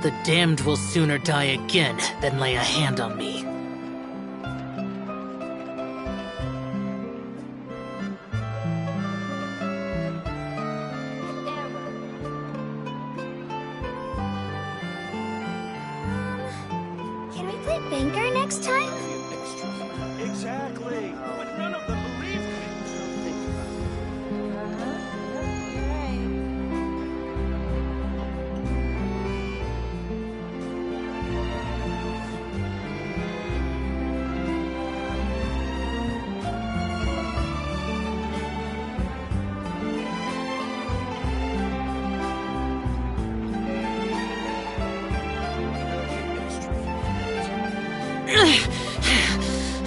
The damned will sooner die again than lay a hand on me. Can we play banker next time? Exactly. But none of them believed me.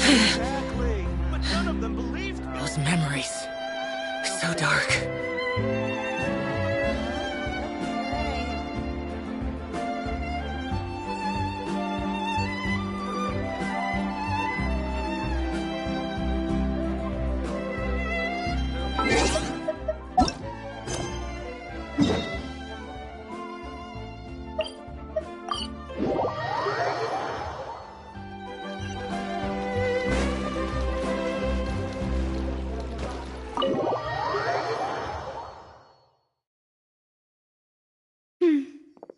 Exactly. But none of them believed me. Those memories. So dark.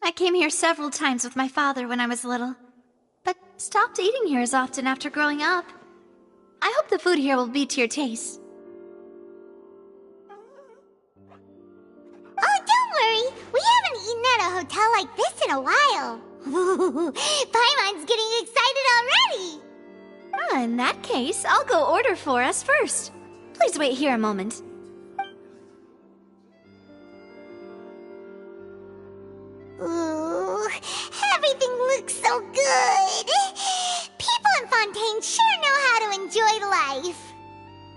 I came here several times with my father when I was little, but stopped eating here as often after growing up. I hope the food here will be to your taste. Oh, don't worry. We haven't eaten at a hotel like this in a while. Paimon's getting excited already. In that case, I'll go order for us first. Please wait here a moment. Ooh, everything looks so good. People in Fontaine sure know how to enjoy life.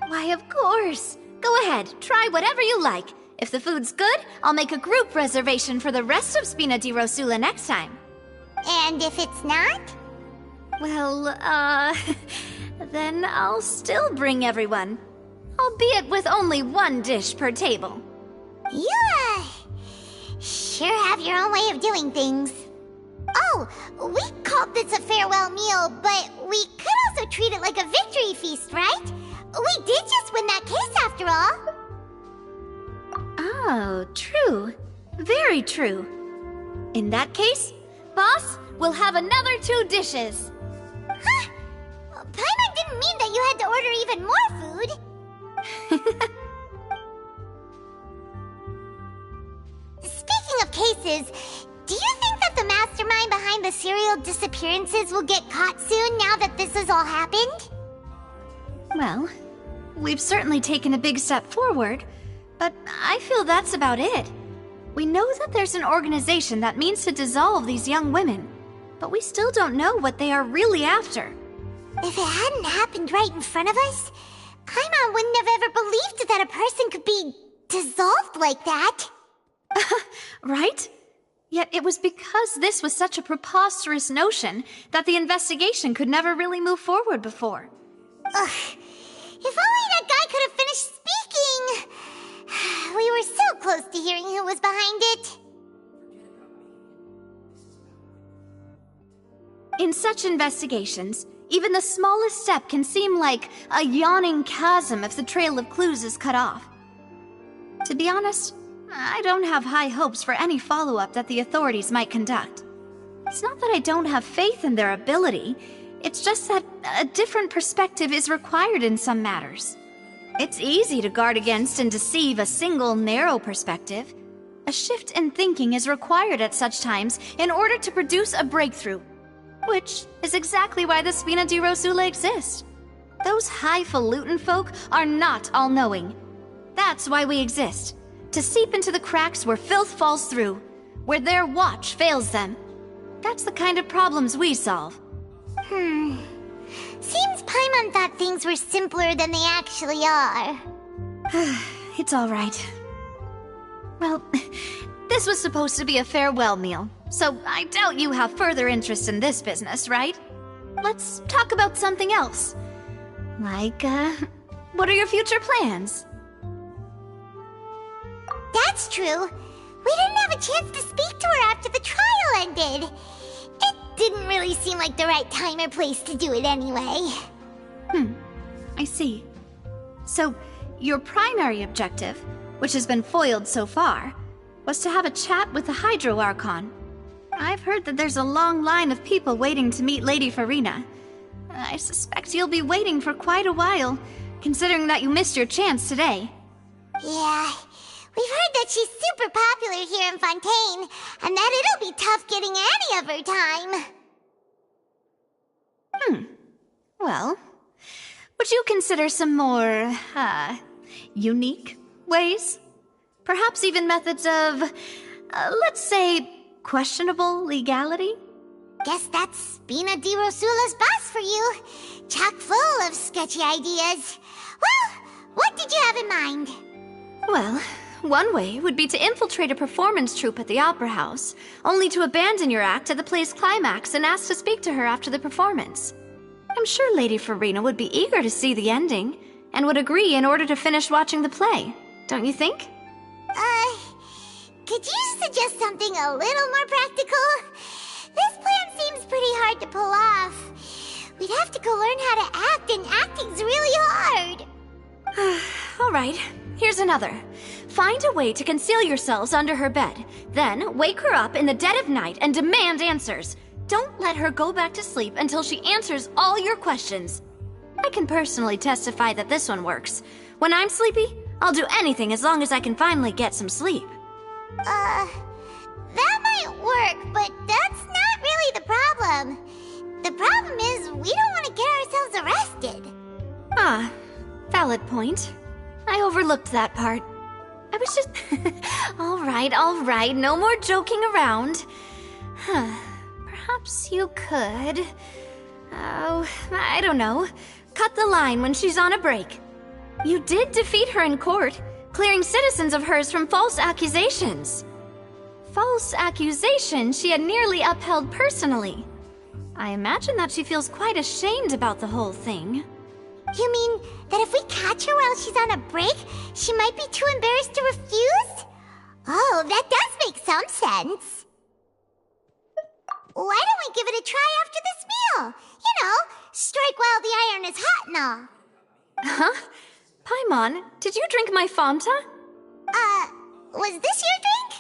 Why, of course. Go ahead, try whatever you like. If the food's good, I'll make a group reservation for the rest of Spina di Rosula next time. And if it's not? Well, then I'll still bring everyone. Albeit with only one dish per table. You, sure have your own way of doing things. Oh, we called this a farewell meal, but we could also treat it like a victory feast, right? We did just win that case after all. Oh, true. Very true. In that case, boss, we'll have another 2 dishes. Huh? Paimon didn't mean that you had to order even more food. Speaking of cases, do you think that the mastermind behind the serial disappearances will get caught soon now that this has all happened? Well, we've certainly taken a big step forward, but I feel that's about it. We know that there's an organization that means to dissolve these young women, but we still don't know what they are really after. If it hadn't happened right in front of us, Paimon wouldn't have ever believed that a person could be dissolved like that. Right? Yet it was because this was such a preposterous notion that the investigation could never really move forward before. Ugh. If only that guy could have finished speaking! We were so close to hearing who was behind it. In such investigations, even the smallest step can seem like a yawning chasm if the trail of clues is cut off. To be honest, I don't have high hopes for any follow-up that the authorities might conduct. It's not that I don't have faith in their ability, it's just that a different perspective is required in some matters. It's easy to guard against and deceive a single narrow perspective. A shift in thinking is required at such times in order to produce a breakthrough, which is exactly why the Spina di Rosula exists. Those highfalutin folk are not all-knowing. That's why we exist. To seep into the cracks where filth falls through, where their watch fails them. That's the kind of problems we solve. Seems Paimon thought things were simpler than they actually are. It's all right. Well, this was supposed to be a farewell meal, so I doubt you have further interest in this business, right? Let's talk about something else. Like, what are your future plans? That's true. We didn't have a chance to speak to her after the trial ended. It didn't really seem like the right time or place to do it anyway. I see. So, your primary objective, which has been foiled so far, was to have a chat with the Hydro Archon. I've heard that there's a long line of people waiting to meet Lady Farina. I suspect you'll be waiting for quite a while, considering that you missed your chance today. Yeah, we've heard that she's super popular here in Fontaine, and that it'll be tough getting any of her time. Well, would you consider some more, unique ways? Perhaps even methods of, let's say, questionable legality? Guess that's Spina di Rosula's boss for you. Chock full of sketchy ideas. Well, what did you have in mind? Well, one way would be to infiltrate a performance troupe at the Opera House, only to abandon your act at the play's climax and ask to speak to her after the performance. I'm sure Lady Farina would be eager to see the ending, and would agree in order to finish watching the play, don't you think? Could you suggest something a little more practical? This plan seems pretty hard to pull off. We'd have to go learn how to act, and acting's really hard. All right, here's another. Find a way to conceal yourselves under her bed. Then wake her up in the dead of night and demand answers. Don't let her go back to sleep until she answers all your questions. I can personally testify that this one works. When I'm sleepy, I'll do anything as long as I can finally get some sleep. That might work, but that's not really the problem. The problem is we don't want to get ourselves arrested. Ah, valid point. I overlooked that part. I was just... all right, no more joking around. Perhaps you could... Oh, I don't know. Cut the line when she's on a break. You did defeat her in court, clearing citizens of hers from false accusations. False accusations she had nearly upheld personally. I imagine that she feels quite ashamed about the whole thing. You mean that if we catch her while she's on a break, she might be too embarrassed to refuse? Oh, that does make some sense. Why don't we give it a try after this meal? You know, strike while the iron is hot and all. Huh? Paimon, did you drink my Fanta? Was this your drink?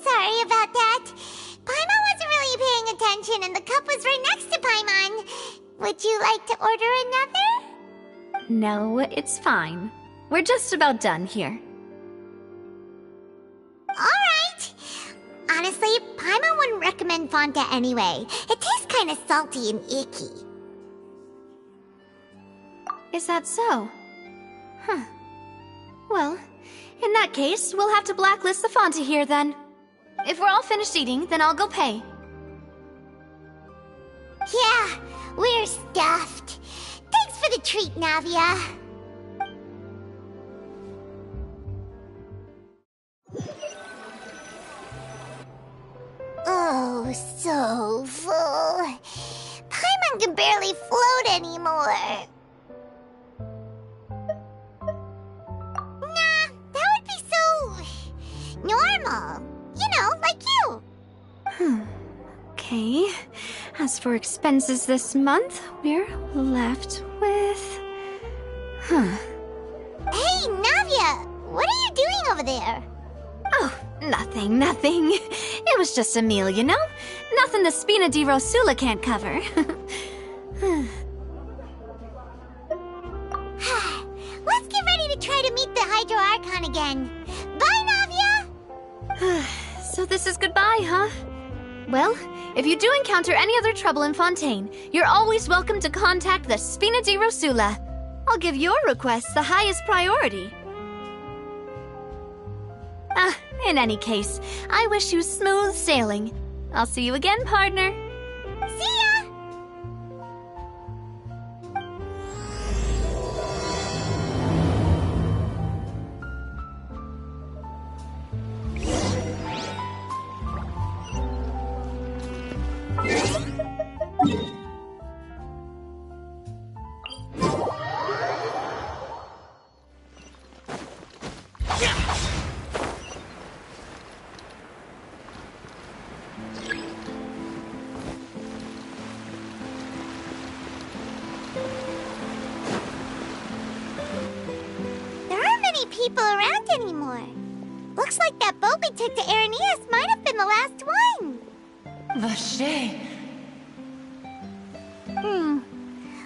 Sorry about that. Paimon wasn't really paying attention and the cup was right next to Paimon. Would you like to order another? No, it's fine. We're just about done here. Alright. Honestly, Paimon wouldn't recommend Fanta anyway. It tastes kind of salty and icky. Is that so? Huh. Well, in that case, we'll have to blacklist the Fanta here then. If we're all finished eating, then I'll go pay. Yeah, we're stuffed. Thanks for the treat, Navia. Oh, so full. Paimon can barely float anymore. Nah, that would be so... normal. You know, like you. Okay. As for expenses this month, we're left with... Hey, Navia! What are you doing over there? Oh, nothing. It was just a meal, you know? Nothing the Spina di Rosula can't cover. Let's get ready to try to meet the Hydro Archon again. Bye, Navia! So this is goodbye, huh? Well, if you do encounter any other trouble in Fontaine, you're always welcome to contact the Spina di Rosula. I'll give your request the highest priority. In any case, I wish you smooth sailing. I'll see you again, partner. See ya! people around anymore. Looks like that boat we took to Araneas might have been the last one. Vache.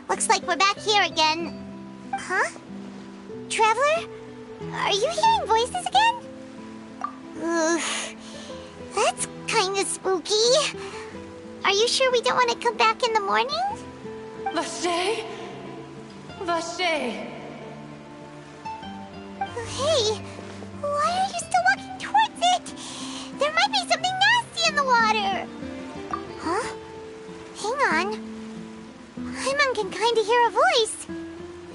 Looks like we're back here again. Huh? Traveler? Are you hearing voices again? Ugh. That's kinda spooky. Are you sure we don't want to come back in the morning? Vache? Vache. Hey, why are you still walking towards it? There might be something nasty in the water. Huh? Hang on. Paimon can kinda hear a voice.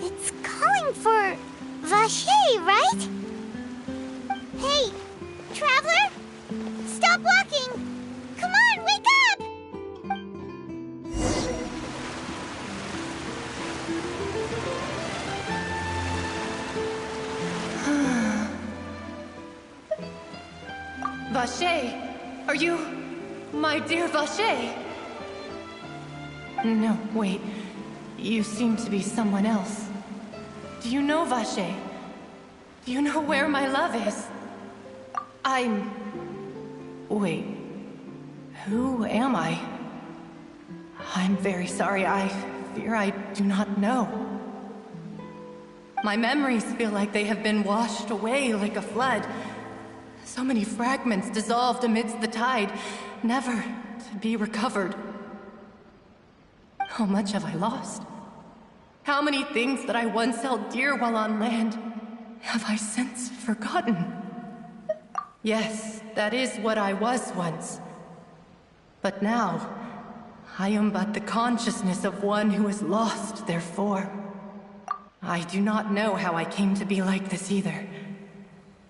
It's calling for Vache, right? Hey, Traveler? Stop walking! Come on, wake up! Vache, are you my dear Vache? No, wait. You seem to be someone else. Do you know Vache? Do you know where my love is? Wait. Who am I? I'm very sorry. I fear I do not know. My memories feel like they have been washed away like a flood. So many fragments dissolved amidst the tide, never to be recovered. How much have I lost? How many things that I once held dear while on land have I since forgotten? Yes, that is what I was once. But now, I am but the consciousness of one who is lost, therefore. I do not know how I came to be like this either.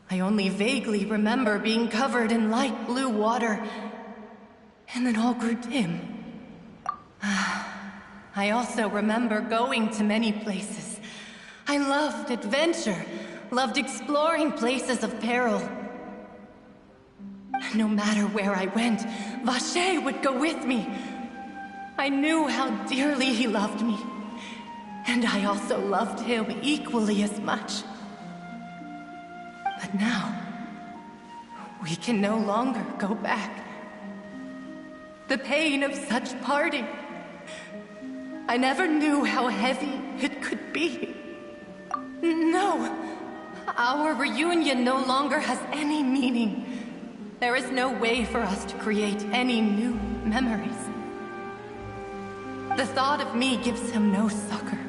I only vaguely remember being covered in light blue water, and then all grew dim. I also remember going to many places. I loved adventure, loved exploring places of peril. No matter where I went, Vache would go with me. I knew how dearly he loved me, and I also loved him equally as much. But now, we can no longer go back. The pain of such parting, I never knew how heavy it could be. No, our reunion no longer has any meaning. There is no way for us to create any new memories. The thought of me gives him no succor,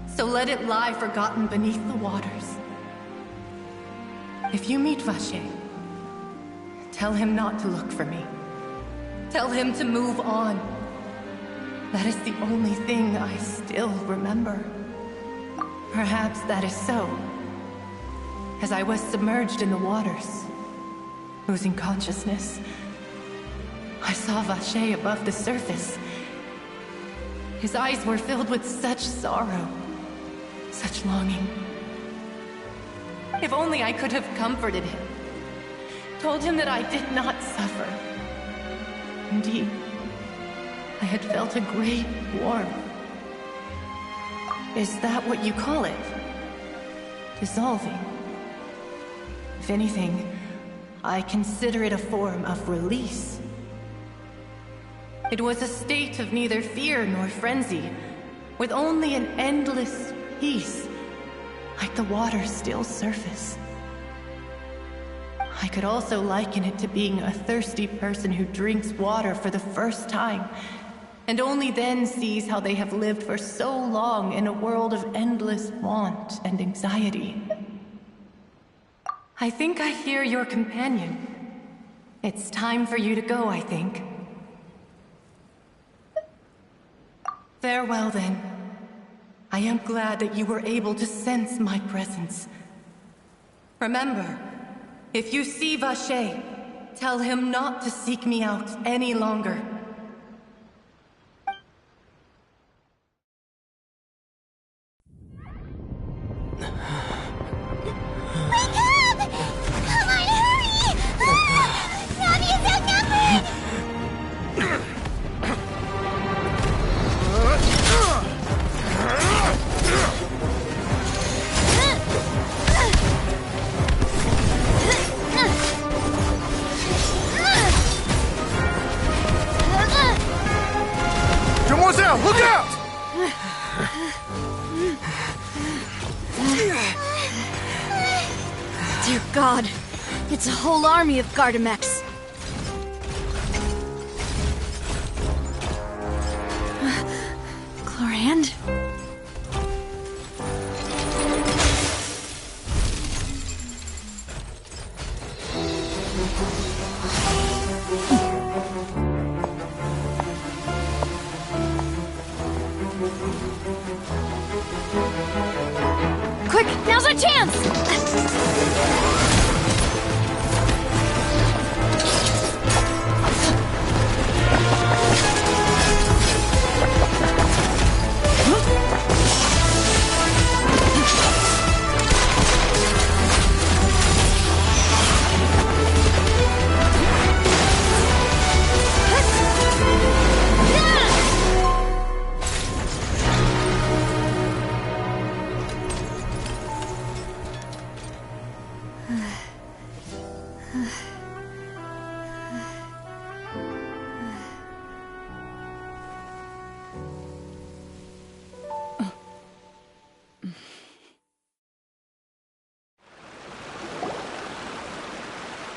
so let it lie forgotten beneath the waters. If you meet Vache, tell him not to look for me. Tell him to move on. That is the only thing I still remember. Perhaps that is so. As I was submerged in the waters, losing consciousness, I saw Vache above the surface. His eyes were filled with such sorrow, such longing. If only I could have comforted him, told him that I did not suffer. Indeed, I had felt a great warmth. Is that what you call it? Dissolving? If anything, I consider it a form of release. It was a state of neither fear nor frenzy, with only an endless peace, like the water's still surface. I could also liken it to being a thirsty person who drinks water for the first time, and only then sees how they have lived for so long in a world of endless want and anxiety. I think I hear your companion. It's time for you to go, I think. Farewell, then. I am glad that you were able to sense my presence. Remember, if you see Vache, tell him not to seek me out any longer. Wake up! Come on, hurry! Navi is outnumbered! Dear God, it's a whole army of Gardamex. Clorand? Quick, now's our chance!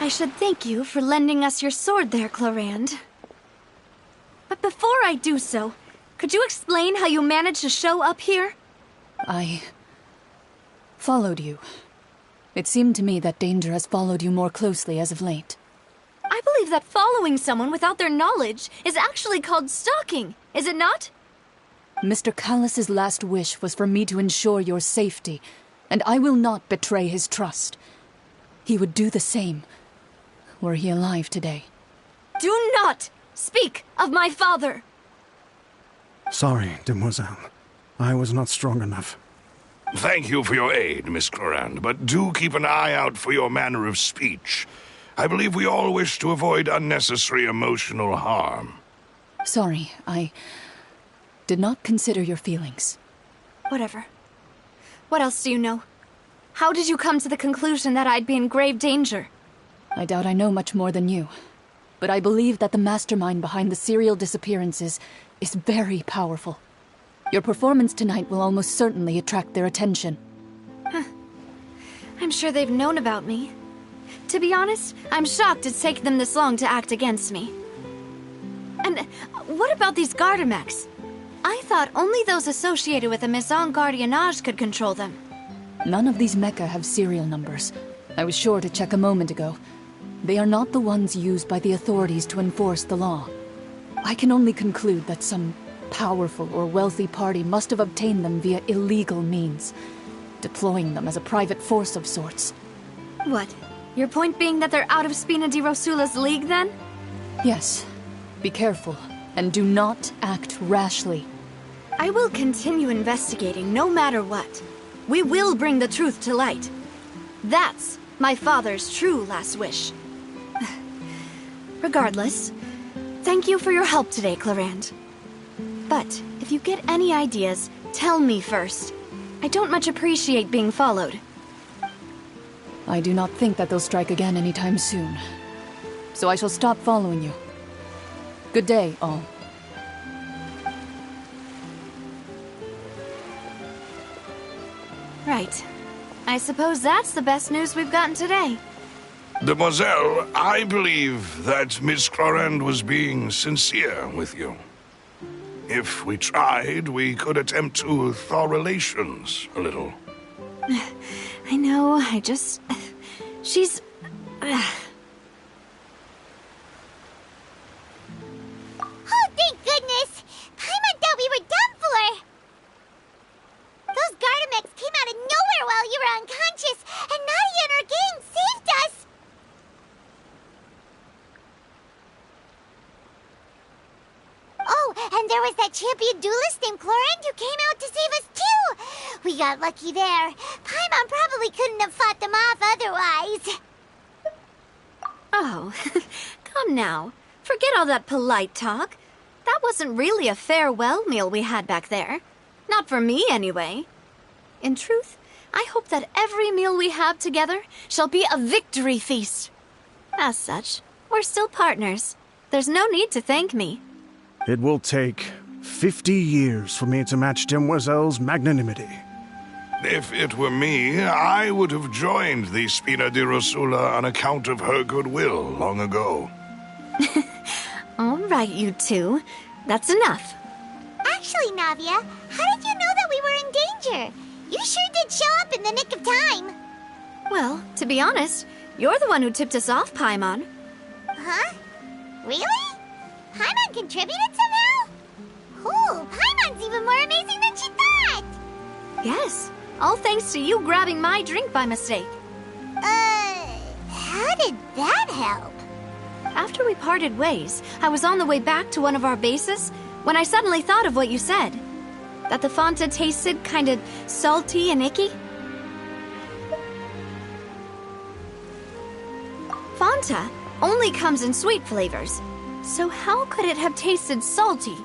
I should thank you for lending us your sword there, Clorand. But before I do so, could you explain how you managed to show up here? I followed you. It seemed to me that danger has followed you more closely as of late. I believe that following someone without their knowledge is actually called stalking, is it not? Mr. Callus's last wish was for me to ensure your safety, and I will not betray his trust. He would do the same, were he alive today. Do not speak of my father! Sorry, demoiselle. I was not strong enough. Thank you for your aid, Miss Clorand, but do keep an eye out for your manner of speech. I believe we all wish to avoid unnecessary emotional harm. Sorry, I did not consider your feelings. Whatever. What else do you know? How did you come to the conclusion that I'd be in grave danger? I doubt I know much more than you, but I believe that the mastermind behind the serial disappearances is very powerful. Your performance tonight will almost certainly attract their attention. I'm sure they've known about me. To be honest, I'm shocked it's taken them this long to act against me. And what about these Gardamex? I thought only those associated with the Maison Gardiennage could control them. None of these mecha have serial numbers. I was sure to check a moment ago. They are not the ones used by the authorities to enforce the law. I can only conclude that some powerful or wealthy party must have obtained them via illegal means, deploying them as a private force of sorts. What? Your point being that they're out of Spina di Rosula's league, then? Yes. Be careful, and do not act rashly. I will continue investigating no matter what. We will bring the truth to light. That's my father's true last wish. Regardless, thank you for your help today, Clorand. But if you get any ideas, tell me first. I don't much appreciate being followed. I do not think that they'll strike again anytime soon. So I shall stop following you. Good day, all. Right. I suppose that's the best news we've gotten today. Demoiselle, I believe that Miss Clorand was being sincere with you. If we tried, we could attempt to thaw relations a little. I know, she's... Oh, thank goodness! Paimon thought we were done for! Those Gardamex came out of nowhere while you were unconscious, and Nadia and her gang saved us! Oh, and there was that champion duelist named Clorand who came out to save us too! We got lucky there. Paimon probably couldn't have fought them off otherwise. Oh, come now. Forget all that polite talk. That wasn't really a farewell meal we had back there. Not for me, anyway. In truth, I hope that every meal we have together shall be a victory feast. As such, we're still partners. There's no need to thank me. It will take 50 years for me to match Demoiselle's magnanimity. If it were me, I would have joined the Spina di Rosula on account of her goodwill long ago. All right, you two. That's enough. Actually, Navia, how did you know that we were in danger? You sure did show up in the nick of time. Well, to be honest, you're the one who tipped us off, Paimon. Huh? Really? Paimon contributed somehow? Ooh, Paimon's even more amazing than she thought! Yes, all thanks to you grabbing my drink by mistake. How did that help? After we parted ways, I was on the way back to one of our bases when I suddenly thought of what you said. That the fontain tasted kind of salty and icky. Fanta only comes in sweet flavors, so how could it have tasted salty?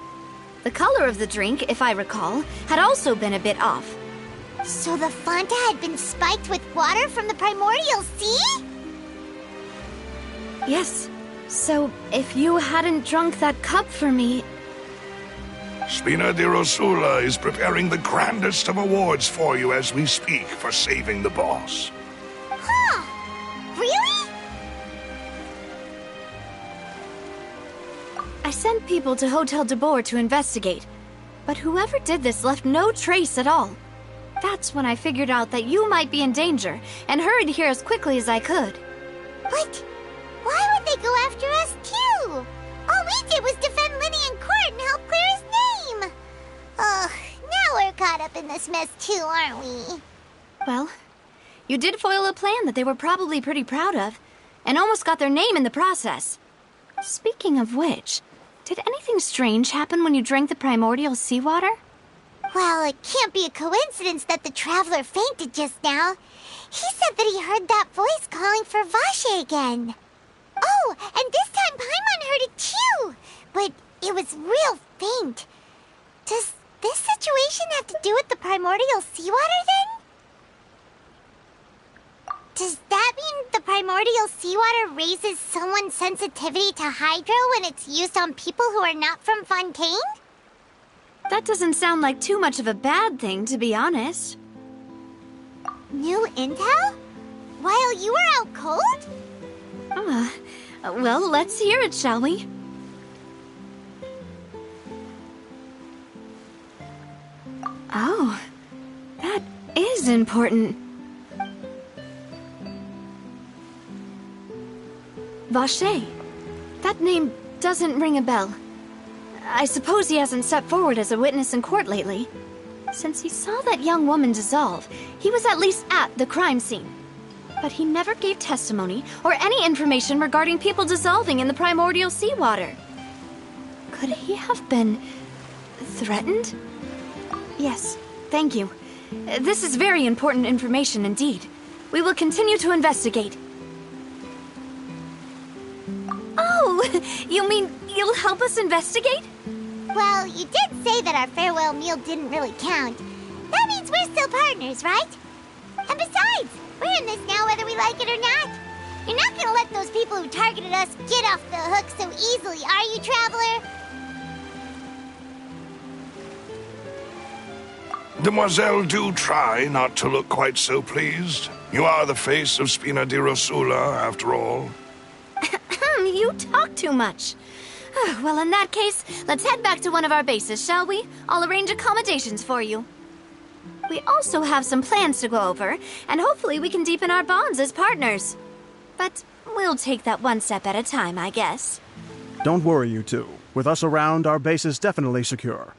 The color of the drink, if I recall, had also been a bit off. So the Fanta had been spiked with water from the primordial sea? Yes. So, if you hadn't drunk that cup for me... Spina di Rosula is preparing the grandest of awards for you as we speak for saving the boss. Huh? Really? I sent people to Hotel de Boer to investigate, but whoever did this left no trace at all. That's when I figured out that you might be in danger, and hurried here as quickly as I could. But why would they go after us too? All we did was defend Linny in court and help clear his name. Ugh, now we're caught up in this mess too, aren't we? Well, you did foil a plan that they were probably pretty proud of, and almost got their name in the process. Speaking of which, did anything strange happen when you drank the primordial seawater? Well, it can't be a coincidence that the traveler fainted just now. He said that he heard that voice calling for Vache again. Oh, and this time Paimon heard it too, but it was real faint. Does this situation have to do with the primordial seawater then? Does that mean the primordial seawater raises someone's sensitivity to hydro when it's used on people who are not from Fontaine? That doesn't sound like too much of a bad thing, to be honest. New intel? While you were out cold? Well, let's hear it, shall we? Oh, that is important. Vache. That name doesn't ring a bell. I suppose he hasn't stepped forward as a witness in court lately. Since he saw that young woman dissolve, he was at least at the crime scene. But he never gave testimony or any information regarding people dissolving in the primordial seawater. Could he have been threatened? Yes, thank you. This is very important information indeed. We will continue to investigate. Oh, you mean you'll help us investigate? Well, you did say that our farewell meal didn't really count. That means we're still partners, right? And besides, we're in this now whether we like it or not. You're not gonna let those people who targeted us get off the hook so easily, are you, Traveler? Demoiselle, do try not to look quite so pleased. You are the face of Spina di Rosula, after all. You talk too much. Well, in that case, let's head back to one of our bases, shall we? I'll arrange accommodations for you. We also have some plans to go over, and hopefully we can deepen our bonds as partners. But we'll take that one step at a time, I guess. Don't worry, you two. With us around, our base is definitely secure.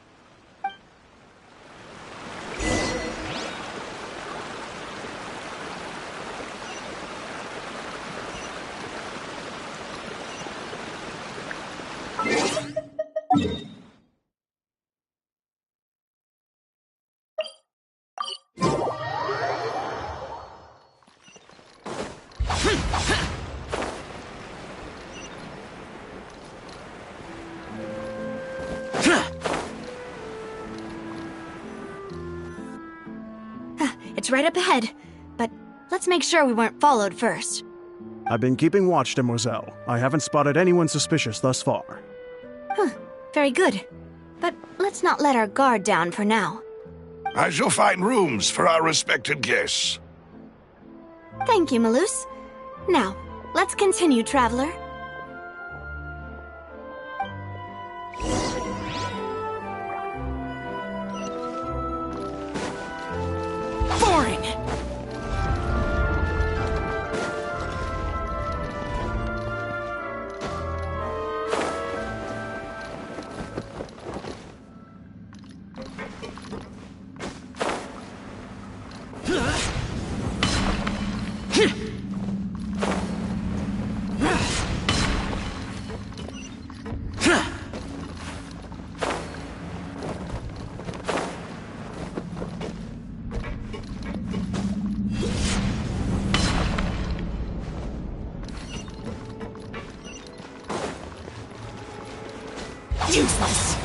It's right up ahead, but let's make sure we weren't followed first. I've been keeping watch, Demoiselle. I haven't spotted anyone suspicious thus far. Very good. But let's not let our guard down for now. I shall find rooms for our respected guests. Thank you, Malus. Now, let's continue, traveler. Boring! Useless!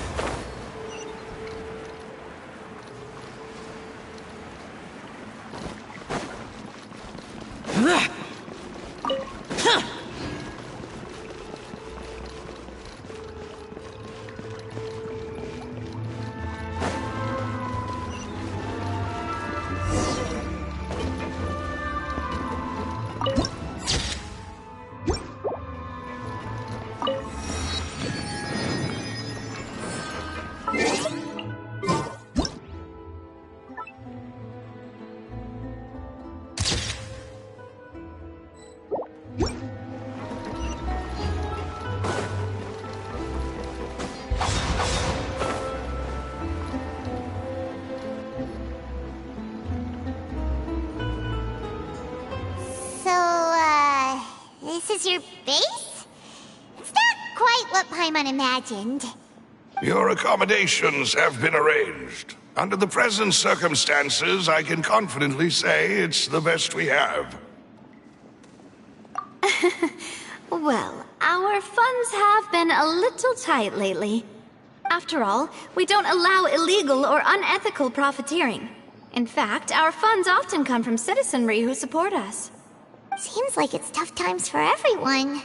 This is your base? It's not quite what Paimon imagined. Your accommodations have been arranged. Under the present circumstances, I can confidently say it's the best we have. Well, our funds have been a little tight lately. After all, we don't allow illegal or unethical profiteering. In fact, our funds often come from citizenry who support us. Seems like it's tough times for everyone.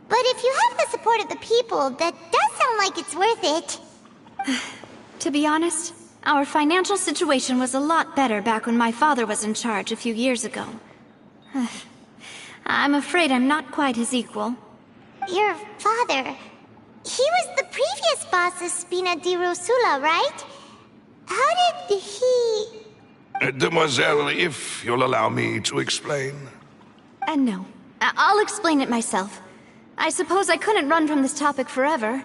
But if you have the support of the people, that does sound like it's worth it. To be honest, our financial situation was a lot better back when my father was in charge a few years ago. I'm afraid I'm not quite his equal. Your father... he was the previous boss of Spina di Rosula, right? How did he... Demoiselle, if you'll allow me to explain. No. I'll explain it myself. I suppose I couldn't run from this topic forever.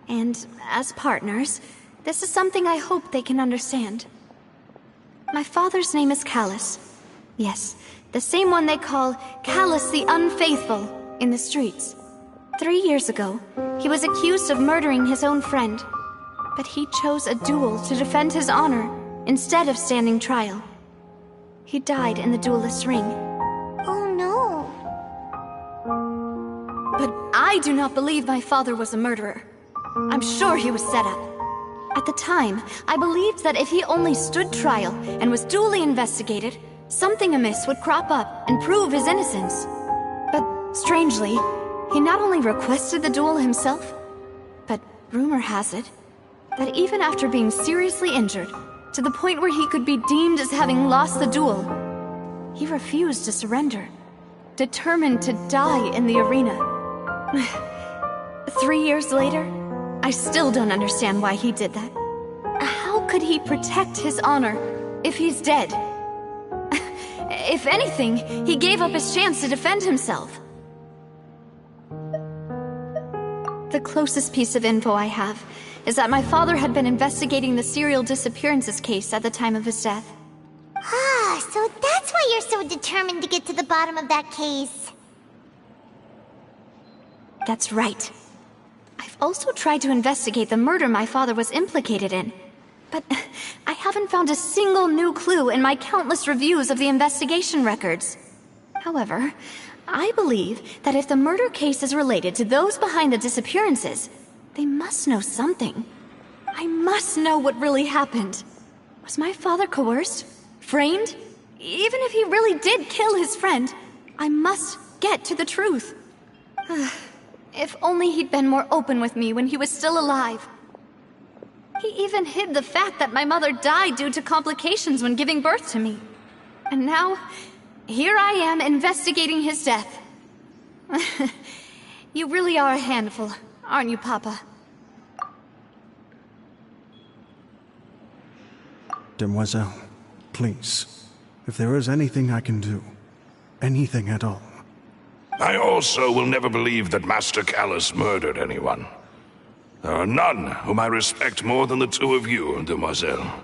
And as partners, this is something I hope they can understand. My father's name is Callus. Yes, the same one they call Callus the Unfaithful in the streets. 3 years ago, he was accused of murdering his own friend. But he chose a duel to defend his honor instead of standing trial. He died in the duelist's ring. Oh no. But I do not believe my father was a murderer. I'm sure he was set up. At the time, I believed that if he only stood trial and was duly investigated, something amiss would crop up and prove his innocence. But strangely, he not only requested the duel himself, but rumor has it that even after being seriously injured, to the point where he could be deemed as having lost the duel, he refused to surrender, determined to die in the arena. 3 years later, I still don't understand why he did that. How could he protect his honor if he's dead? If anything, he gave up his chance to defend himself. The closest piece of info I have is that my father had been investigating the serial disappearances case at the time of his death. Ah, so that's why you're so determined to get to the bottom of that case. That's right. I've also tried to investigate the murder my father was implicated in, but I haven't found a single new clue in my countless reviews of the investigation records. However, I believe that if the murder case is related to those behind the disappearances, they must know something. I must know what really happened. Was my father coerced? Framed? Even if he really did kill his friend, I must get to the truth. If only he'd been more open with me when he was still alive. He even hid the fact that my mother died due to complications when giving birth to me. And now, here I am investigating his death. You really are a handful, aren't you, Papa? Demoiselle, please, if there is anything I can do, anything at all. I also will never believe that Master Callus murdered anyone. There are none whom I respect more than the two of you, Demoiselle.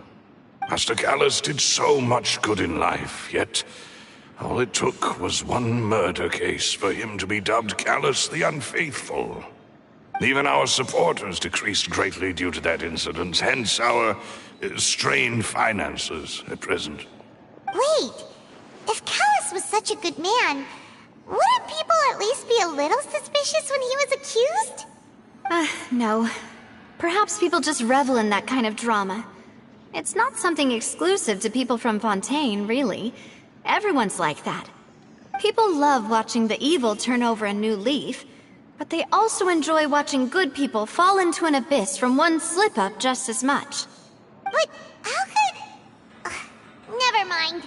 Master Callus did so much good in life, yet all it took was one murder case for him to be dubbed Callus the Unfaithful. Even our supporters decreased greatly due to that incident, hence our strained finances at present. Wait, if Callus was such a good man, wouldn't people at least be a little suspicious when he was accused? No. Perhaps people just revel in that kind of drama. It's not something exclusive to people from Fontaine, really. Everyone's like that. People love watching the evil turn over a new leaf, but they also enjoy watching good people fall into an abyss from one slip-up just as much. But how could... never mind.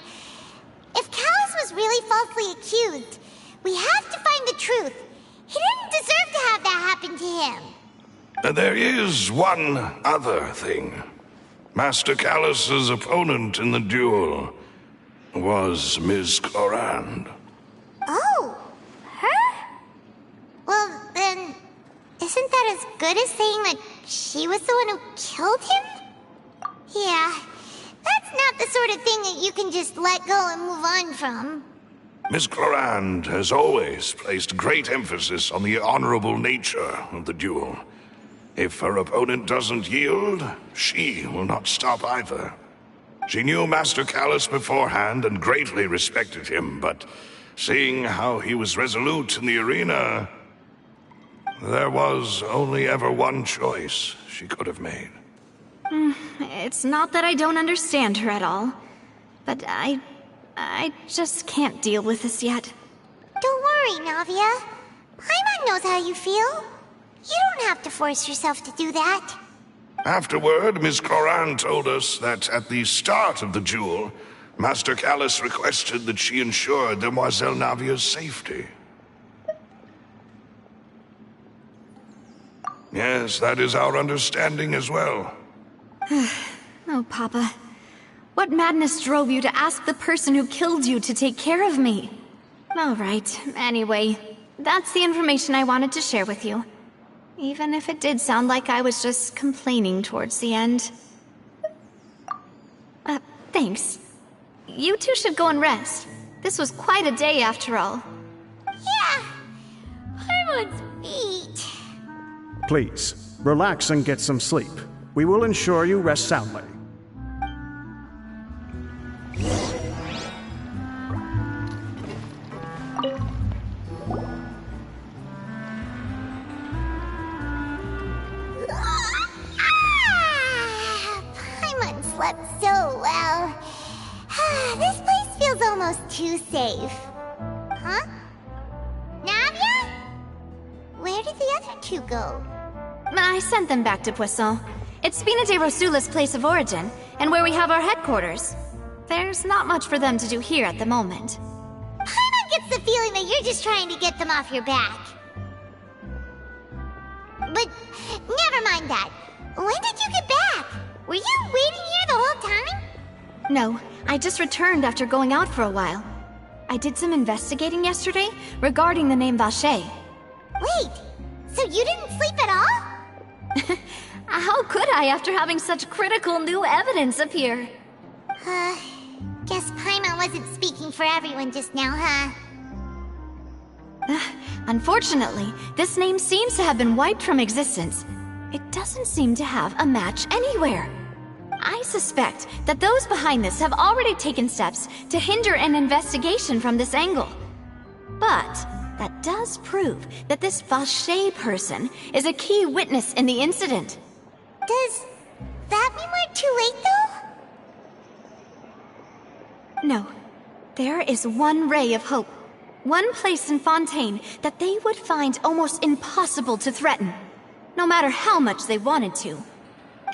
If Callus was really falsely accused, we have to find the truth. He didn't deserve to have that happen to him. There is one other thing. Master Callus's opponent in the duel was Ms. Clorand. Oh, her? Well, then, isn't that as good as saying that she was the one who killed him? Yeah, that's not the sort of thing that you can just let go and move on from. Miss Clorand has always placed great emphasis on the honorable nature of the duel. If her opponent doesn't yield, she will not stop either. She knew Master Callus beforehand and greatly respected him, but seeing how he was resolute in the arena, there was only ever one choice she could have made. It's not that I don't understand her at all, but I just can't deal with this yet. Don't worry, Navia. Paimon knows how you feel. You don't have to force yourself to do that. Afterward, Miss Clorand told us that at the start of the duel, Master Callus requested that she ensure Demoiselle Navia's safety. Yes, that is our understanding as well. Oh, Papa. What madness drove you to ask the person who killed you to take care of me? All right, anyway, that's the information I wanted to share with you. Even if it did sound like I was just complaining towards the end. Thanks. You two should go and rest. This was quite a day after all. Yeah, Paimon's feet. Please, relax and get some sleep. We will ensure you rest soundly. Paimon slept so well. This place feels almost too safe. Huh? Navia? Where did the other two go? I sent them back to Poisson. It's Spina de Rosula's place of origin, and where we have our headquarters. There's not much for them to do here at the moment. Paimon gets the feeling that you're just trying to get them off your back. But never mind that. When did you get back? Were you waiting here the whole time? No, I just returned after going out for a while. I did some investigating yesterday regarding the name Vacher. Wait, so you didn't sleep at all? How could I after having such critical new evidence appear? Guess Paimon wasn't speaking for everyone just now, huh? Unfortunately, this name seems to have been wiped from existence. It doesn't seem to have a match anywhere. I suspect that those behind this have already taken steps to hinder an investigation from this angle. But that does prove that this Vacher person is a key witness in the incident. Does that mean we're too late, though? No. There is one ray of hope. One place in Fontaine that they would find almost impossible to threaten, no matter how much they wanted to.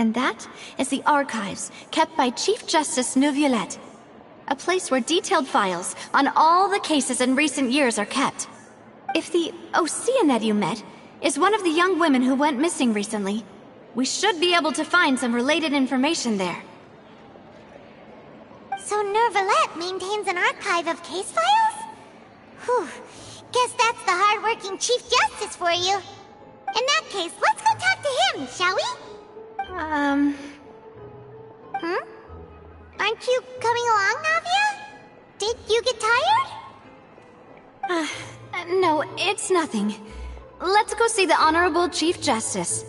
And that is the archives kept by Chief Justice Neuvillette. A place where detailed files on all the cases in recent years are kept. If the Oceanid you met is one of the young women who went missing recently, we should be able to find some related information there. So Neuvillette maintains an archive of case files? Whew. Guess that's the hard-working Chief Justice for you. In that case, let's go talk to him, shall we? Aren't you coming along, Navia? Did you get tired? No, it's nothing. Let's go see the Honorable Chief Justice.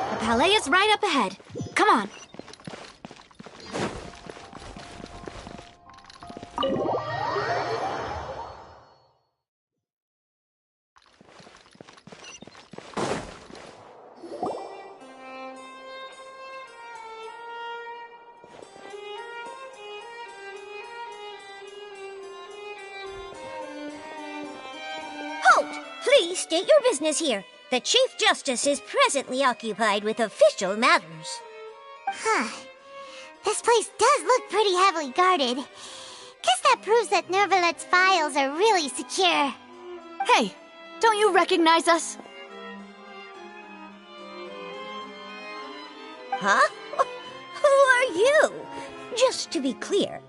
The palais is right up ahead. Come on. Halt! Please state your business here. The Chief Justice is presently occupied with official matters. This place does look pretty heavily guarded. Guess that proves that Neuvillette's files are really secure. Hey, don't you recognize us? Huh? Who are you? Just to be clear,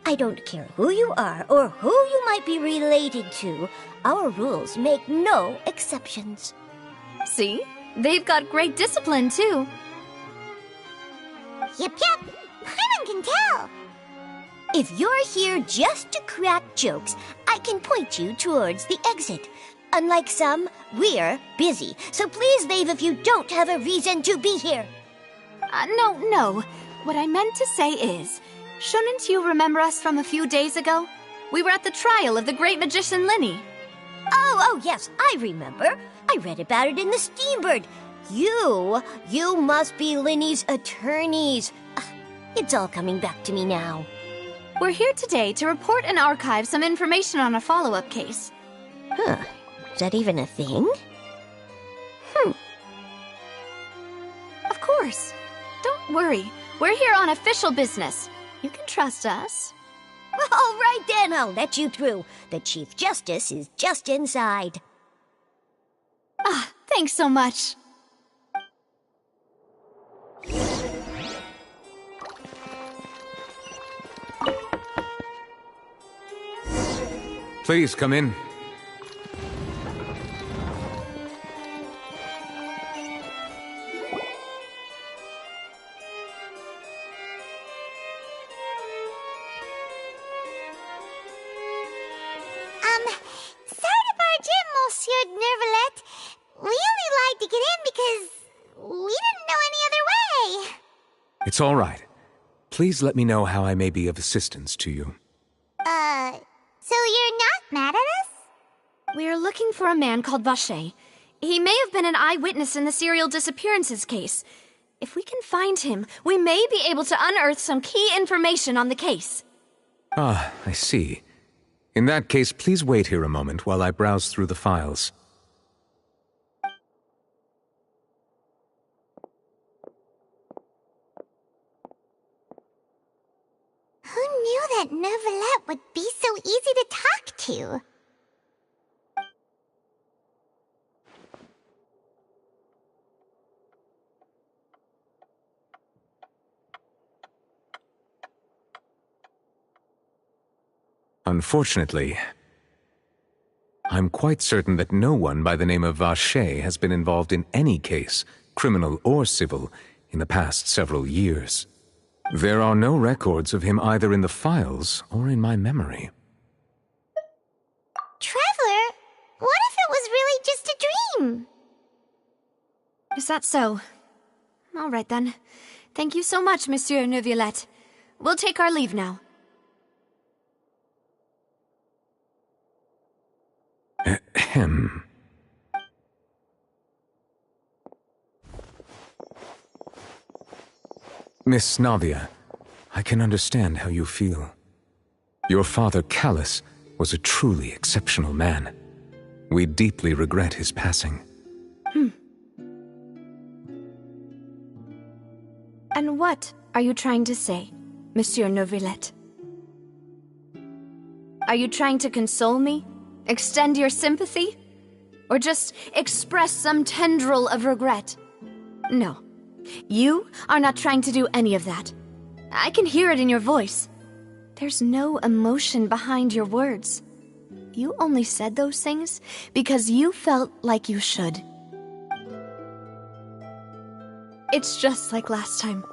I don't care who you are or who you might be related to. Our rules make no exceptions. See? They've got great discipline, too. Yep. Paimon can tell. If you're here just to crack jokes, I can point you towards the exit. Unlike some, we're busy, so please leave if you don't have a reason to be here. No. What I meant to say is, shouldn't you remember us from a few days ago? We were at the trial of the great magician Linny. Oh, yes, I remember. I read about it in the Steambird. You must be Linny's attorneys. It's all coming back to me now. We're here today to report and archive some information on a follow-up case. Is that even a thing? Of course. Don't worry. We're here on official business. You can trust us. All right then, I'll let you through. The Chief Justice is just inside. Thanks so much. Please come in. Sorry to barge in, Monsieur Neuvillette. We only lied to get in because we didn't know any other way. It's all right. Please let me know how I may be of assistance to you. So you're not mad at us? We're looking for a man called Vacher. He may have been an eyewitness in the serial disappearances case. If we can find him, we may be able to unearth some key information on the case. Ah, I see. In that case, please wait here a moment while I browse through the files. Who knew that Neuvillette would be so easy to talk to? Unfortunately, I'm quite certain that no one by the name of Vacher has been involved in any case, criminal or civil, in the past several years. There are no records of him either in the files or in my memory. Traveler, what if it was really just a dream? Is that so? All right then. Thank you so much, Monsieur Neuvillette. We'll take our leave now. him. Miss Navia, I can understand how you feel. Your father, Callus, was a truly exceptional man. We deeply regret his passing. And what are you trying to say, Monsieur Neuvillette? Are you trying to console me? Extend your sympathy? Or just express some tendril of regret? No. You are not trying to do any of that. I can hear it in your voice. There's no emotion behind your words. You only said those things because you felt like you should. It's just like last time.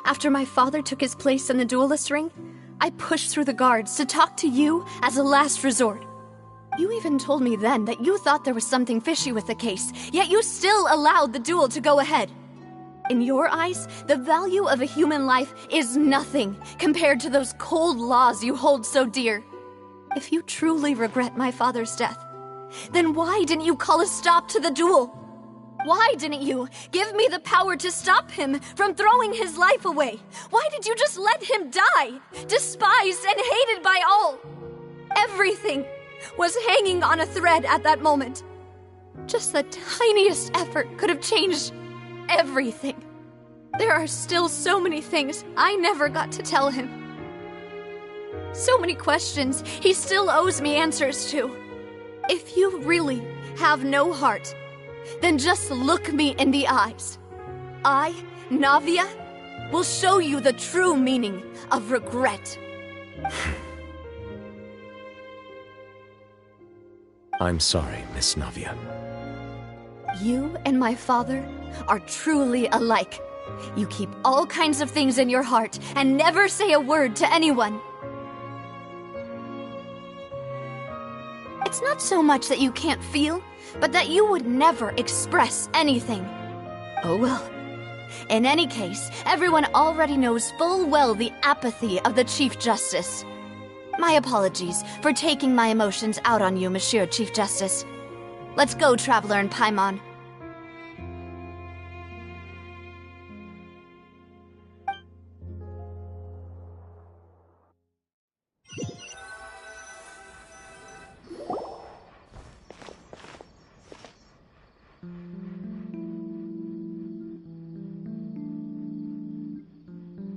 After my father took his place in the duelist ring, I pushed through the guards to talk to you as a last resort. You even told me then that you thought there was something fishy with the case, yet you still allowed the duel to go ahead. In your eyes, the value of a human life is nothing compared to those cold laws you hold so dear. If you truly regret my father's death, then why didn't you call a stop to the duel? Why didn't you give me the power to stop him from throwing his life away? Why did you just let him die, despised and hated by all? Everything was hanging on a thread at that moment. Just the tiniest effort could have changed everything. There are still so many things I never got to tell him. So many questions he still owes me answers to. If you really have no heart, then just look me in the eyes. I, Navia, will show you the true meaning of regret. I'm sorry, Miss Navia. You and my father are truly alike. You keep all kinds of things in your heart and never say a word to anyone. It's not so much that you can't feel, but that you would never express anything. Oh well. In any case, everyone already knows full well the apathy of the Chief Justice. My apologies for taking my emotions out on you, Monsieur Chief Justice. Let's go, Traveler and Paimon.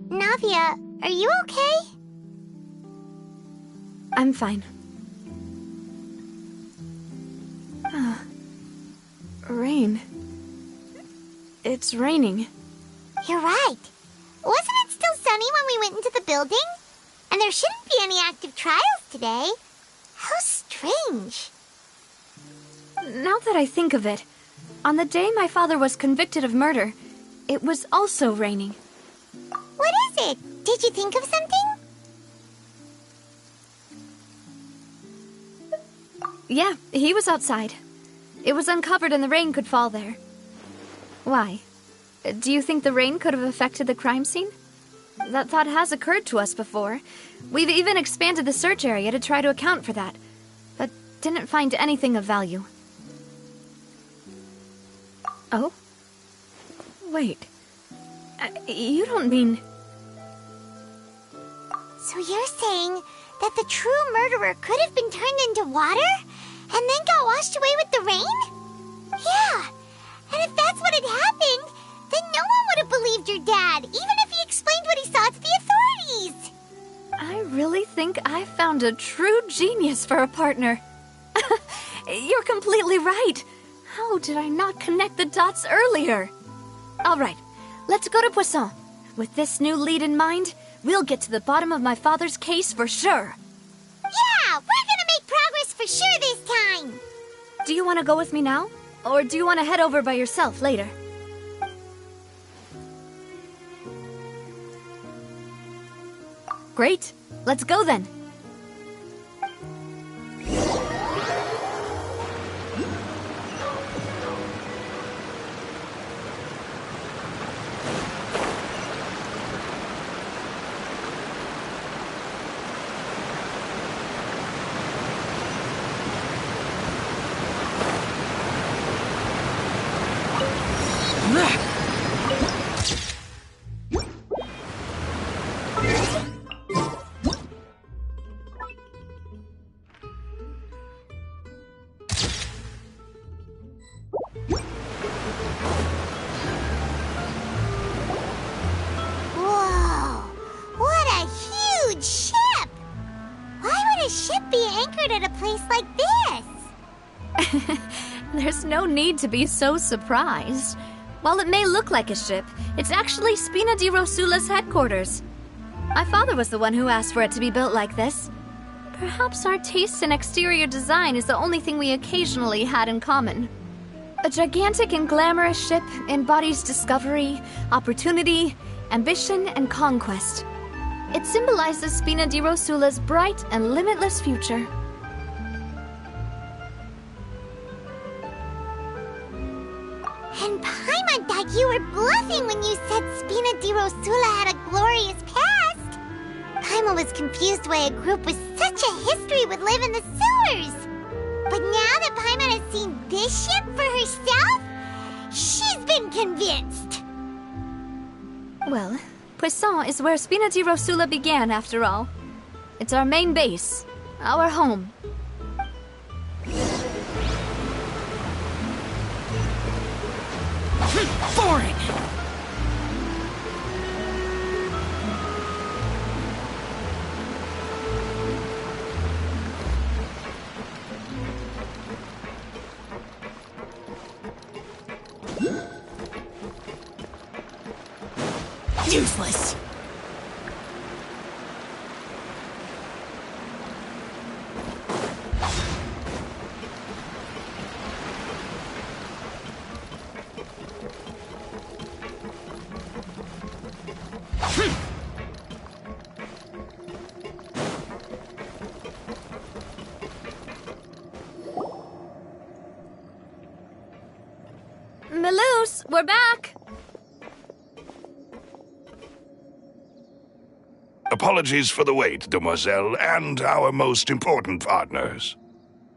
Navia, are you okay? I'm fine. Rain. It's raining. You're right. Wasn't it still sunny when we went into the building? And there shouldn't be any active trials today. How strange. Now that I think of it, on the day my father was convicted of murder, it was also raining. What is it? Did you think of something? Yeah, he was outside. It was uncovered and the rain could fall there. Why? Do you think the rain could have affected the crime scene? That thought has occurred to us before. We've even expanded the search area to try to account for that, but didn't find anything of value. Oh? Wait. You don't mean... So you're saying that the true murderer could have been turned into water and then got washed away with the rain? Yeah, and if that's what had happened, then no one would have believed your dad, even if he explained what he saw to the authorities. I really think I found a true genius for a partner. You're completely right. How did I not connect the dots earlier? All right, let's go to Poisson. With this new lead in mind, we'll get to the bottom of my father's case for sure. Yeah, we're gonna make progress for sure this time. Do you want to go with me now? Or do you want to head over by yourself later? Great. Let's go then. place like this? There's no need to be so surprised. While it may look like a ship, it's actually Spina di Rosula's headquarters. My father was the one who asked for it to be built like this. Perhaps our taste in exterior design is the only thing we occasionally had in common. A gigantic and glamorous ship embodies discovery, opportunity, ambition, and conquest. It symbolizes Spina di Rosula's bright and limitless future. And Paimon thought you were bluffing when you said Spina di Rosula had a glorious past. Paimon was confused why a group with such a history would live in the sewers. But now that Paimon has seen this ship for herself, she's been convinced. Well, Poisson is where Spina di Rosula began, after all. It's our main base, our home. Foreign! Useless. Melus, we're back! Apologies for the wait, demoiselle, and our most important partners.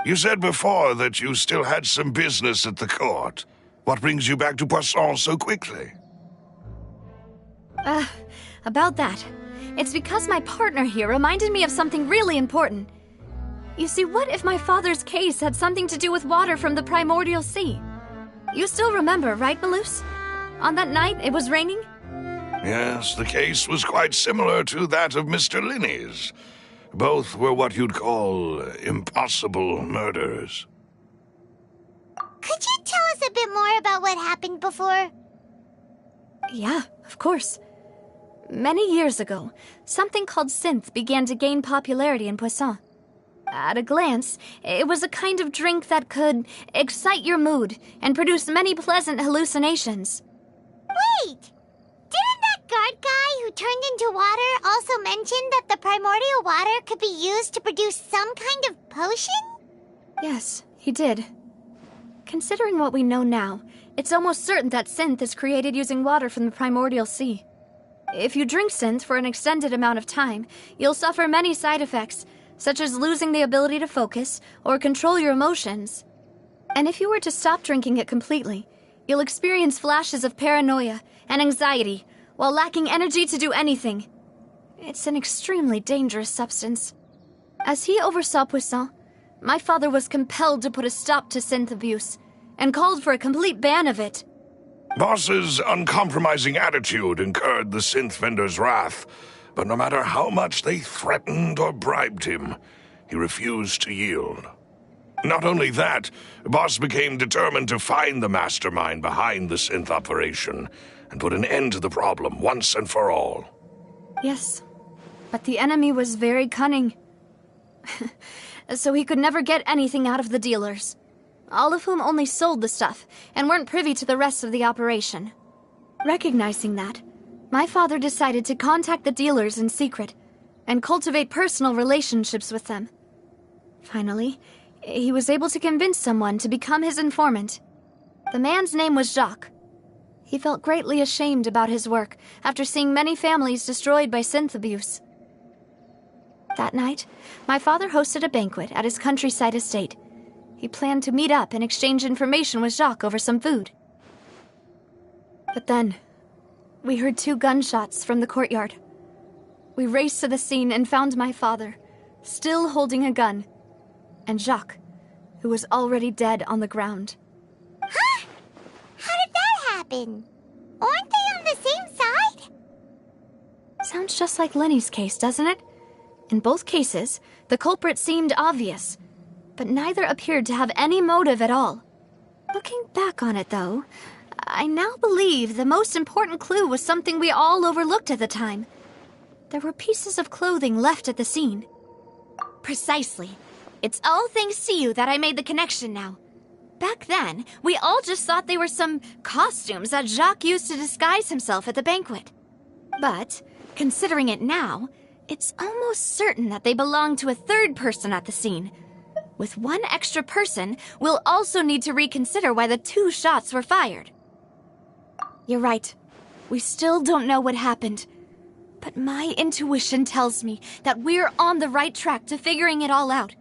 You said before that you still had some business at the court. What brings you back to Poisson so quickly? About that. It's because my partner here reminded me of something really important. You see, what if my father's case had something to do with water from the primordial sea? You still remember, right, Melus? On that night, it was raining? Yes, the case was quite similar to that of Mr. Linney's. Both were what you'd call impossible murders. Could you tell us a bit more about what happened before? Yeah, of course. Many years ago, something called synth began to gain popularity in Poisson. At a glance, it was a kind of drink that could excite your mood and produce many pleasant hallucinations. Wait! Didn't that guard guy who turned into water also mention that the primordial water could be used to produce some kind of potion? Yes, he did. Considering what we know now, it's almost certain that synth is created using water from the primordial sea. If you drink synth for an extended amount of time, you'll suffer many side effects, such as losing the ability to focus or control your emotions. And if you were to stop drinking it completely, you'll experience flashes of paranoia and anxiety while lacking energy to do anything. It's an extremely dangerous substance. As he oversaw Poisson, my father was compelled to put a stop to synth abuse and called for a complete ban of it. Boss's uncompromising attitude incurred the synth vendor's wrath, but no matter how much they threatened or bribed him, he refused to yield. Not only that, Boss became determined to find the mastermind behind the synth operation and put an end to the problem once and for all. Yes, but the enemy was very cunning. So he could never get anything out of the dealers, all of whom only sold the stuff and weren't privy to the rest of the operation. Recognizing that, my father decided to contact the dealers in secret and cultivate personal relationships with them. Finally, he was able to convince someone to become his informant. The man's name was Jacques. He felt greatly ashamed about his work after seeing many families destroyed by synth abuse. That night, my father hosted a banquet at his countryside estate. He planned to meet up and exchange information with Jacques over some food. But then, we heard 2 gunshots from the courtyard. We raced to the scene and found my father, still holding a gun, and Jacques, who was already dead on the ground. Huh? How did that happen? Aren't they on the same side? Sounds just like Lenny's case, doesn't it? In both cases, the culprit seemed obvious. but neither appeared to have any motive at all. Looking back on it, though, I now believe the most important clue was something we all overlooked at the time. There were pieces of clothing left at the scene. Precisely. It's all thanks to you that I made the connection now. Back then, we all just thought they were some costumes that Jacques used to disguise himself at the banquet. But, considering it now, it's almost certain that they belong to a third person at the scene. With one extra person, we'll also need to reconsider why the 2 shots were fired. You're right. We still don't know what happened. But my intuition tells me that we're on the right track to figuring it all out.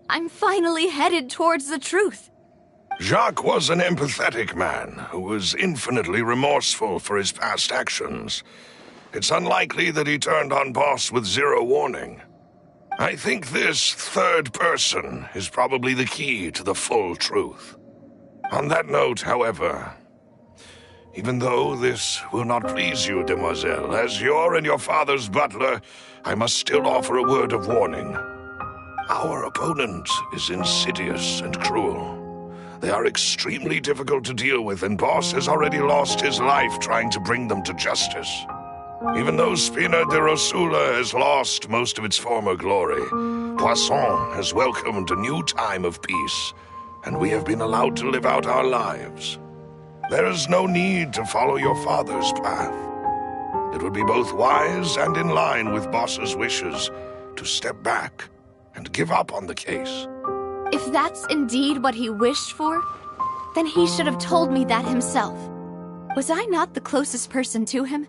I'm finally headed towards the truth. Jacques was an empathetic man who was infinitely remorseful for his past actions. It's unlikely that he turned on Boss with 0 warning. I think this third person is probably the key to the full truth. On that note, however, even though this will not please you, demoiselle, as your and your father's butler, I must still offer a word of warning. Our opponent is insidious and cruel. They are extremely difficult to deal with, and Boss has already lost his life trying to bring them to justice. Even though Spina de Rosula has lost most of its former glory, Poisson has welcomed a new time of peace, and we have been allowed to live out our lives. There is no need to follow your father's path. It would be both wise and in line with Boss's wishes to step back and give up on the case. If that's indeed what he wished for, then he should have told me that himself. Was I not the closest person to him?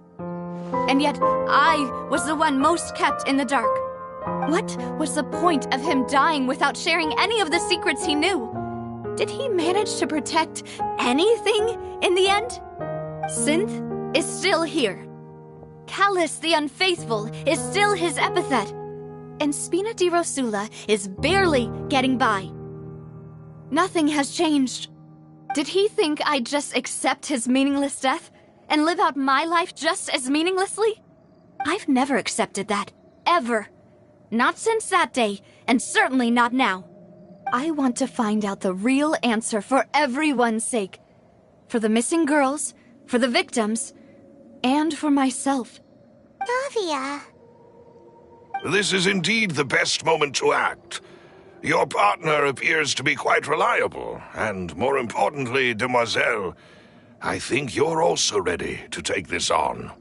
And yet, I was the one most kept in the dark. What was the point of him dying without sharing any of the secrets he knew? Did he manage to protect anything in the end? Synth is still here. Callus the Unfaithful is still his epithet. And Spina di Rosula is barely getting by. Nothing has changed. Did he think I'd just accept his meaningless death and live out my life just as meaninglessly? I've never accepted that. Ever. Not since that day, and certainly not now. I want to find out the real answer for everyone's sake. For the missing girls, for the victims, and for myself. Navia. This is indeed the best moment to act. Your partner appears to be quite reliable, and more importantly, demoiselle, I think you're also ready to take this on.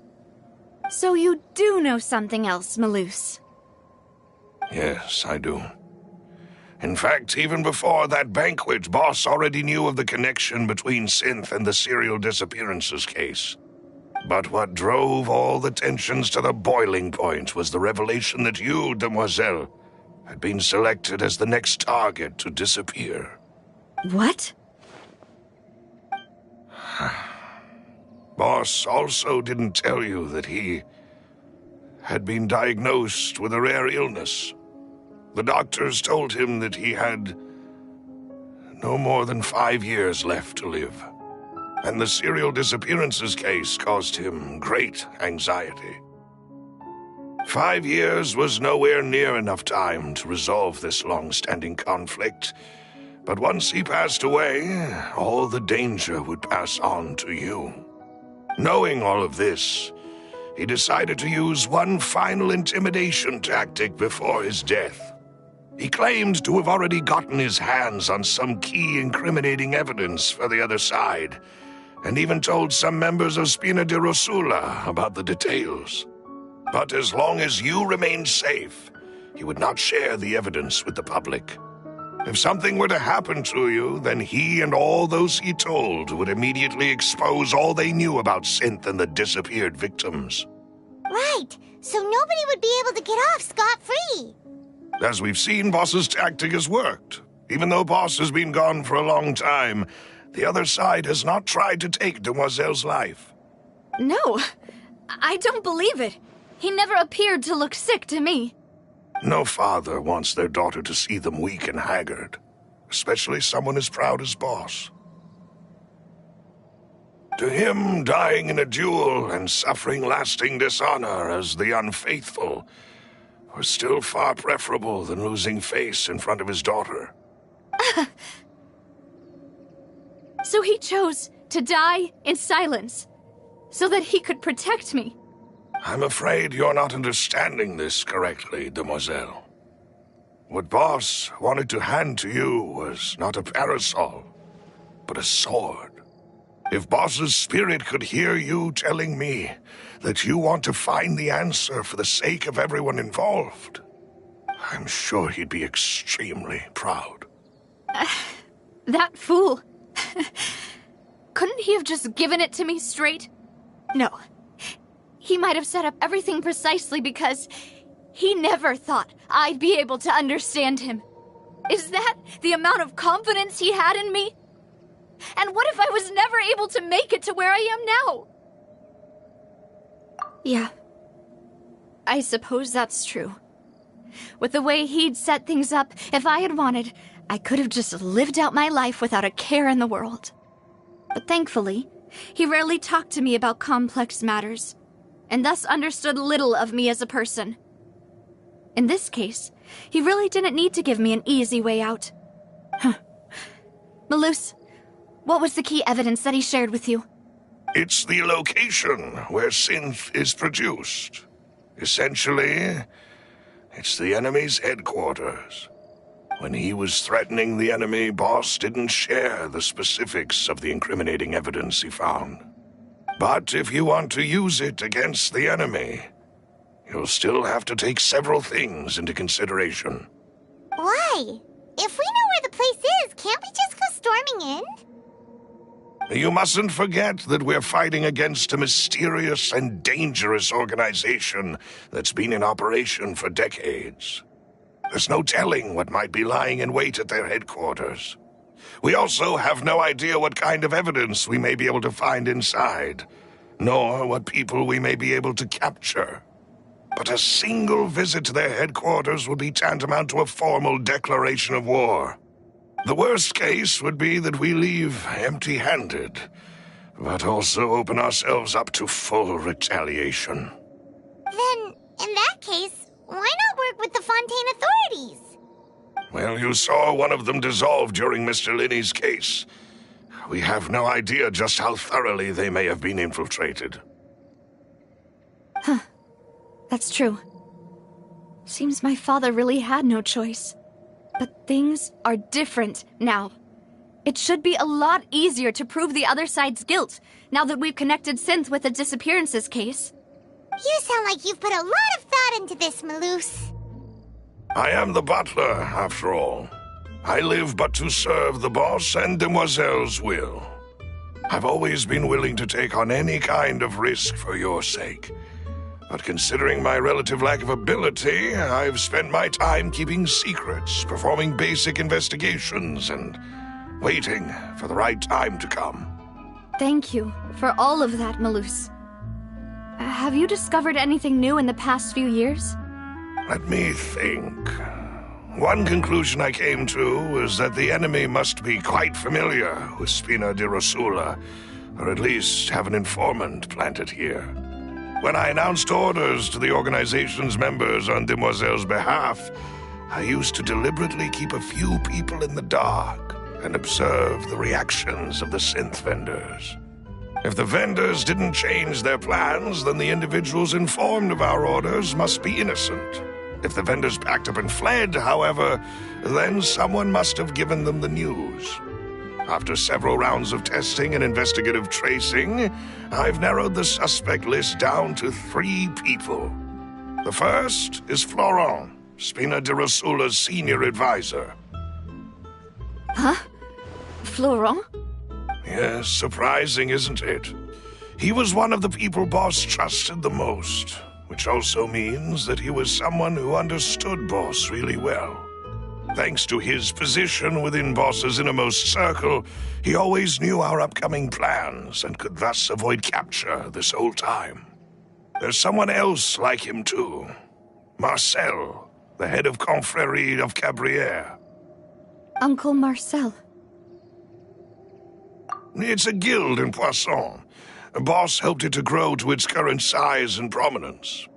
So you do know something else, Malus? Yes, I do. In fact, even before that banquet, Boss already knew of the connection between Synth and the serial disappearances case. But what drove all the tensions to the boiling point was the revelation that you, demoiselle, had been selected as the next target to disappear. What? Boss also didn't tell you that he had been diagnosed with a rare illness. The doctors told him that he had no more than 5 years left to live. And the serial disappearances case caused him great anxiety. 5 years was nowhere near enough time to resolve this long-standing conflict, but once he passed away, all the danger would pass on to you. Knowing all of this, he decided to use one final intimidation tactic before his death. He claimed to have already gotten his hands on some key incriminating evidence for the other side, and even told some members of Spina de Rosula about the details. But as long as you remained safe, he would not share the evidence with the public. If something were to happen to you, then he and all those he told would immediately expose all they knew about Synth and the disappeared victims. Right, so nobody would be able to get off scot-free. As we've seen, Boss's tactic has worked. Even though Boss has been gone for a long time, the other side has not tried to take Demoiselle's life. No, I don't believe it. He never appeared to look sick to me. No father wants their daughter to see them weak and haggard, especially someone as proud as Boss. To him, dying in a duel and suffering lasting dishonor as the Unfaithful was still far preferable than losing face in front of his daughter. So he chose to die in silence, so that he could protect me. I'm afraid you're not understanding this correctly, demoiselle. What Boss wanted to hand to you was not a parasol, but a sword. If Boss's spirit could hear you telling me that you want to find the answer for the sake of everyone involved, I'm sure he'd be extremely proud. That fool. Couldn't he have just given it to me straight? No. He might have set up everything precisely because he never thought I'd be able to understand him. Is that the amount of confidence he had in me? And what if I was never able to make it to where I am now? Yeah. I suppose that's true. With the way he'd set things up, if I had wanted, I could have just lived out my life without a care in the world. But thankfully, he rarely talked to me about complex matters, and thus understood little of me as a person. In this case, he really didn't need to give me an easy way out. Malus, what was the key evidence that he shared with you? It's the location where synth is produced. Essentially, it's the enemy's headquarters. When he was threatening the enemy, Boss didn't share the specifics of the incriminating evidence he found. But if you want to use it against the enemy, you'll still have to take several things into consideration. Why? If we know where the place is, can't we just go storming in? You mustn't forget that we're fighting against a mysterious and dangerous organization that's been in operation for decades. There's no telling what might be lying in wait at their headquarters. We also have no idea what kind of evidence we may be able to find inside, nor what people we may be able to capture. But a single visit to their headquarters would be tantamount to a formal declaration of war. The worst case would be that we leave empty-handed, but also open ourselves up to full retaliation. Then, in that case, why not work with the Fontaine authorities? Well, you saw one of them dissolve during Mr. Linney's case. We have no idea just how thoroughly they may have been infiltrated. Huh. That's true. Seems my father really had no choice. But things are different now. It should be a lot easier to prove the other side's guilt, now that we've connected Synth with the disappearances case. You sound like you've put a lot of thought into this, Malus. I am the butler, after all. I live but to serve the boss and Demoiselle's will. I've always been willing to take on any kind of risk for your sake. But considering my relative lack of ability, I've spent my time keeping secrets, performing basic investigations, and waiting for the right time to come. Thank you for all of that, Malus. Have you discovered anything new in the past few years? Let me think. One conclusion I came to is that the enemy must be quite familiar with Spina di Rosula, or at least have an informant planted here. When I announced orders to the organization's members on Demoiselle's behalf, I used to deliberately keep a few people in the dark and observe the reactions of the synth vendors. If the vendors didn't change their plans, then the individuals informed of our orders must be innocent. If the vendors packed up and fled, however, then someone must have given them the news. After several rounds of testing and investigative tracing, I've narrowed the suspect list down to 3 people. The first is Florent, Spina di Rosula's senior advisor. Huh? Florent? Yes, surprising, isn't it? He was one of the people Boss trusted the most, which also means that he was someone who understood Boss really well. Thanks to his position within Boss's innermost circle, he always knew our upcoming plans and could thus avoid capture this whole time. There's someone else like him too. Marcel, the head of Confrérie of Cabrières. Uncle Marcel. It's a guild in Poisson. Boss helped it to grow to its current size and prominence.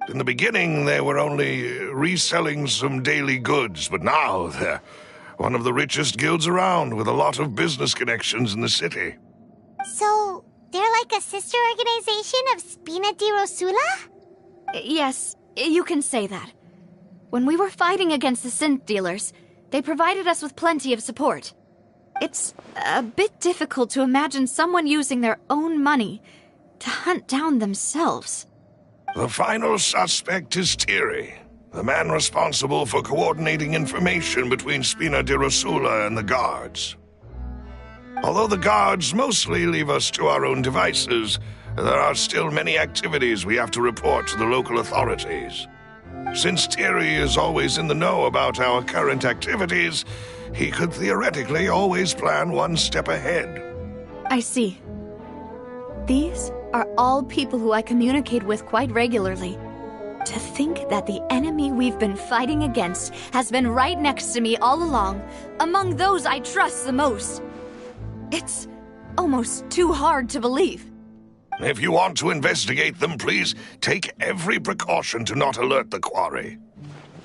In the beginning, they were only reselling some daily goods, but now they're one of the richest guilds around with a lot of business connections in the city. So, they're like a sister organization of Spina di Rosula? Yes, you can say that. When we were fighting against the synth dealers, they provided us with plenty of support. It's a bit difficult to imagine someone using their own money to hunt down themselves. The final suspect is Thierry, the man responsible for coordinating information between Spina di Rosula and the guards. Although the guards mostly leave us to our own devices, there are still many activities we have to report to the local authorities. Since Thierry is always in the know about our current activities, he could theoretically always plan one step ahead. I see. These are all people who I communicate with quite regularly. To think that the enemy we've been fighting against has been right next to me all along, among those I trust the most. It's almost too hard to believe. If you want to investigate them, please take every precaution to not alert the quarry.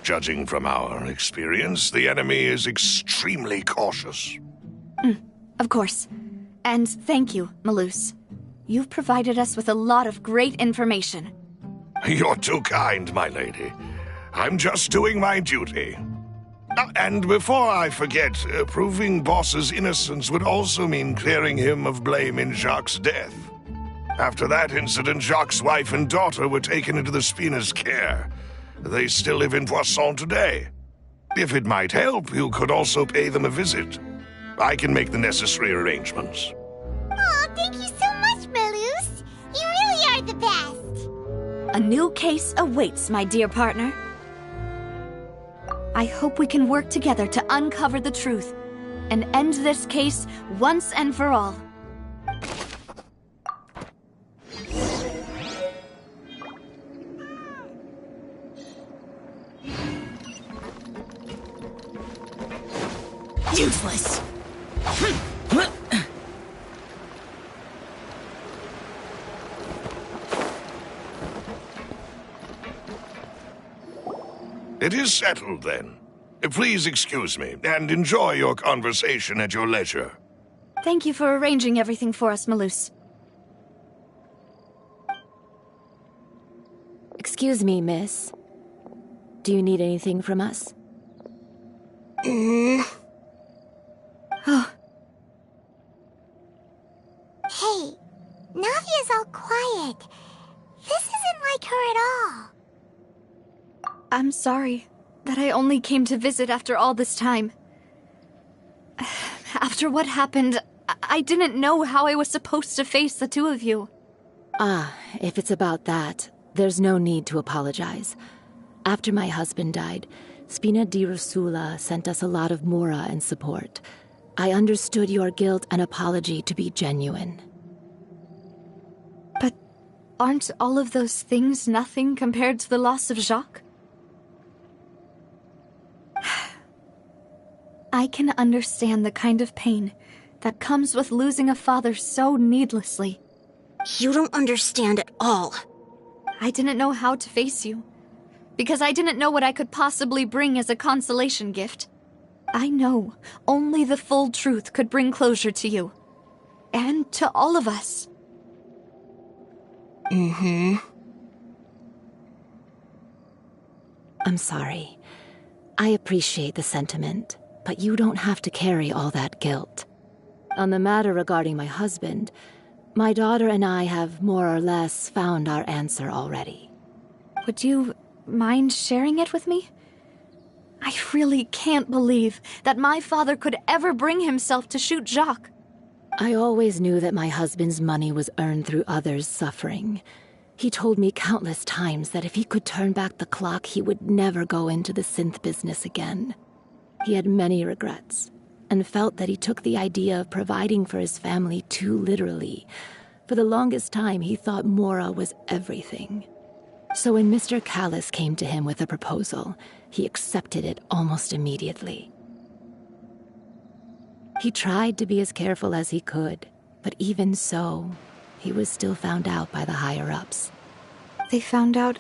Judging from our experience, the enemy is extremely cautious. Of course. And thank you, Malus. You've provided us with a lot of great information. You're too kind, my lady. I'm just doing my duty. And before I forget, proving Boss's innocence would also mean clearing him of blame in Jacques' death. After that incident, Jacques' wife and daughter were taken into the Spina's care. They still live in Poisson today. If it might help, you could also pay them a visit. I can make the necessary arrangements. Aw, thank you so much, Malus. You really are the best. A new case awaits, my dear partner. I hope we can work together to uncover the truth and end this case once and for all. Useless. It is settled, then. Please excuse me, and enjoy your conversation at your leisure. Thank you for arranging everything for us, Malus. Excuse me, miss. Do you need anything from us? Oh, Hey, Navia's all quiet. This isn't like her at all. I'm sorry that I only came to visit after all this time. After what happened, I didn't know how I was supposed to face the two of you. If it's about that, there's no need to apologize. After my husband died, Spina di Rosula sent us a lot of mora and support. I understood your guilt and apology to be genuine. But aren't all of those things nothing compared to the loss of Jacques? I can understand the kind of pain that comes with losing a father so needlessly. You don't understand at all. I didn't know how to face you, because I didn't know what I could possibly bring as a consolation gift. I know only the full truth could bring closure to you, and to all of us. I'm sorry. I appreciate the sentiment, but you don't have to carry all that guilt. On the matter regarding my husband, my daughter and I have more or less found our answer already. Would you mind sharing it with me? I really can't believe that my father could ever bring himself to shoot Jacques. I always knew that my husband's money was earned through others' suffering. He told me countless times that if he could turn back the clock, he would never go into the synth business again. He had many regrets, and felt that he took the idea of providing for his family too literally. For the longest time, he thought Mora was everything. So when Mr. Callis came to him with a proposal, he accepted it almost immediately. He tried to be as careful as he could, but even so, he was still found out by the higher-ups. They found out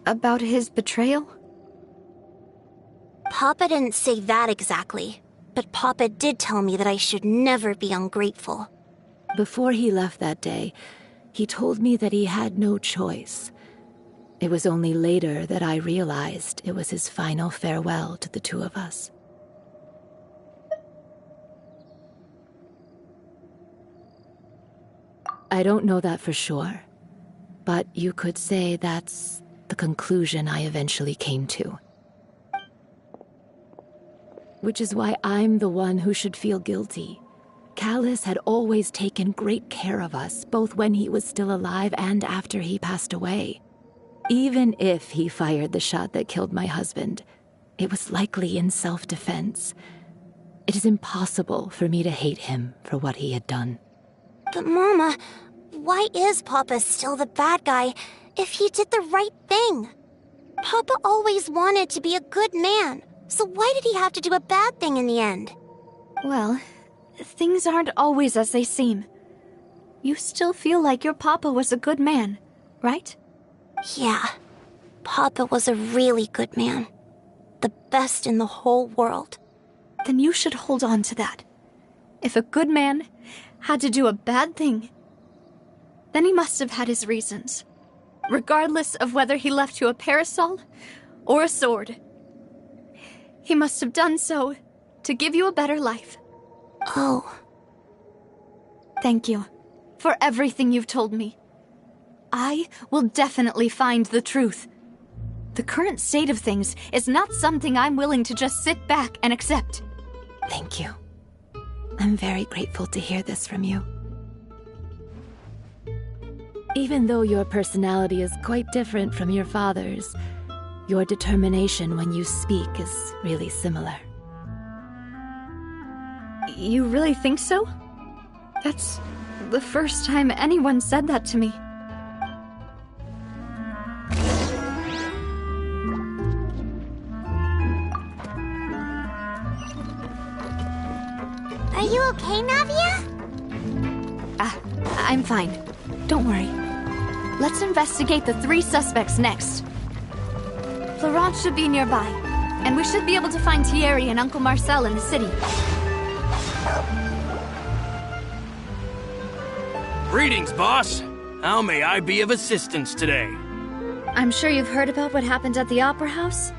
About his betrayal? Papa didn't say that exactly, but Papa did tell me that I should never be ungrateful. Before he left that day, he told me that he had no choice. It was only later that I realized it was his final farewell to the two of us. I don't know that for sure, but you could say that's the conclusion I eventually came to. Which is why I'm the one who should feel guilty. Callus had always taken great care of us, both when he was still alive and after he passed away. Even if he fired the shot that killed my husband, it was likely in self-defense. It is impossible for me to hate him for what he had done. But Mama, why is Papa still the bad guy if he did the right thing? Papa always wanted to be a good man, so why did he have to do a bad thing in the end? Well, things aren't always as they seem. You still feel like your papa was a good man, right? Yeah, Papa was a really good man. The best in the whole world. Then you should hold on to that. If a good man had to do a bad thing, then he must have had his reasons. Regardless of whether he left you a parasol or a sword. He must have done so to give you a better life. Oh. Thank you for everything you've told me. I will definitely find the truth. The current state of things is not something I'm willing to just sit back and accept. Thank you. I'm very grateful to hear this from you. Even though your personality is quite different from your father's, your determination when you speak is really similar. You really think so? That's the first time anyone said that to me. Are you okay, Navia? I'm fine. Don't worry. Let's investigate the 3 suspects next. Florent should be nearby, and we should be able to find Thierry and Uncle Marcel in the city. Greetings, boss. How may I be of assistance today? I'm sure you've heard about what happened at the Opera House.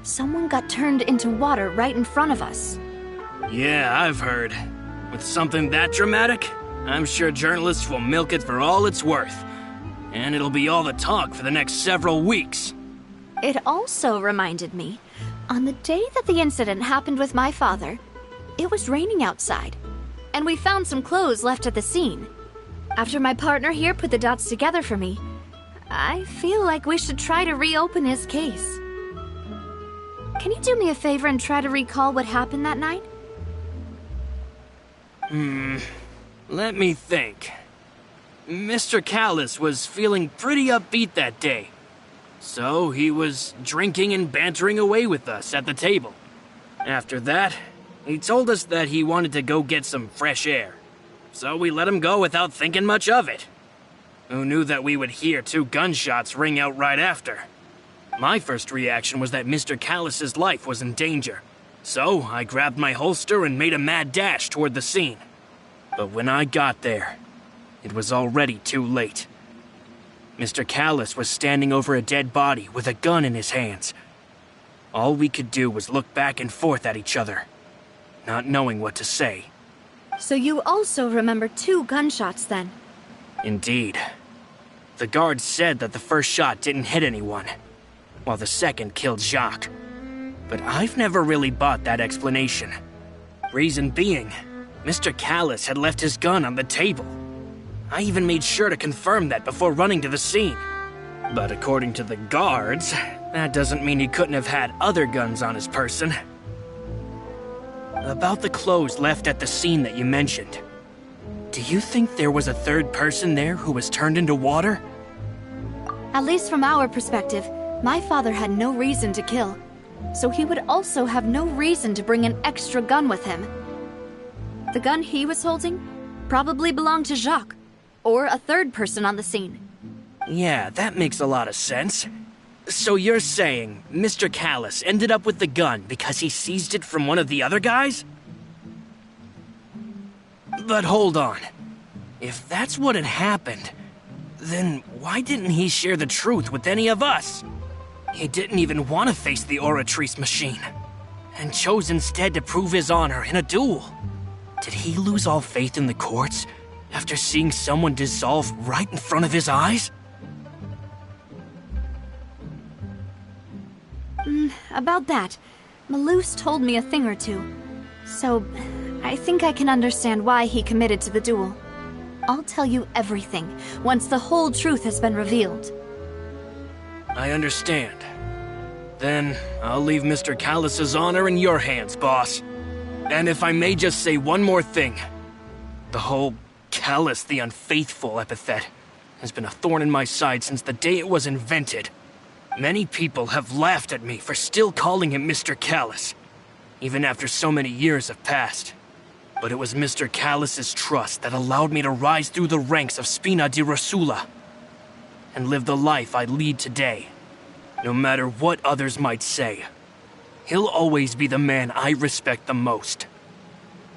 Someone got turned into water right in front of us. Yeah, I've heard. With something that dramatic, I'm sure journalists will milk it for all it's worth. And it'll be all the talk for the next several weeks. It also reminded me, on the day that the incident happened with my father, it was raining outside, and we found some clothes left at the scene. After my partner here put the dots together for me, I feel like we should try to reopen his case. Can you do me a favor and try to recall what happened that night? Let me think. Mr. Callus was feeling pretty upbeat that day. So he was drinking and bantering away with us at the table. After that, he told us that he wanted to go get some fresh air. So we let him go without thinking much of it. Who knew that we would hear 2 gunshots ring out right after? My first reaction was that Mr. Callus's life was in danger. So I grabbed my holster and made a mad dash toward the scene. But when I got there, it was already too late. Mr. Callus was standing over a dead body with a gun in his hands. All we could do was look back and forth at each other, not knowing what to say. So you also remember 2 gunshots then? Indeed. The guard said that the first shot didn't hit anyone, while the second killed Jacques. But I've never really bought that explanation. Reason being, Mr. Callus had left his gun on the table. I even made sure to confirm that before running to the scene. But according to the guards, that doesn't mean he couldn't have had other guns on his person. About the clothes left at the scene that you mentioned, do you think there was a 3rd person there who was turned into water? At least from our perspective, my father had no reason to kill. So he would also have no reason to bring an extra gun with him. The gun he was holding probably belonged to Jacques, or a 3rd person on the scene. Yeah, that makes a lot of sense. So you're saying Mr. Callus ended up with the gun because he seized it from one of the other guys? But hold on. If that's what had happened, then why didn't he share the truth with any of us? He didn't even want to face the Oratrice machine, and chose instead to prove his honor in a duel. Did he lose all faith in the courts after seeing someone dissolve right in front of his eyes? About that, Malus told me a thing or two. So, I think I can understand why he committed to the duel. I'll tell you everything, once the whole truth has been revealed. I understand. Then, I'll leave Mr. Callus's honor in your hands, boss. And if I may just say one more thing. The whole Callus the Unfaithful epithet has been a thorn in my side since the day it was invented. Many people have laughed at me for still calling him Mr. Callus, even after so many years have passed. But it was Mr. Callus's trust that allowed me to rise through the ranks of Spina di Rosula and live the life I lead today. No matter what others might say, he'll always be the man I respect the most.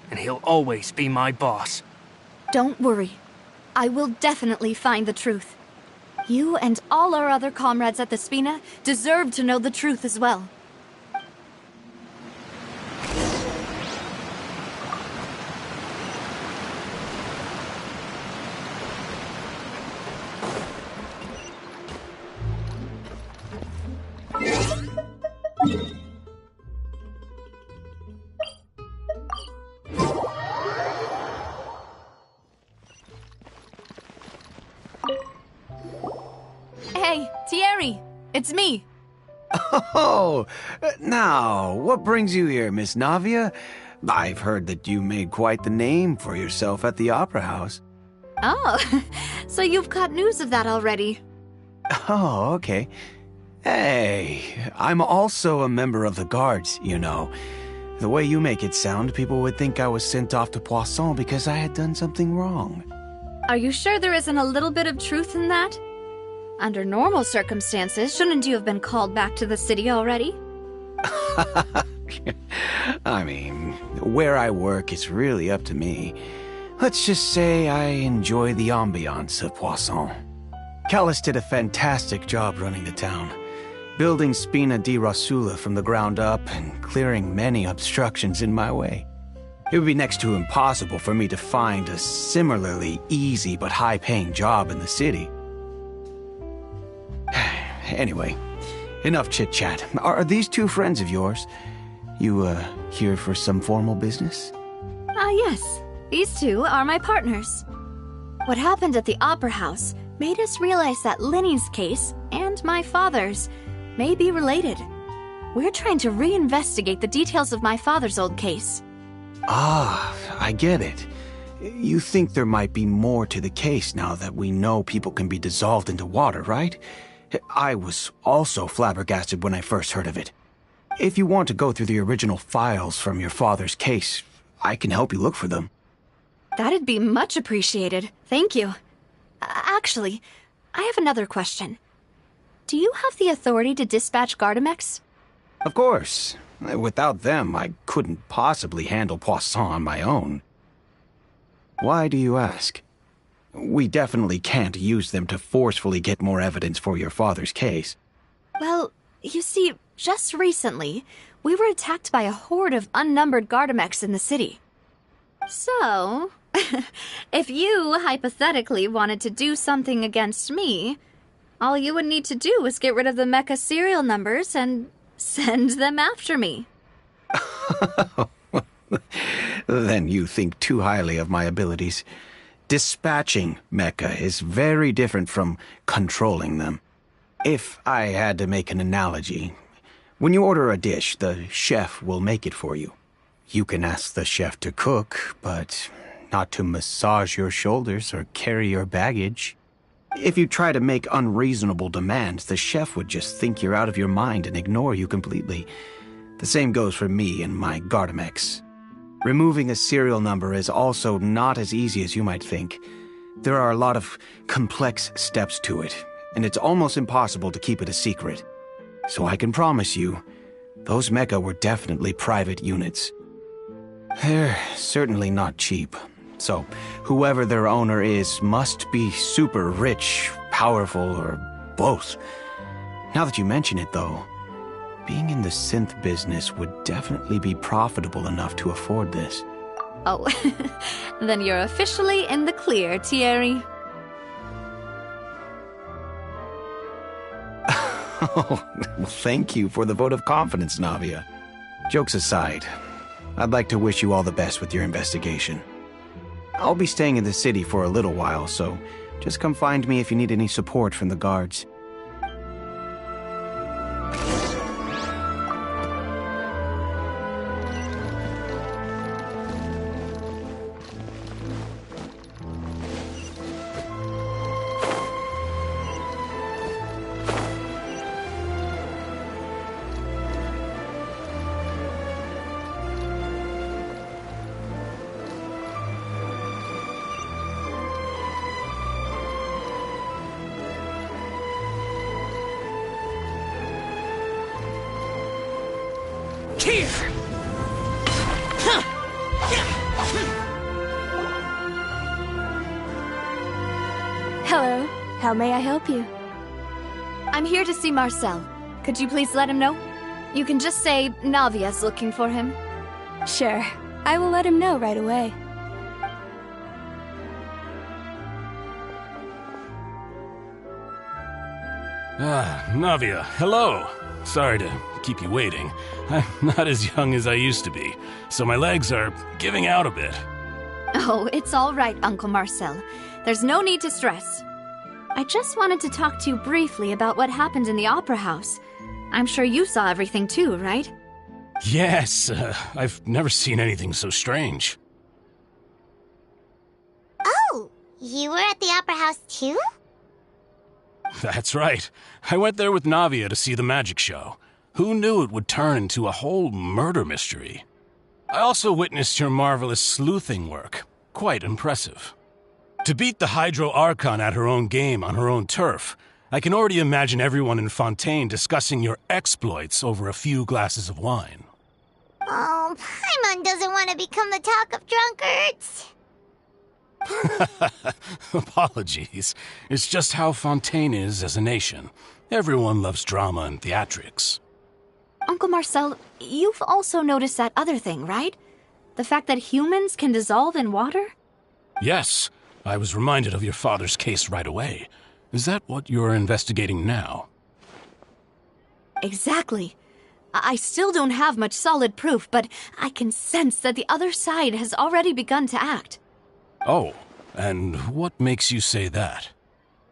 And he'll always be my boss. Don't worry. I will definitely find the truth. You and all our other comrades at the Spina deserve to know the truth as well. Hey, Thierry! It's me! Oh, now, what brings you here, Miss Navia? I've heard that you made quite the name for yourself at the Opera House. Oh, so you've got news of that already. Oh, okay. Hey, I'm also a member of the Guards, you know. The way you make it sound, people would think I was sent off to Poisson because I had done something wrong. Are you sure there isn't a little bit of truth in that? Under normal circumstances, shouldn't you have been called back to the city already? I mean, where I work is really up to me. Let's just say I enjoy the ambiance of Poisson. Callus did a fantastic job running the town, building Spina di Rosula from the ground up and clearing many obstructions in my way. It would be next to impossible for me to find a similarly easy but high-paying job in the city. Anyway, enough chit-chat. Are these two friends of yours? You, here for some formal business? Yes. These two are my partners. What happened at the Opera House made us realize that Linny's case and my father's may be related. We're trying to reinvestigate the details of my father's old case. Ah, I get it. You think there might be more to the case now that we know people can be dissolved into water, right? I was also flabbergasted when I first heard of it. If you want to go through the original files from your father's case, I can help you look for them. That'd be much appreciated. Thank you. Actually, I have another question. Do you have the authority to dispatch Gardamex? Of course. Without them, I couldn't possibly handle Poisson on my own. Why do you ask? We definitely can't use them to forcefully get more evidence for your father's case. Well, you see, just recently, we were attacked by a horde of unnumbered Gardamex in the city. So, if you hypothetically wanted to do something against me, all you would need to do is get rid of the mecha serial numbers and send them after me. Then you think too highly of my abilities. Dispatching mecha is very different from controlling them. If I had to make an analogy, when you order a dish, the chef will make it for you. You can ask the chef to cook, but not to massage your shoulders or carry your baggage. If you try to make unreasonable demands, the chef would just think you're out of your mind and ignore you completely. The same goes for me and my Gardamex. Removing a serial number is also not as easy as you might think. There are a lot of complex steps to it, and it's almost impossible to keep it a secret. So I can promise you, those mecha were definitely private units. They're certainly not cheap. So, whoever their owner is must be super rich, powerful, or both. Now that you mention it, though, being in the synth business would definitely be profitable enough to afford this. Oh, then you're officially in the clear, Thierry. Oh, well, thank you for the vote of confidence, Navia. Jokes aside, I'd like to wish you all the best with your investigation. I'll be staying in the city for a little while, so just come find me if you need any support from the guards. Hello. How may I help you? I'm here to see Marcel. Could you please let him know? You can just say Navia's looking for him. Sure. I will let him know right away. Navia, hello. Sorry to keep you waiting. I'm not as young as I used to be, so my legs are giving out a bit. Oh, it's all right, Uncle Marcel. There's no need to stress. I just wanted to talk to you briefly about what happened in the Opera House. I'm sure you saw everything too, right? Yes, I've never seen anything so strange. Oh, you were at the Opera House too? That's right. I went there with Navia to see the magic show. Who knew it would turn into a whole murder mystery? I also witnessed your marvelous sleuthing work. Quite impressive. To beat the Hydro Archon at her own game on her own turf, I can already imagine everyone in Fontaine discussing your exploits over a few glasses of wine. Oh, Paimon doesn't want to become the talk of drunkards. Apologies. It's just how Fontaine is as a nation. Everyone loves drama and theatrics. Uncle Marcel, you've also noticed that other thing, right? The fact that humans can dissolve in water? Yes. I was reminded of your father's case right away. Is that what you're investigating now? Exactly. I still don't have much solid proof, but I can sense that the other side has already begun to act. Oh, and what makes you say that?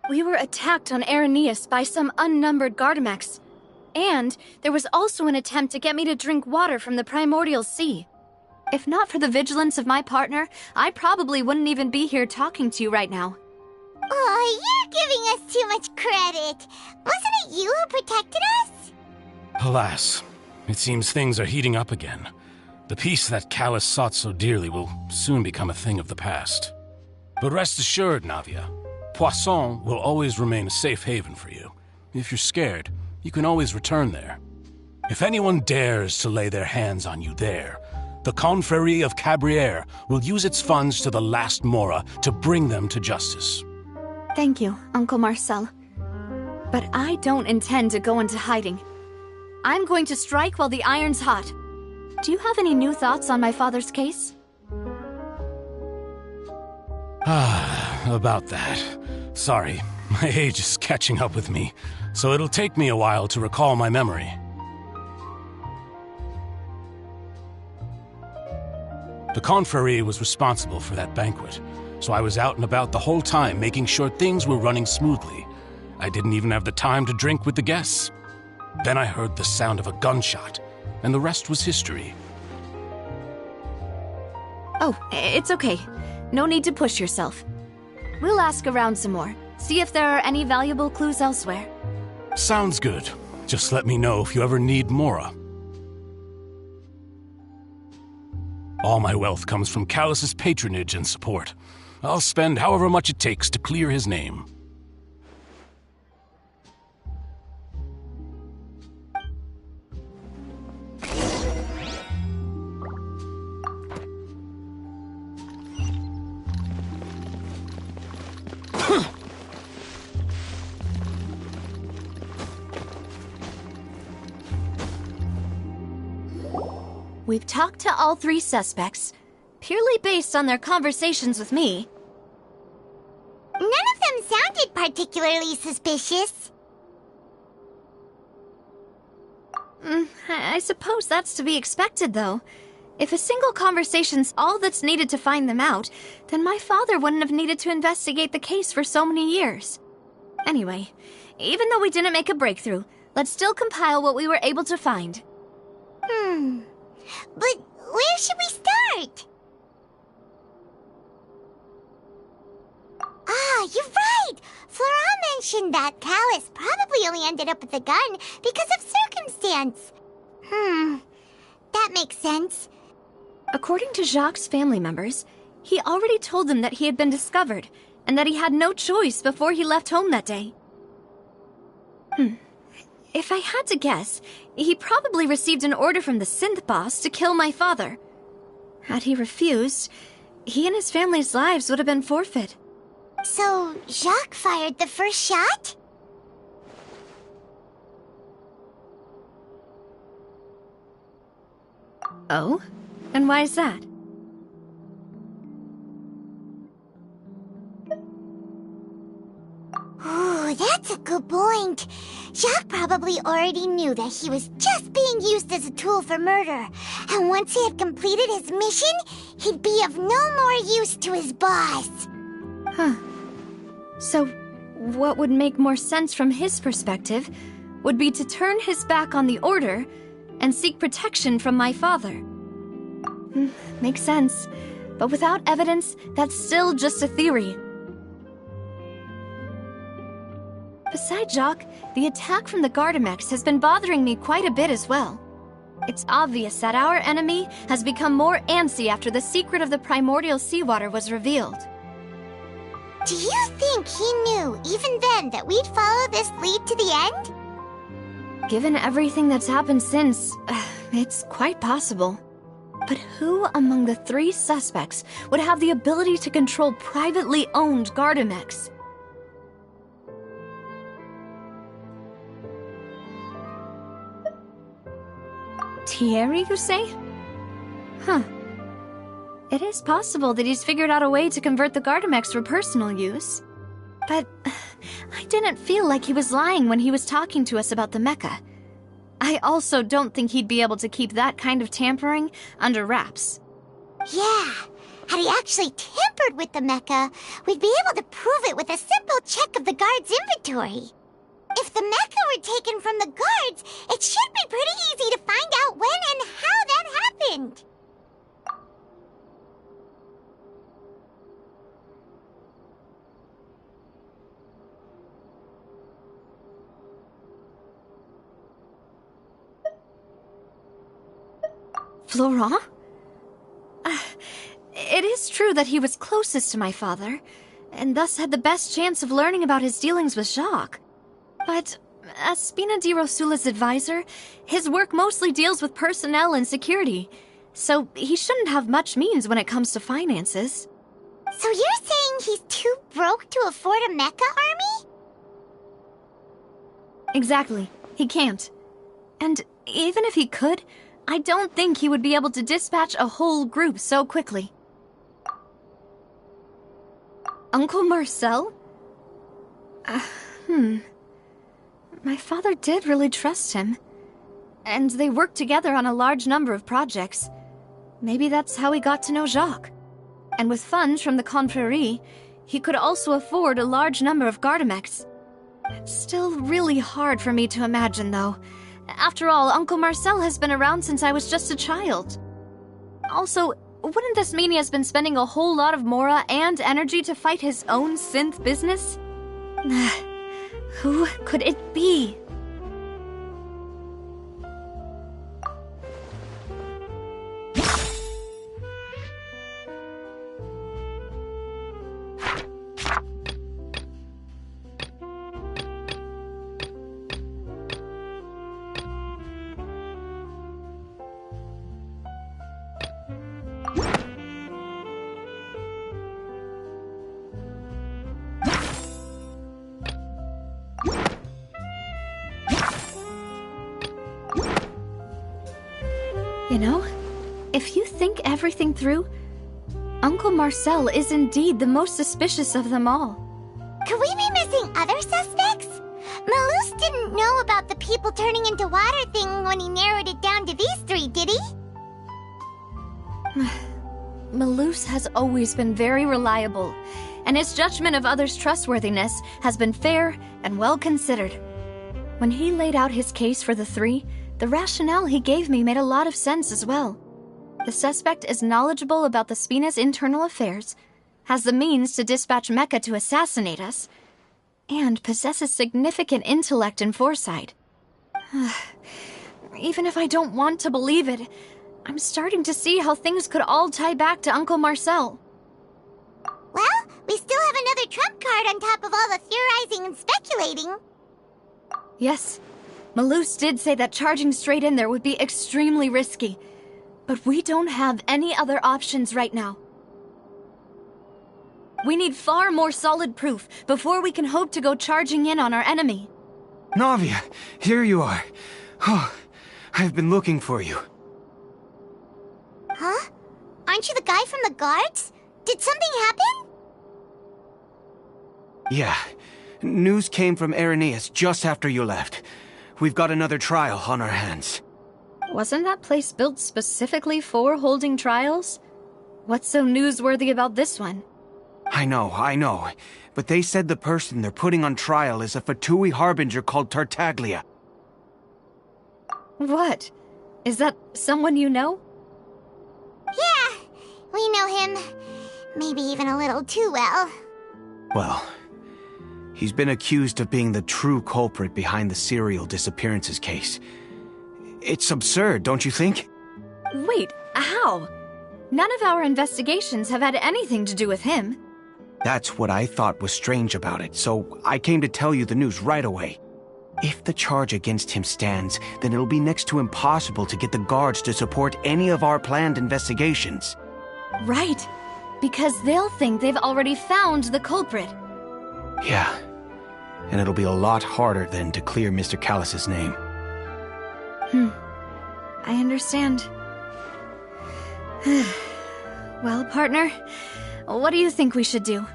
We were attacked on Araneus by some unnumbered Gardamex. And there was also an attempt to get me to drink water from the primordial sea. If not for the vigilance of my partner, I probably wouldn't even be here talking to you right now. Oh, you're giving us too much credit. Wasn't it you who protected us? Alas, it seems things are heating up again. The peace that Callus sought so dearly will soon become a thing of the past. But rest assured, Navia, Poisson will always remain a safe haven for you. If you're scared, you can always return there. If anyone dares to lay their hands on you there, the Confrérie of Cabrières will use its funds to the last Mora to bring them to justice. Thank you, Uncle Marcel. But I don't intend to go into hiding. I'm going to strike while the iron's hot. Do you have any new thoughts on my father's case? About that. Sorry, my age is catching up with me, so it'll take me a while to recall my memory. The Confrérie was responsible for that banquet, so I was out and about the whole time making sure things were running smoothly. I didn't even have the time to drink with the guests. Then I heard the sound of a gunshot, and the rest was history. Oh, it's okay. No need to push yourself. We'll ask around some more, see if there are any valuable clues elsewhere. Sounds good. Just let me know if you ever need Mora. All my wealth comes from Callus's patronage and support. I'll spend however much it takes to clear his name. We've talked to all 3 suspects, purely based on their conversations with me. None of them sounded particularly suspicious. I suppose that's to be expected, though. If a single conversation's all that's needed to find them out, then my father wouldn't have needed to investigate the case for so many years. Anyway, even though we didn't make a breakthrough, let's still compile what we were able to find. But where should we start? Ah, you're right! Flora mentioned that Callus probably only ended up with the gun because of circumstance. That makes sense. According to Jacques' family members, he already told them that he had been discovered, and that he had no choice before he left home that day. If I had to guess, he probably received an order from the synth boss to kill my father. Had he refused, he and his family's lives would have been forfeit. So, Jacques fired the first shot? Oh? And why is that? Ooh, that's a good point. Jacques probably already knew that he was just being used as a tool for murder. And once he had completed his mission, he'd be of no more use to his boss. So, what would make more sense from his perspective would be to turn his back on the order and seek protection from my father. Makes sense. But without evidence, that's still just a theory. Besides Jacques, the attack from the Gardamex has been bothering me quite a bit as well. It's obvious that our enemy has become more antsy after the secret of the primordial seawater was revealed. Do you think he knew, even then, that we'd follow this lead to the end? Given everything that's happened since, it's quite possible. But who among the 3 suspects would have the ability to control privately owned Gardamex? Thierry, you say? It is possible that he's figured out a way to convert the Gardamex for personal use. But I didn't feel like he was lying when he was talking to us about the mecha. I also don't think he'd be able to keep that kind of tampering under wraps. Yeah, had he actually tampered with the mecha, we'd be able to prove it with a simple check of the guard's inventory. If the mecha were taken from the guards, it should be pretty easy to find out when and how that happened. Florent? It is true that he was closest to my father, and thus had the best chance of learning about his dealings with Jacques. But as Spina di Rosula's advisor, his work mostly deals with personnel and security, so he shouldn't have much means when it comes to finances. So you're saying he's too broke to afford a mecha army? Exactly. He can't. And even if he could, I don't think he would be able to dispatch a whole group so quickly. Uncle Marcel? My father did really trust him. And they worked together on a large number of projects. Maybe that's how he got to know Jacques. And with funds from the Confrérie, he could also afford a large number of Gardamex. It's still really hard for me to imagine, though. After all, Uncle Marcel has been around since I was just a child. Also, wouldn't this mean he has been spending a whole lot of mora and energy to fight his own synth business? Who could it be? You know, If you think everything through, Uncle Marcel is indeed the most suspicious of them all. Could we be missing other suspects? Malus didn't know about the people turning into water thing when he narrowed it down to these three, did he? Malus has always been very reliable, and his judgment of others' trustworthiness has been fair and well considered. When he laid out his case for the three, the rationale he gave me made a lot of sense as well. The suspect is knowledgeable about the Spina's internal affairs, has the means to dispatch Mecha to assassinate us, and possesses significant intellect and foresight. Even if I don't want to believe it, I'm starting to see how things could all tie back to Uncle Marcel. Well, we still have another trump card on top of all the theorizing and speculating. Yes, Malus did say that charging straight in there would be extremely risky, but we don't have any other options right now. We need far more solid proof before we can hope to go charging in on our enemy. Navia, here you are. Oh, I've been looking for you. Huh? Aren't you the guy from the guards? Did something happen? Yeah. News came from Irenaeus just after you left. We've got another trial on our hands. Wasn't that place built specifically for holding trials? What's so newsworthy about this one? I know. But they said the person they're putting on trial is a Fatui harbinger called Tartaglia. What? Is that someone you know? Yeah, we know him. Maybe even a little too well. Well, he's been accused of being the true culprit behind the serial disappearances case. It's absurd, don't you think? Wait, how? None of our investigations have had anything to do with him. That's what I thought was strange about it, so I came to tell you the news right away. If the charge against him stands, then it'll be next to impossible to get the guards to support any of our planned investigations. Right, because they'll think they've already found the culprit. Yeah, and it'll be a lot harder then to clear Mr. Callus's name. I understand. Well, partner, what do you think we should do?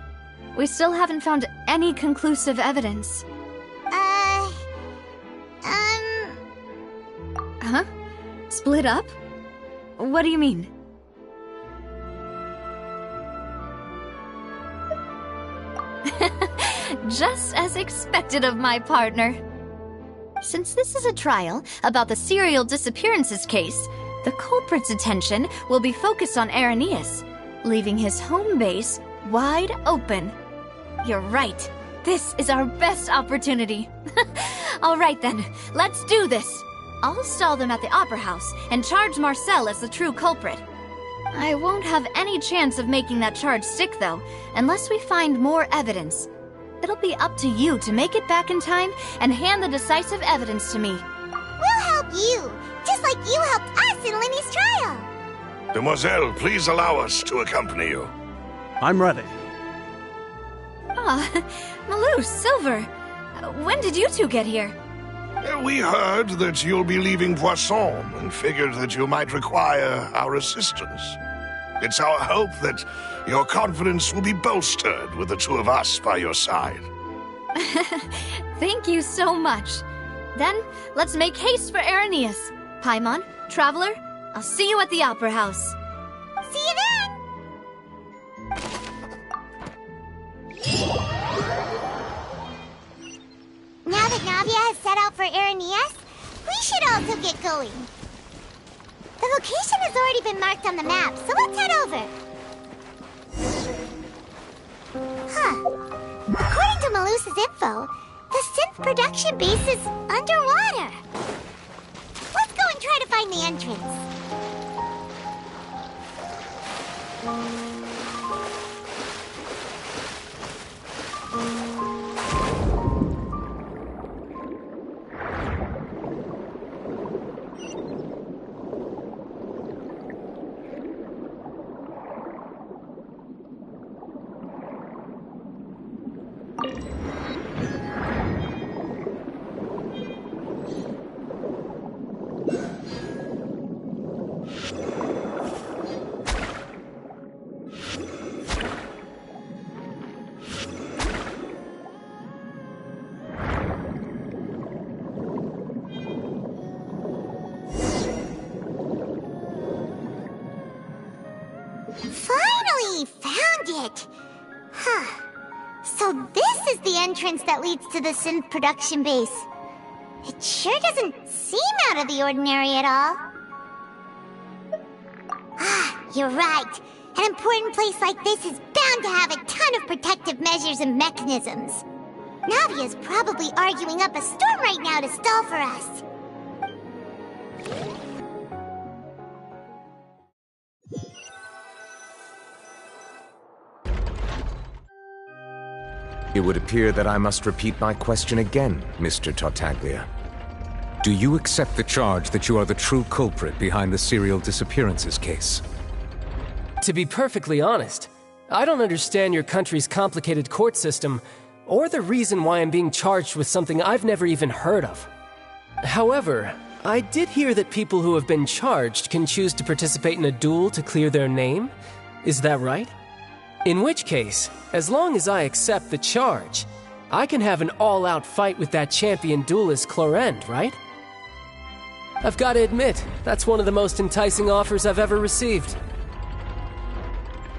We still haven't found any conclusive evidence. Huh? Split up? What do you mean? Just as expected of my partner. Since this is a trial about the serial disappearances case, the culprit's attention will be focused on Irenaeus, leaving his home base wide open. You're right. This is our best opportunity. All right then, let's do this. I'll stall them at the Opera House and charge Marcel as the true culprit. I won't have any chance of making that charge stick, though, unless we find more evidence. It'll be up to you to make it back in time and hand the decisive evidence to me. We'll help you, just like you helped us in Linny's trial. Demoiselle, please allow us to accompany you. I'm ready. Malus, Silver, when did you two get here? We heard that you'll be leaving Poisson and figured that you might require our assistance. It's our hope that your confidence will be bolstered with the two of us by your side. Thank you so much. Then, let's make haste for Irenaeus. Paimon, Traveler, I'll see you at the Opera House. See you then! Now that Navia has set out for Irenaeus, we should also get going. The location has already been marked on the map, so let's head over. According to Malus's info, the synth production base is underwater. Let's go and try to find the entrance. it. Huh. So this is the entrance that leads to the synth production base. It sure doesn't seem out of the ordinary at all. Ah, you're right. An important place like this is bound to have a ton of protective measures and mechanisms. Navia's probably arguing up a storm right now to stall for us. It would appear that I must repeat my question again, Mr. Tartaglia. Do you accept the charge that you are the true culprit behind the serial disappearances case? To be perfectly honest, I don't understand your country's complicated court system, or the reason why I'm being charged with something I've never even heard of. However, I did hear that people who have been charged can choose to participate in a duel to clear their name. Is that right? In which case, as long as I accept the charge, I can have an all-out fight with that champion duelist Clorend, right? I've got to admit, that's one of the most enticing offers I've ever received.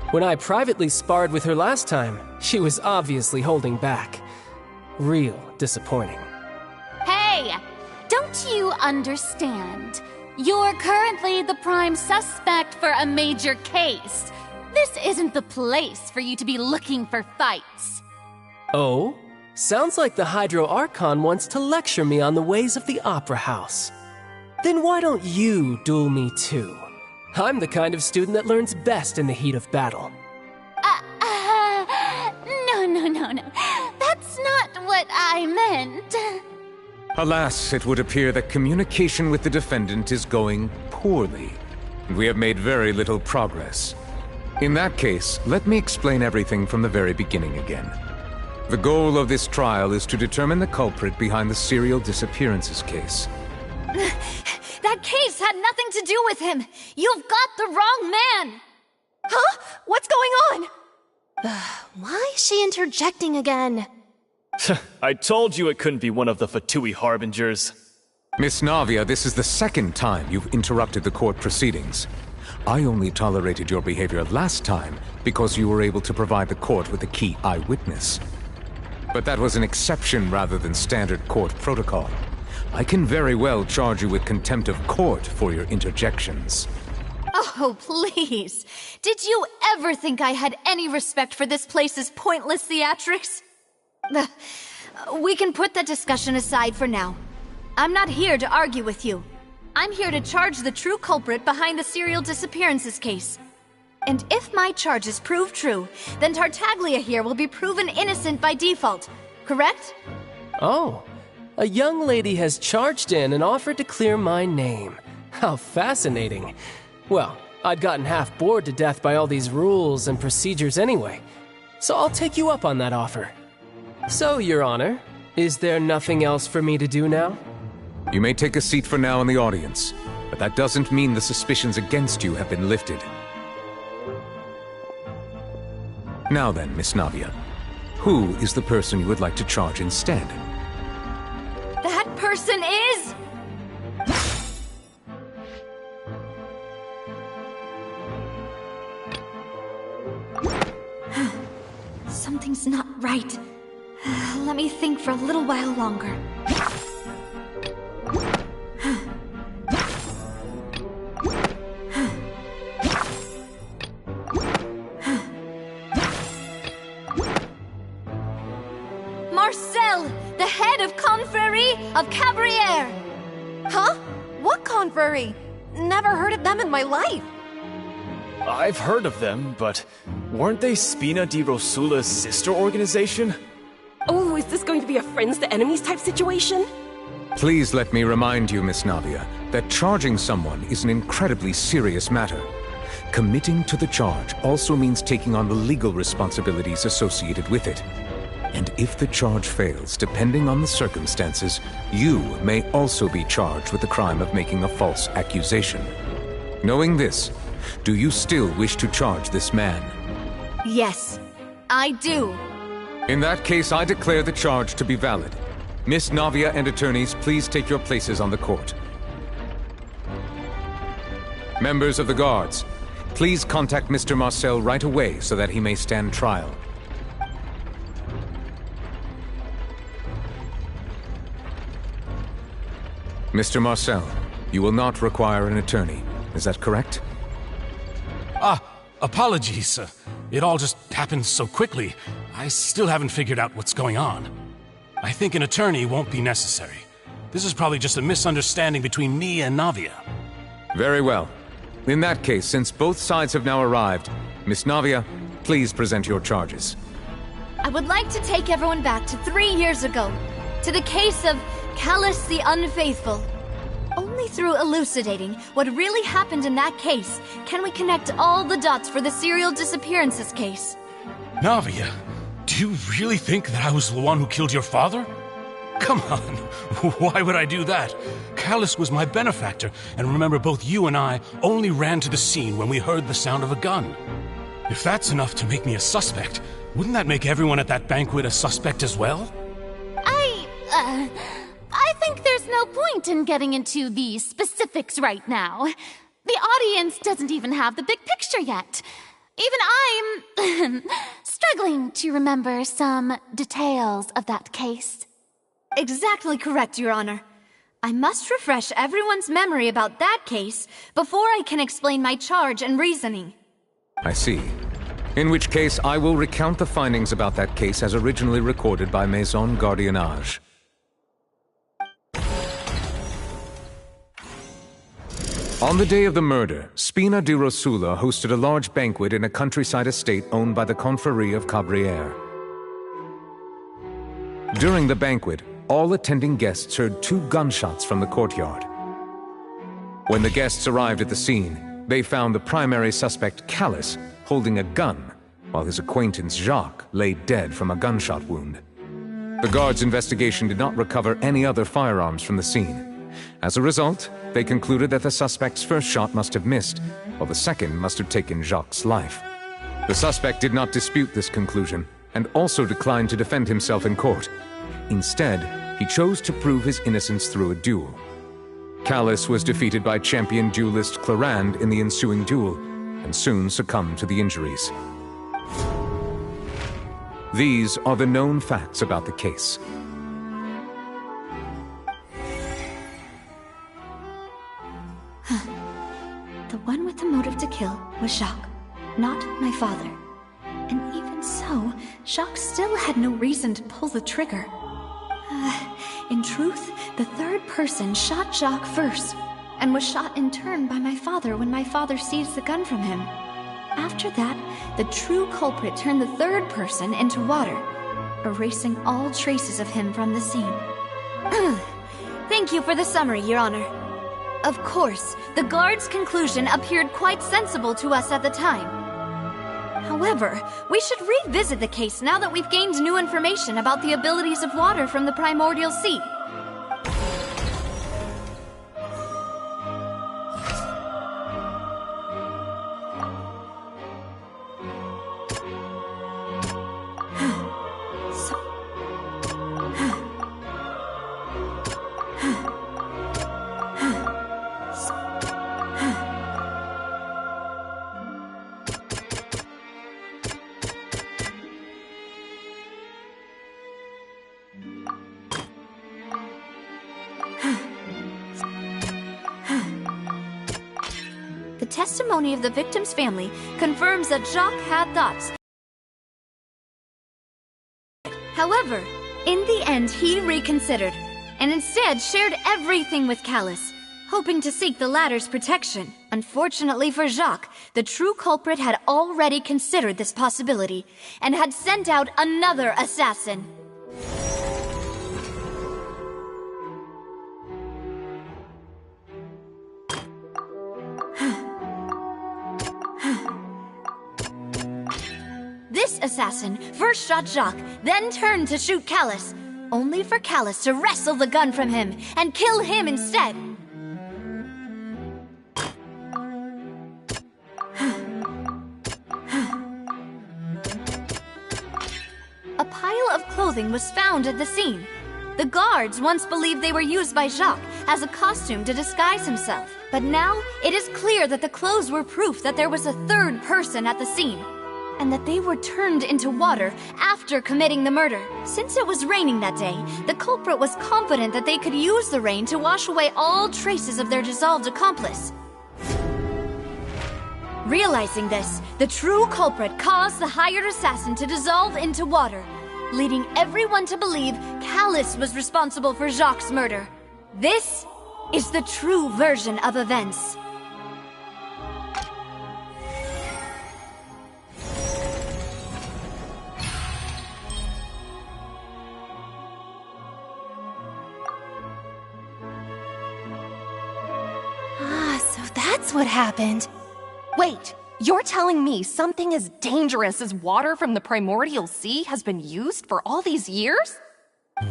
When I privately sparred with her last time, she was obviously holding back. Real disappointing. Hey! Don't you understand? You're currently the prime suspect for a major case. This isn't the place for you to be looking for fights. Oh? Sounds like the Hydro Archon wants to lecture me on the ways of the Opera House. Then why don't you duel me too? I'm the kind of student that learns best in the heat of battle. No. That's not what I meant. Alas, it would appear that communication with the defendant is going poorly, and we have made very little progress. In that case, let me explain everything from the very beginning again. The goal of this trial is to determine the culprit behind the serial disappearances case. That case had nothing to do with him! You've got the wrong man! Huh? What's going on? Why is she interjecting again? I told you it couldn't be one of the Fatui Harbingers. Miss Navia, this is the second time you've interrupted the court proceedings. I only tolerated your behavior last time because you were able to provide the court with a key eyewitness. But that was an exception rather than standard court protocol. I can very well charge you with contempt of court for your interjections. Oh, please. Did you ever think I had any respect for this place's pointless theatrics? We can put that discussion aside for now. I'm not here to argue with you. I'm here to charge the true culprit behind the serial disappearances case. And if my charges prove true, then Tartaglia here will be proven innocent by default, correct? Oh, a young lady has charged in and offered to clear my name. How fascinating. Well, I'd gotten half bored to death by all these rules and procedures anyway, so I'll take you up on that offer. So, Your Honor, is there nothing else for me to do now? You may take a seat for now in the audience, but that doesn't mean the suspicions against you have been lifted. Now then, Miss Navia, who is the person you would like to charge instead? That person is... Something's not right. Let me think for a little while longer. Marcel, the head of Confrérie of Cabrières! Huh? What confrérie? Never heard of them in my life. I've heard of them, but weren't they Spina di Rosula's sister organization? Oh, is this going to be a friends to enemies type situation? Please let me remind you, Miss Navia, that charging someone is an incredibly serious matter. Committing to the charge also means taking on the legal responsibilities associated with it. And if the charge fails, depending on the circumstances, you may also be charged with the crime of making a false accusation. Knowing this, do you still wish to charge this man? Yes, I do. In that case, I declare the charge to be valid. Miss Navia and attorneys, please take your places on the court. Members of the guards, Please contact Mr. Marcel right away so that he may stand trial. Mr. Marcel, you will not require an attorney. Is that correct? Apologies. It all just happened so quickly. I still haven't figured out what's going on. I think an attorney won't be necessary. This is probably just a misunderstanding between me and Navia. Very well. In that case, since both sides have now arrived, Miss Navia, please present your charges. I would like to take everyone back to 3 years ago, to the case of Callus the Unfaithful. Only through elucidating what really happened in that case can we connect all the dots for the serial disappearances case. Navia, do you really think that I was the one who killed your father? Come on, why would I do that? Callus was my benefactor, and remember both you and I only ran to the scene when we heard the sound of a gun. If that's enough to make me a suspect, wouldn't that make everyone at that banquet a suspect as well? I think there's no point in getting into the specifics right now. The audience doesn't even have the big picture yet. Even I'm struggling to remember some details of that case. Exactly correct, Your Honor. I must refresh everyone's memory about that case before I can explain my charge and reasoning. I see. In which case, I will recount the findings about that case as originally recorded by Maison Gardiennage. On the day of the murder, Spina di Rosula hosted a large banquet in a countryside estate owned by the Confrérie of Cabrières. During the banquet, all attending guests heard 2 gunshots from the courtyard. When the guests arrived at the scene, they found the primary suspect, Callus, holding a gun, while his acquaintance, Jacques, lay dead from a gunshot wound. The guards' investigation did not recover any other firearms from the scene. As a result, they concluded that the suspect's first shot must have missed, while the second must have taken Jacques' life. The suspect did not dispute this conclusion, and also declined to defend himself in court. Instead, he chose to prove his innocence through a duel. Callus was defeated by champion duelist Clarande in the ensuing duel, and soon succumbed to the injuries. These are the known facts about the case. The one with the motive to kill was Jacques, not my father. And even so, Jacques still had no reason to pull the trigger. In truth, the third person shot Jacques first, and was shot in turn by my father when my father seized the gun from him. After that, the true culprit turned the third person into water, erasing all traces of him from the scene. Thank you for the summary, Your Honor. Of course, the guard's conclusion appeared quite sensible to us at the time. However, we should revisit the case now that we've gained new information about the abilities of water from the primordial sea. The testimony of the victim's family confirms that Jacques had thoughts. However, in the end, he reconsidered, and instead shared everything with Callus, hoping to seek the latter's protection. Unfortunately for Jacques, the true culprit had already considered this possibility, and had sent out another assassin. This assassin first shot Jacques, then turned to shoot Callus, only for Callus to wrestle the gun from him and kill him instead. A pile of clothing was found at the scene. The guards once believed they were used by Jacques as a costume to disguise himself. But now, it is clear that the clothes were proof that there was a third person at the scene, and that they were turned into water after committing the murder. Since it was raining that day, the culprit was confident that they could use the rain to wash away all traces of their dissolved accomplice. Realizing this, the true culprit caused the hired assassin to dissolve into water, leading everyone to believe Callus was responsible for Jacques' murder. This is the true version of events. So that's what happened. Wait, you're telling me something as dangerous as water from the primordial sea has been used for all these years?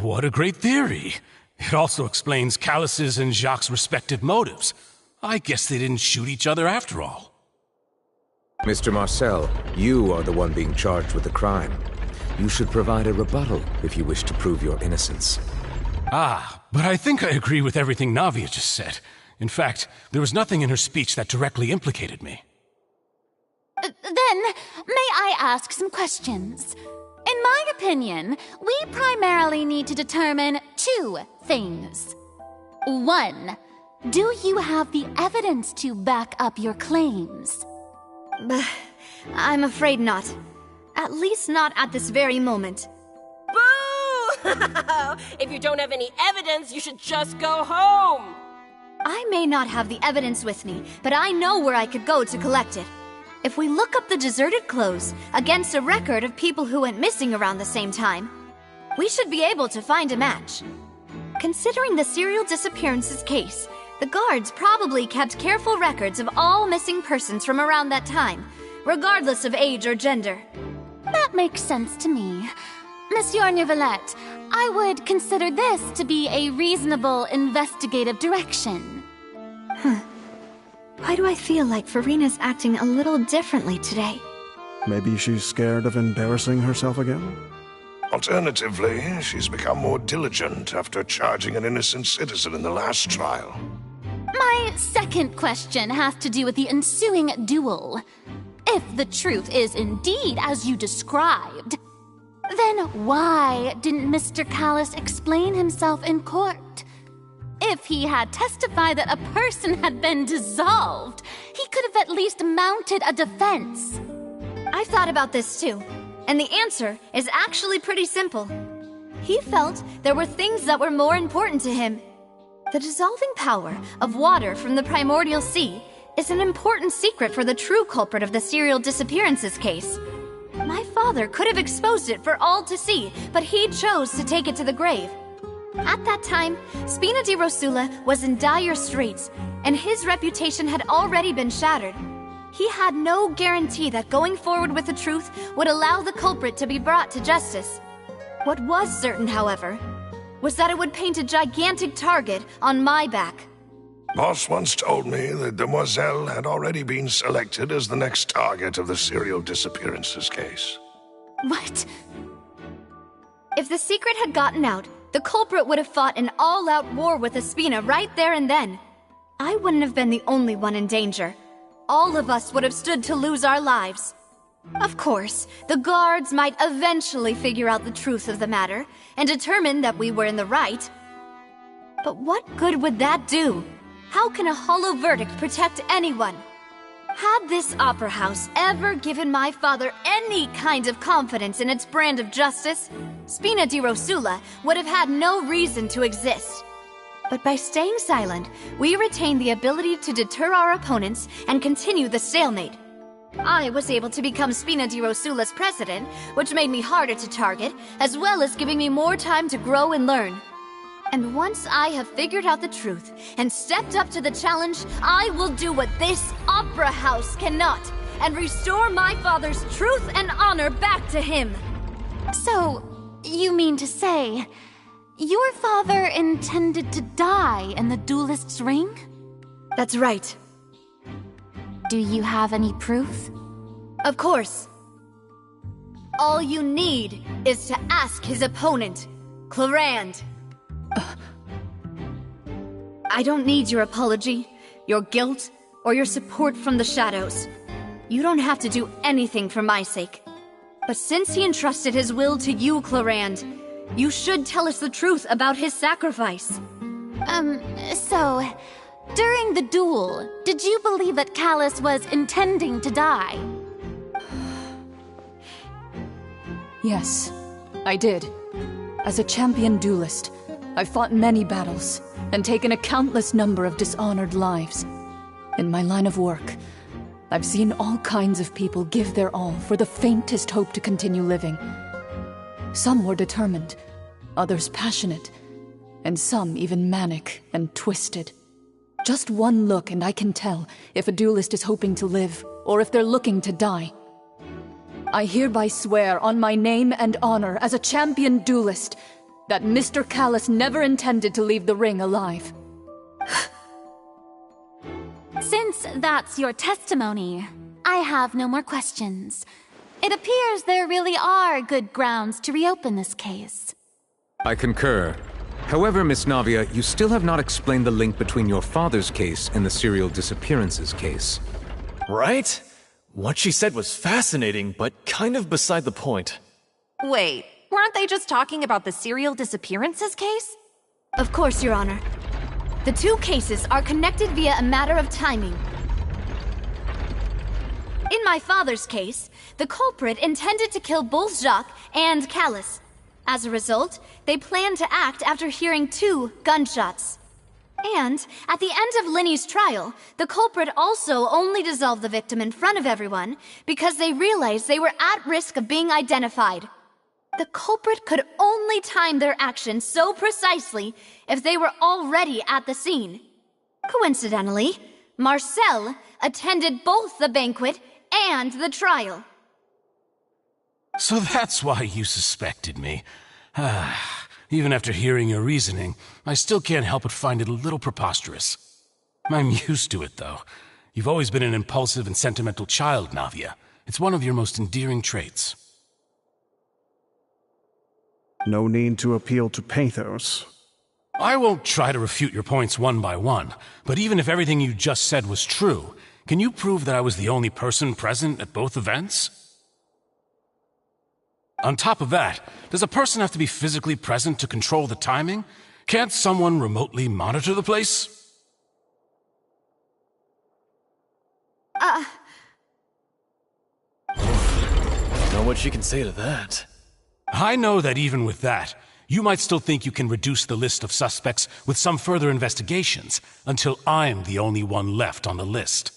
What a great theory. It also explains Callus's and Jacques' respective motives. I guess they didn't shoot each other after all. Mr. Marcel, you are the one being charged with the crime. You should provide a rebuttal if you wish to prove your innocence. Ah, but I think I agree with everything Navia just said. In fact, there was nothing in her speech that directly implicated me. Then, may I ask some questions? In my opinion, we primarily need to determine two things. One, do you have the evidence to back up your claims? I'm afraid not. At least not at this very moment. Boo! If you don't have any evidence, you should just go home! I may not have the evidence with me, but I know where I could go to collect it. If we look up the deserted clothes against a record of people who went missing around the same time, we should be able to find a match. Considering the serial disappearances case, the guards probably kept careful records of all missing persons from around that time, regardless of age or gender. That makes sense to me. Monsieur Neuvillette, I would consider this to be a reasonable investigative direction. Why do I feel like Farina's acting a little differently today? Maybe she's scared of embarrassing herself again? Alternatively, she's become more diligent after charging an innocent citizen in the last trial. My second question has to do with the ensuing duel. If the truth is indeed as you described, then why didn't Mr. Callus explain himself in court? If he had testified that a person had been dissolved, he could have at least mounted a defense. I've thought about this too, and the answer is actually pretty simple. He felt there were things that were more important to him. The dissolving power of water from the primordial sea is an important secret for the true culprit of the serial disappearances case. My father could have exposed it for all to see, but he chose to take it to the grave. At that time, Spina di Rosula was in dire straits, and his reputation had already been shattered. He had no guarantee that going forward with the truth would allow the culprit to be brought to justice. What was certain, however, was that it would paint a gigantic target on my back. Boss once told me that Demoiselle had already been selected as the next target of the serial disappearances case. What? If the secret had gotten out, the culprit would have fought an all-out war with Espina right there and then. I wouldn't have been the only one in danger. All of us would have stood to lose our lives. Of course, the guards might eventually figure out the truth of the matter and determine that we were in the right. But what good would that do? How can a hollow verdict protect anyone? Had this opera house ever given my father any kind of confidence in its brand of justice, Spina di Rosula would have had no reason to exist. But by staying silent, we retain the ability to deter our opponents and continue the stalemate. I was able to become Spina di Rosula's president, which made me harder to target, as well as giving me more time to grow and learn. And once I have figured out the truth and stepped up to the challenge, I will do what this opera house cannot, and restore my father's truth and honor back to him. So, you mean to say, your father intended to die in the duelist's ring? That's right. Do you have any proof? Of course. All you need is to ask his opponent, Clorand. I don't need your apology. your guilt, or your support from the shadows. You don't have to do anything for my sake. But since he entrusted his will to you, Clorand, you should tell us the truth about his sacrifice. So, during the duel, did you believe that Callus was intending to die? Yes, I did. As a champion duelist, I've fought many battles and taken a countless number of dishonored lives. In my line of work, I've seen all kinds of people give their all for the faintest hope to continue living. Some were determined, others passionate, and some even manic and twisted. Just one look and I can tell if a duelist is hoping to live or if they're looking to die. I hereby swear on my name and honor as a champion duelist that Mr. Callus never intended to leave the ring alive. Since that's your testimony, I have no more questions. It appears there really are good grounds to reopen this case. I concur. However, Miss Navia, you still have not explained the link between your father's case and the serial disappearances case. Right? What she said was fascinating, but kind of beside the point. Wait, weren't they just talking about the serial disappearances case? Of course, Your Honor. The two cases are connected via a matter of timing. In my father's case, the culprit intended to kill both Jacques and Callus. As a result, they planned to act after hearing 2 gunshots. And, at the end of Linny's trial, the culprit also only dissolved the victim in front of everyone because they realized they were at risk of being identified. The culprit could only time their actions so precisely if they were already at the scene. Coincidentally, Marcel attended both the banquet and the trial. So that's why you suspected me. Even after hearing your reasoning, I still can't help but find it a little preposterous. I'm used to it, though. You've always been an impulsive and sentimental child, Navia. It's one of your most endearing traits. No need to appeal to pathos. I won't try to refute your points one by one, but even if everything you just said was true, can you prove that I was the only person present at both events? On top of that, does a person have to be physically present to control the timing? Can't someone remotely monitor the place? Don't know what she can say to that. I know that even with that, you might still think you can reduce the list of suspects with some further investigations until I'm the only one left on the list.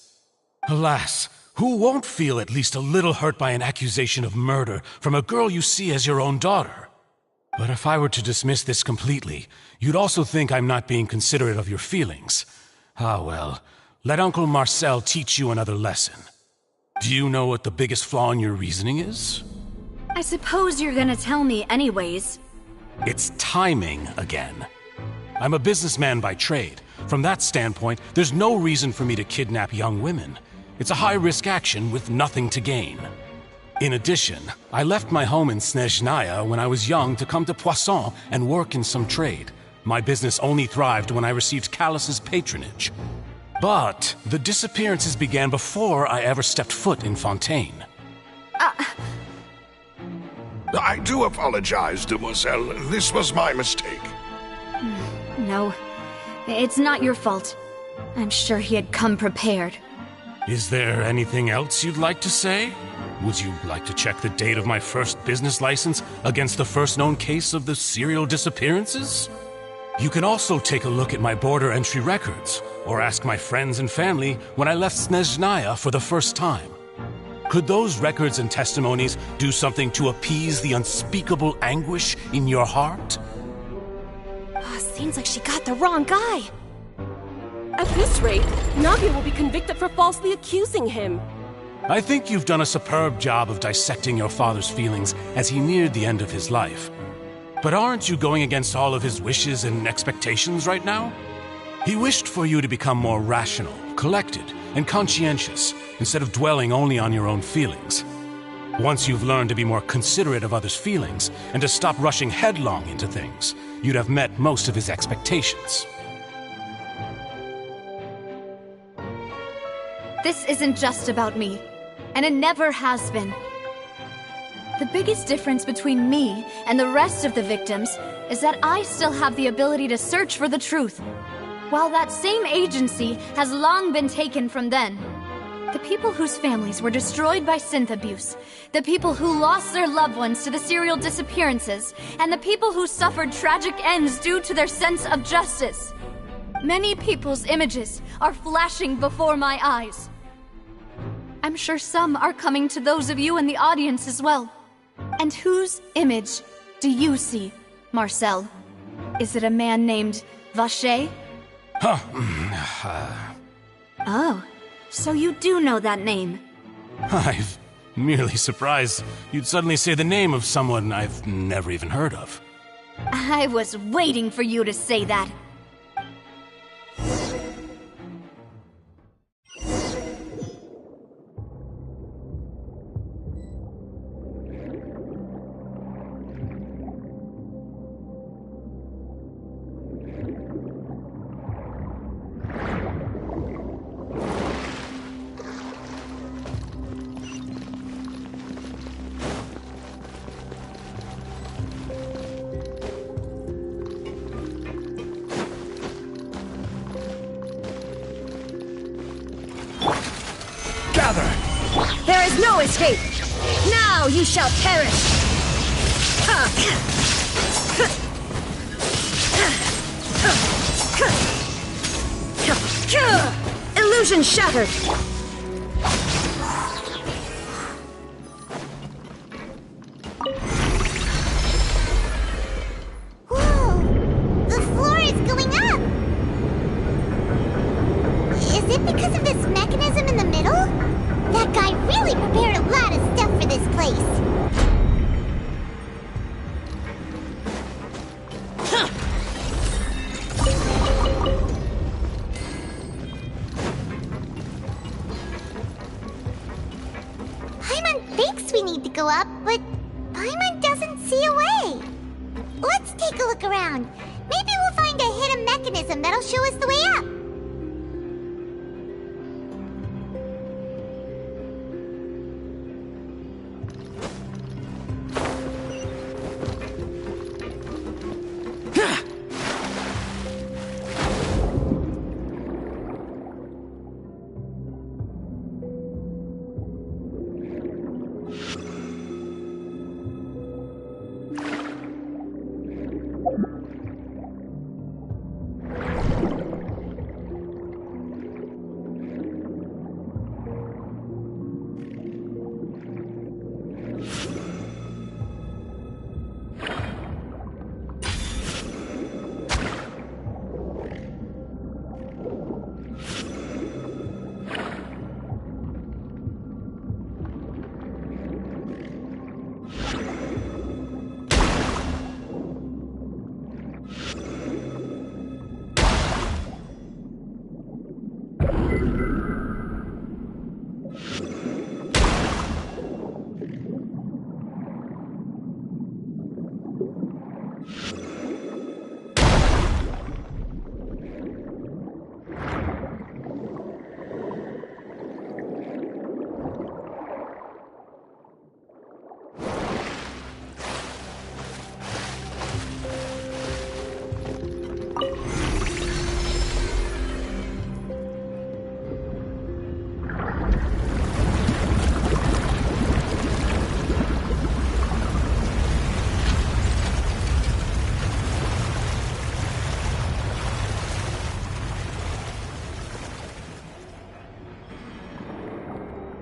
Alas, who won't feel at least a little hurt by an accusation of murder from a girl you see as your own daughter? But if I were to dismiss this completely, you'd also think I'm not being considerate of your feelings. Ah well, let Uncle Marcel teach you another lesson. Do you know what the biggest flaw in your reasoning is? I suppose you're gonna tell me anyways. It's timing again. I'm a businessman by trade. From that standpoint, there's no reason for me to kidnap young women. It's a high-risk action with nothing to gain. In addition, I left my home in Snezhnaya when I was young to come to Poisson and work in some trade. My business only thrived when I received Callus's patronage. But the disappearances began before I ever stepped foot in Fontaine. I do apologize, demoiselle. This was my mistake. No, it's not your fault. I'm sure he had come prepared. Is there anything else you'd like to say? Would you like to check the date of my first business license against the first known case of the serial disappearances? You can also take a look at my border entry records, or ask my friends and family when I left Snezhnaya for the first time. Could those records and testimonies do something to appease the unspeakable anguish in your heart? Seems like she got the wrong guy. At this rate, Navia will be convicted for falsely accusing him. I think you've done a superb job of dissecting your father's feelings as he neared the end of his life. But aren't you going against all of his wishes and expectations right now? He wished for you to become more rational, collected, and conscientious, instead of dwelling only on your own feelings. Once you've learned to be more considerate of others' feelings, and to stop rushing headlong into things, you'd have met most of his expectations. This isn't just about me, and it never has been. The biggest difference between me and the rest of the victims is that I still have the ability to search for the truth, while that same agency has long been taken from them. The people whose families were destroyed by synth abuse, the people who lost their loved ones to the serial disappearances, and the people who suffered tragic ends due to their sense of justice. Many people's images are flashing before my eyes. I'm sure some are coming to those of you in the audience as well. And whose image do you see, Marcel? Is it a man named Vacher? Oh, so you do know that name. I'm merely surprised you'd suddenly say the name of someone I've never even heard of. I was waiting for you to say that. There is no escape! Now you shall perish! Illusion shattered! Whoa! The floor is going up! Is it because of this mechanism in the middle? That guy really prepared a lot of stuff for this place. Paimon thinks we need to go up, but Paimon doesn't see a way. Let's take a look around. Maybe we'll find a hidden mechanism that'll show us the way up.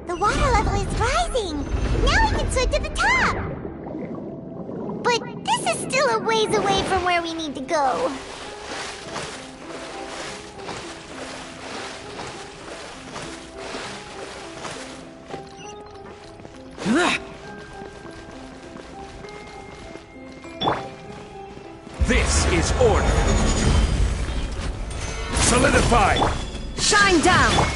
The water level is rising! Now we can swim to the top! But this is still a ways away from where we need to go. This is order. Solidify! Shine down!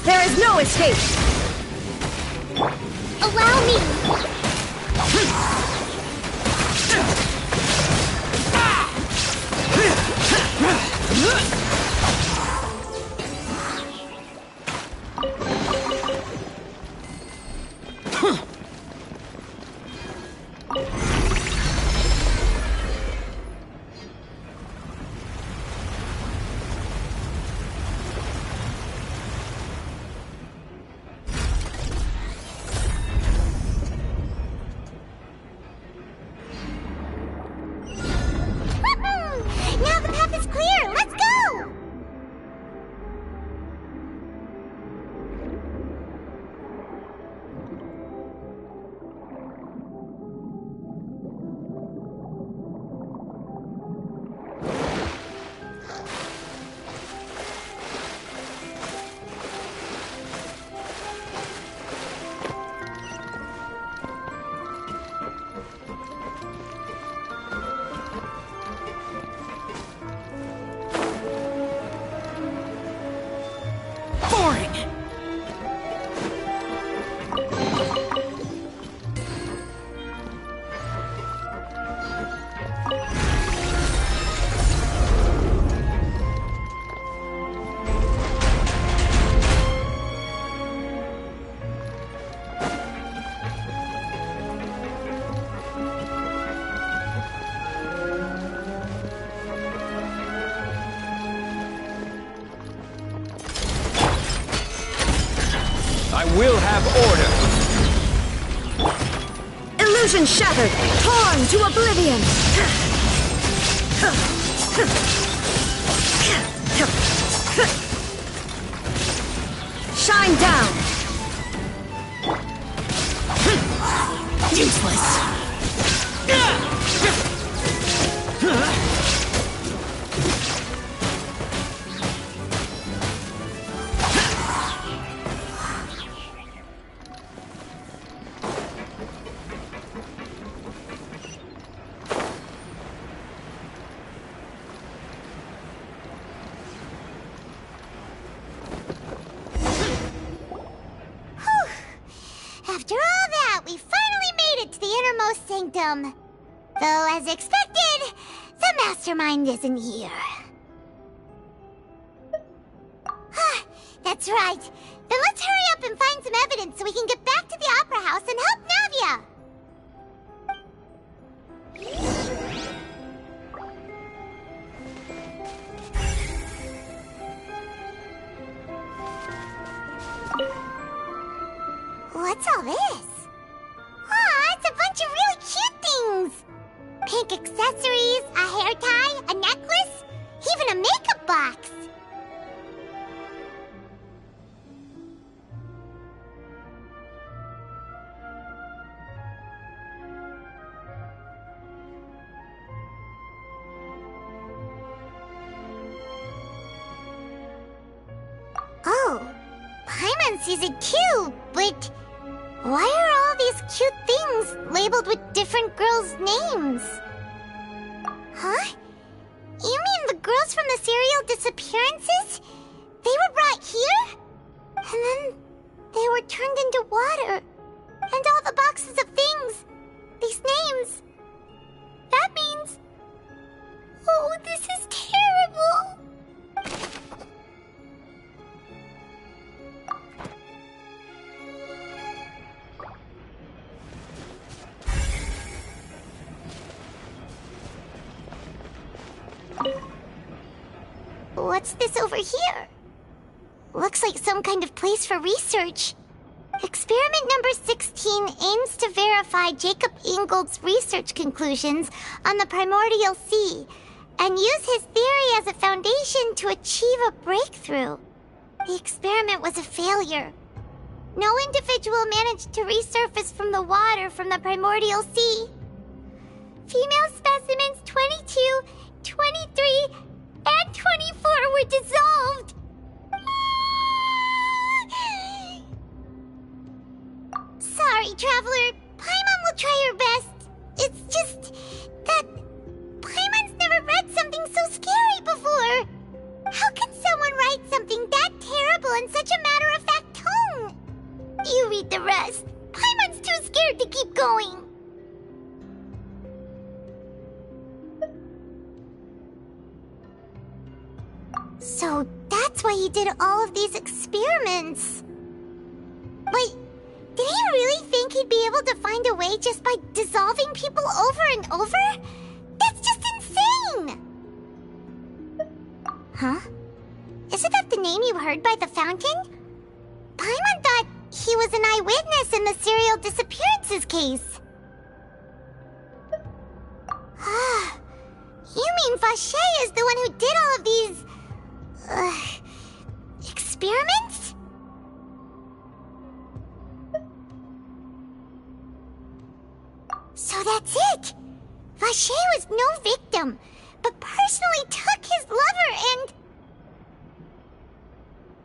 There is no escape! Allow me! I will have order. Illusion shattered, torn to oblivion. Shine down. Useless. After all that, we finally made it to the innermost sanctum. Though, as expected, the mastermind isn't here. That's right. Then let's hurry up and find some evidence so we can get back to the Opera House and help Navia. What's all this? Aw, it's a bunch of really cute things! Pink accessories, a hair tie, a necklace, even a makeup box! Oh, Paimon sees it too, but why are all these cute things labeled with different girls' names? Huh? You mean the girls from the serial disappearances? They were brought here? And then they were turned into water. And all the boxes of things, these names. That means... Oh, this is terrible! What's this over here? Looks like some kind of place for research. Experiment number 16 aims to verify Jacob Ingold's research conclusions on the primordial sea and use his theory as a foundation to achieve a breakthrough. The experiment was a failure. No individual managed to resurface from the water from the primordial sea. Female specimens 22, 23, and 24 were dissolved. Sorry, Traveler. Paimon will try her best. It's just that Paimon's never read something so scary before. How can someone write something that terrible in such a matter-of-fact tone? You read the rest. Paimon's too scared to keep going. So that's why he did all of these experiments. But did he really think he'd be able to find a way just by dissolving people over and over? That's just insane! Huh? Isn't that the name you heard by the fountain? Paimon thought he was an eyewitness in the serial disappearances case. You mean Vache is the one who did all of these... experiments? So that's it! Vache was no victim, but personally took his lover and...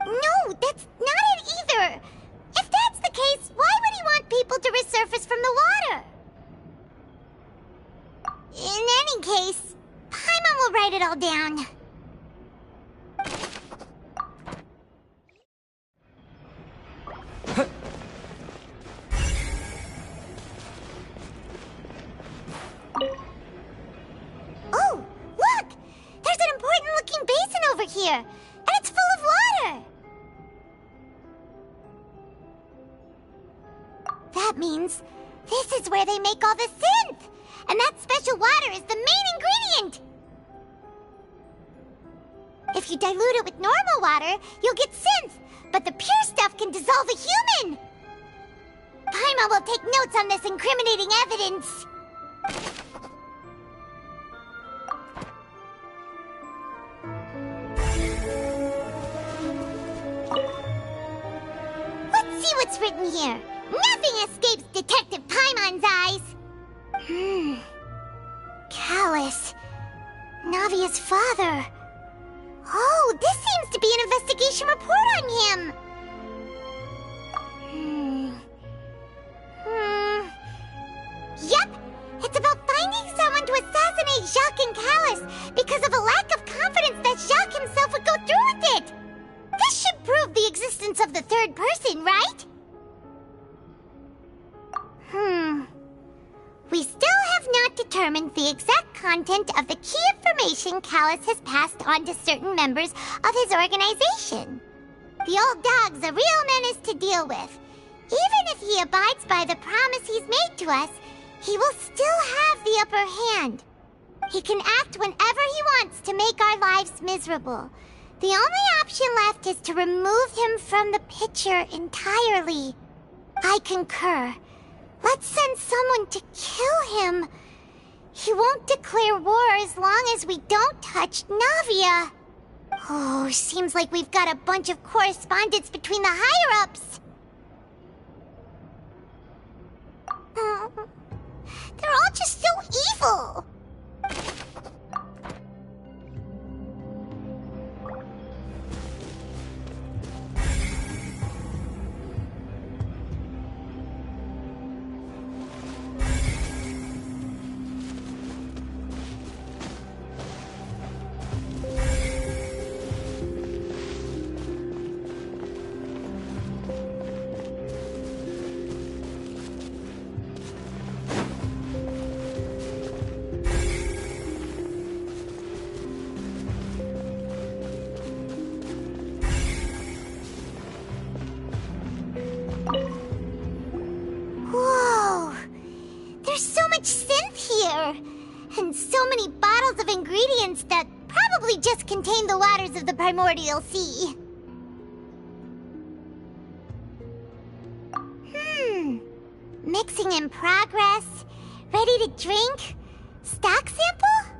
No, that's not it either! If that's the case, why would he want people to resurface from the water? In any case, Paimon will write it all down. Oh, look! There's an important-looking basin over here, and it's full of water! That means this is where they make all the synth! And that special water is the main ingredient! If If you dilute it with normal water, you'll get synth, but the pure stuff can dissolve a human. Paimon will take notes on this incriminating evidence. Let's see what's written here. Nothing escapes Detective Paimon's eyes. Callus. Navia's father. Oh, this seems to be an investigation report on him. Yep, it's about finding someone to assassinate Jacques and Callus because of a lack of confidence that Jacques himself would go through with it. This should prove the existence of the third person, right? We still have not determined the exact content of the key information Callus has passed on to certain members of his organization. The old dog's a real menace to deal with. Even if he abides by the promise he's made to us, he will still have the upper hand. He can act whenever he wants to make our lives miserable. The only option left is to remove him from the picture entirely. I concur. Let's send someone to kill him. He won't declare war as long as we don't touch Navia. Oh, seems like we've got a bunch of correspondence between the higher-ups. They're all just so evil. Whoa! There's so much synth here! And so many bottles of ingredients that probably just contain the waters of the primordial sea. Mixing in progress. Ready to drink? Stock sample?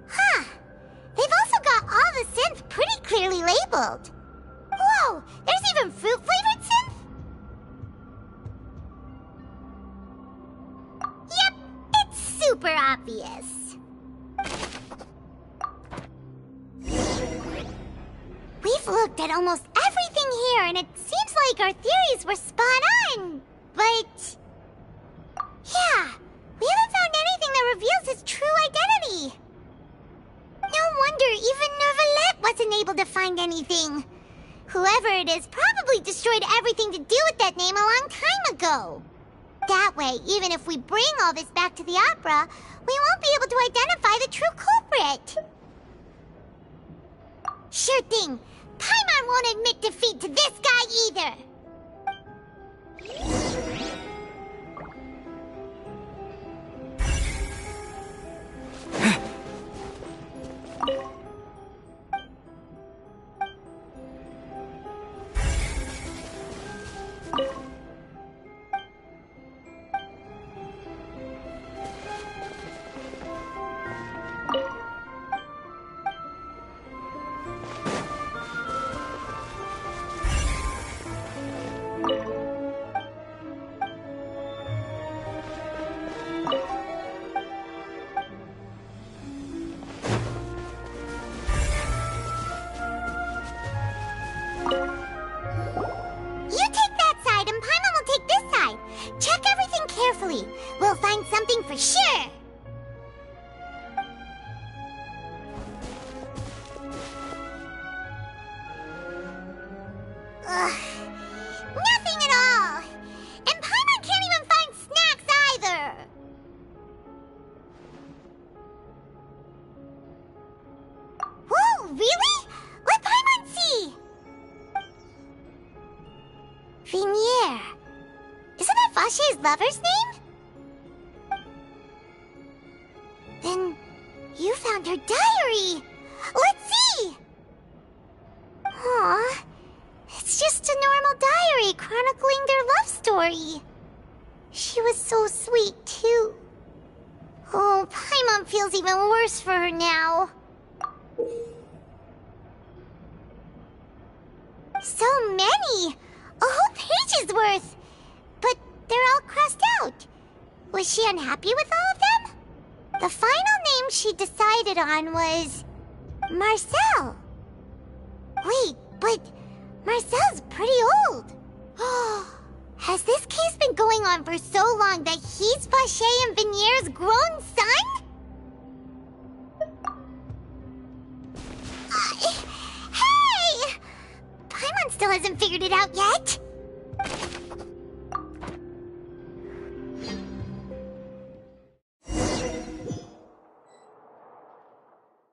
Huh. They've also got all the synth pretty clearly labeled. Whoa! There's even fruit-flavored synth? Yep, it's super obvious. We've looked at almost everything here, and it seems like our theories were spot on. But yeah, we haven't found anything that reveals his true identity. No wonder even Nervalette wasn't able to find anything. Whoever it is probably destroyed everything to do with that name a long time ago. That way, even if we bring all this back to the opera, we won't be able to identify the true culprit. Sure thing. Paimon won't admit defeat to this guy either. We'll find something for sure. Ugh. Nothing at all. And Paimon can't even find snacks either. Whoa, really? Let Paimon see. Vinier. Isn't that Vache's lover's name? Then you found her diary. Let's see. chronicling their love story. She was so sweet, too. Oh, Paimon feels even worse for her now. So many! A whole page's worth! But they're all crossed out. Was she unhappy with all of them? The final name she decided on was... Marcel. Wait, but Marcel's pretty old. Has this case been going on for so long that he's Vacher and Vinier's grown son? Hey! Paimon still hasn't figured it out yet.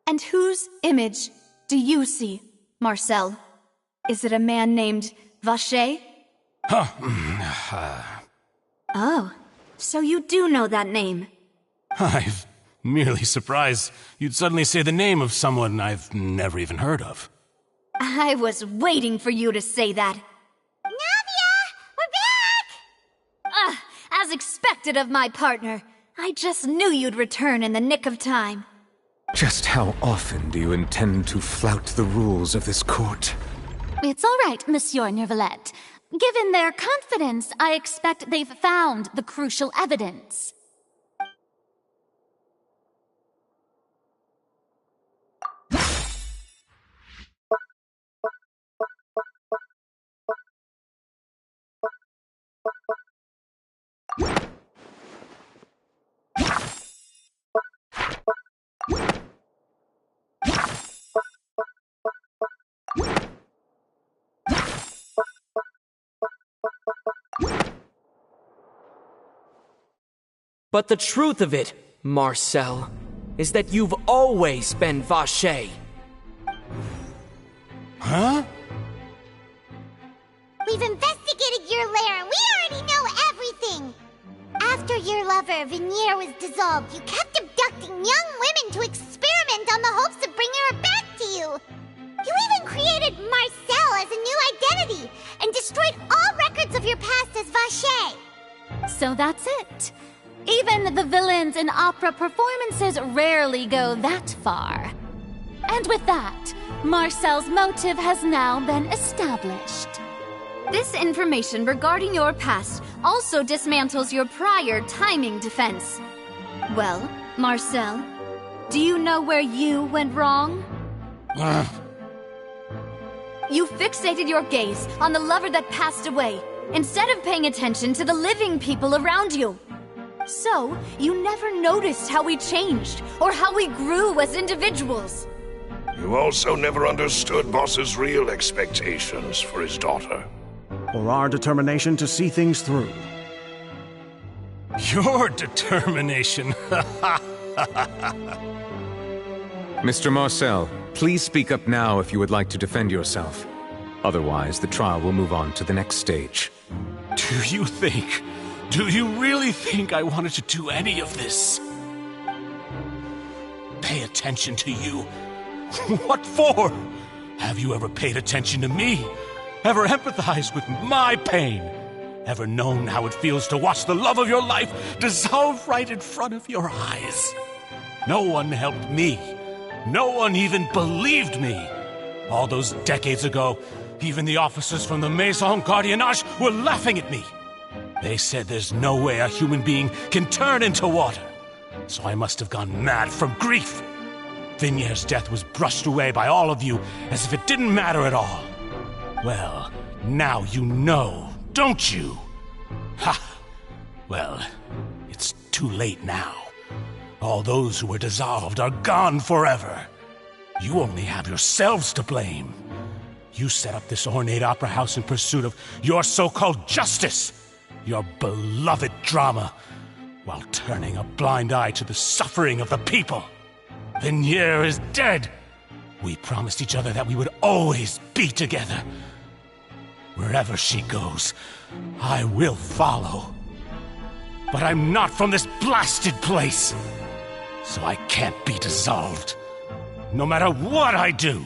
And whose image do you see, Marcel? Is it a man named Vacher? Oh, so you do know that name. I'm merely surprised you'd suddenly say the name of someone I've never even heard of. I was waiting for you to say that. Navia! We're back! As expected of my partner. I just knew you'd return in the nick of time. Just how often do you intend to flout the rules of this court? It's all right, Monsieur Nervalette. Given their confidence, I expect they've found the crucial evidence. But the truth of it, Marcel, is that you've always been Vacher. Huh? We've investigated your lair and we already know everything! After your lover, Vinier, was dissolved, you kept abducting young women to experiment on the hopes of bringing her back to you! You even created Marcel as a new identity and destroyed all records of your past as Vacher! So that's it. Even the villains in opera performances rarely go that far. And with that, Marcel's motive has now been established. This information regarding your past also dismantles your prior timing defense. Well, Marcel, do you know where you went wrong? You fixated your gaze on the lover that passed away, instead of paying attention to the living people around you. So, you never noticed how we changed, or how we grew as individuals. You also never understood Boss's real expectations for his daughter. Or our determination to see things through. Your determination. Mr. Marcel, please speak up now if you would like to defend yourself. Otherwise, the trial will move on to the next stage. Do you really think I wanted to do any of this? Pay attention to you? What for? Have you ever paid attention to me? Ever empathized with my pain? Ever known how it feels to watch the love of your life dissolve right in front of your eyes? No one helped me. No one even believed me. All those decades ago, even the officers from the Maison Gardiennage were laughing at me. They said there's no way a human being can turn into water. So I must have gone mad from grief. Vinier's death was brushed away by all of you as if it didn't matter at all. Well, now you know, don't you? Ha! Well, it's too late now. All those who were dissolved are gone forever. You only have yourselves to blame. You set up this ornate opera house in pursuit of your so-called justice. Your beloved drama, while turning a blind eye to the suffering of the people. Vinier is dead. We promised each other that we would always be together. Wherever she goes, I will follow. But I'm not from this blasted place, so I can't be dissolved, no matter what I do.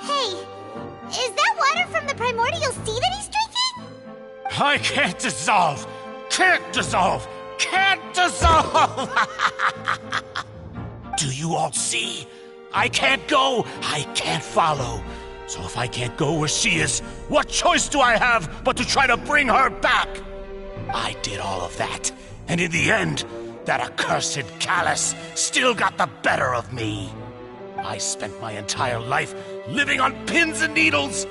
Hey! primordial sea that he's drinking? I can't dissolve! Can't dissolve! Can't dissolve! Do you all see? I can't go! I can't follow! So if I can't go where she is, what choice do I have but to try to bring her back? I did all of that, and in the end, that accursed Callus still got the better of me. I spent my entire life living on pins and needles,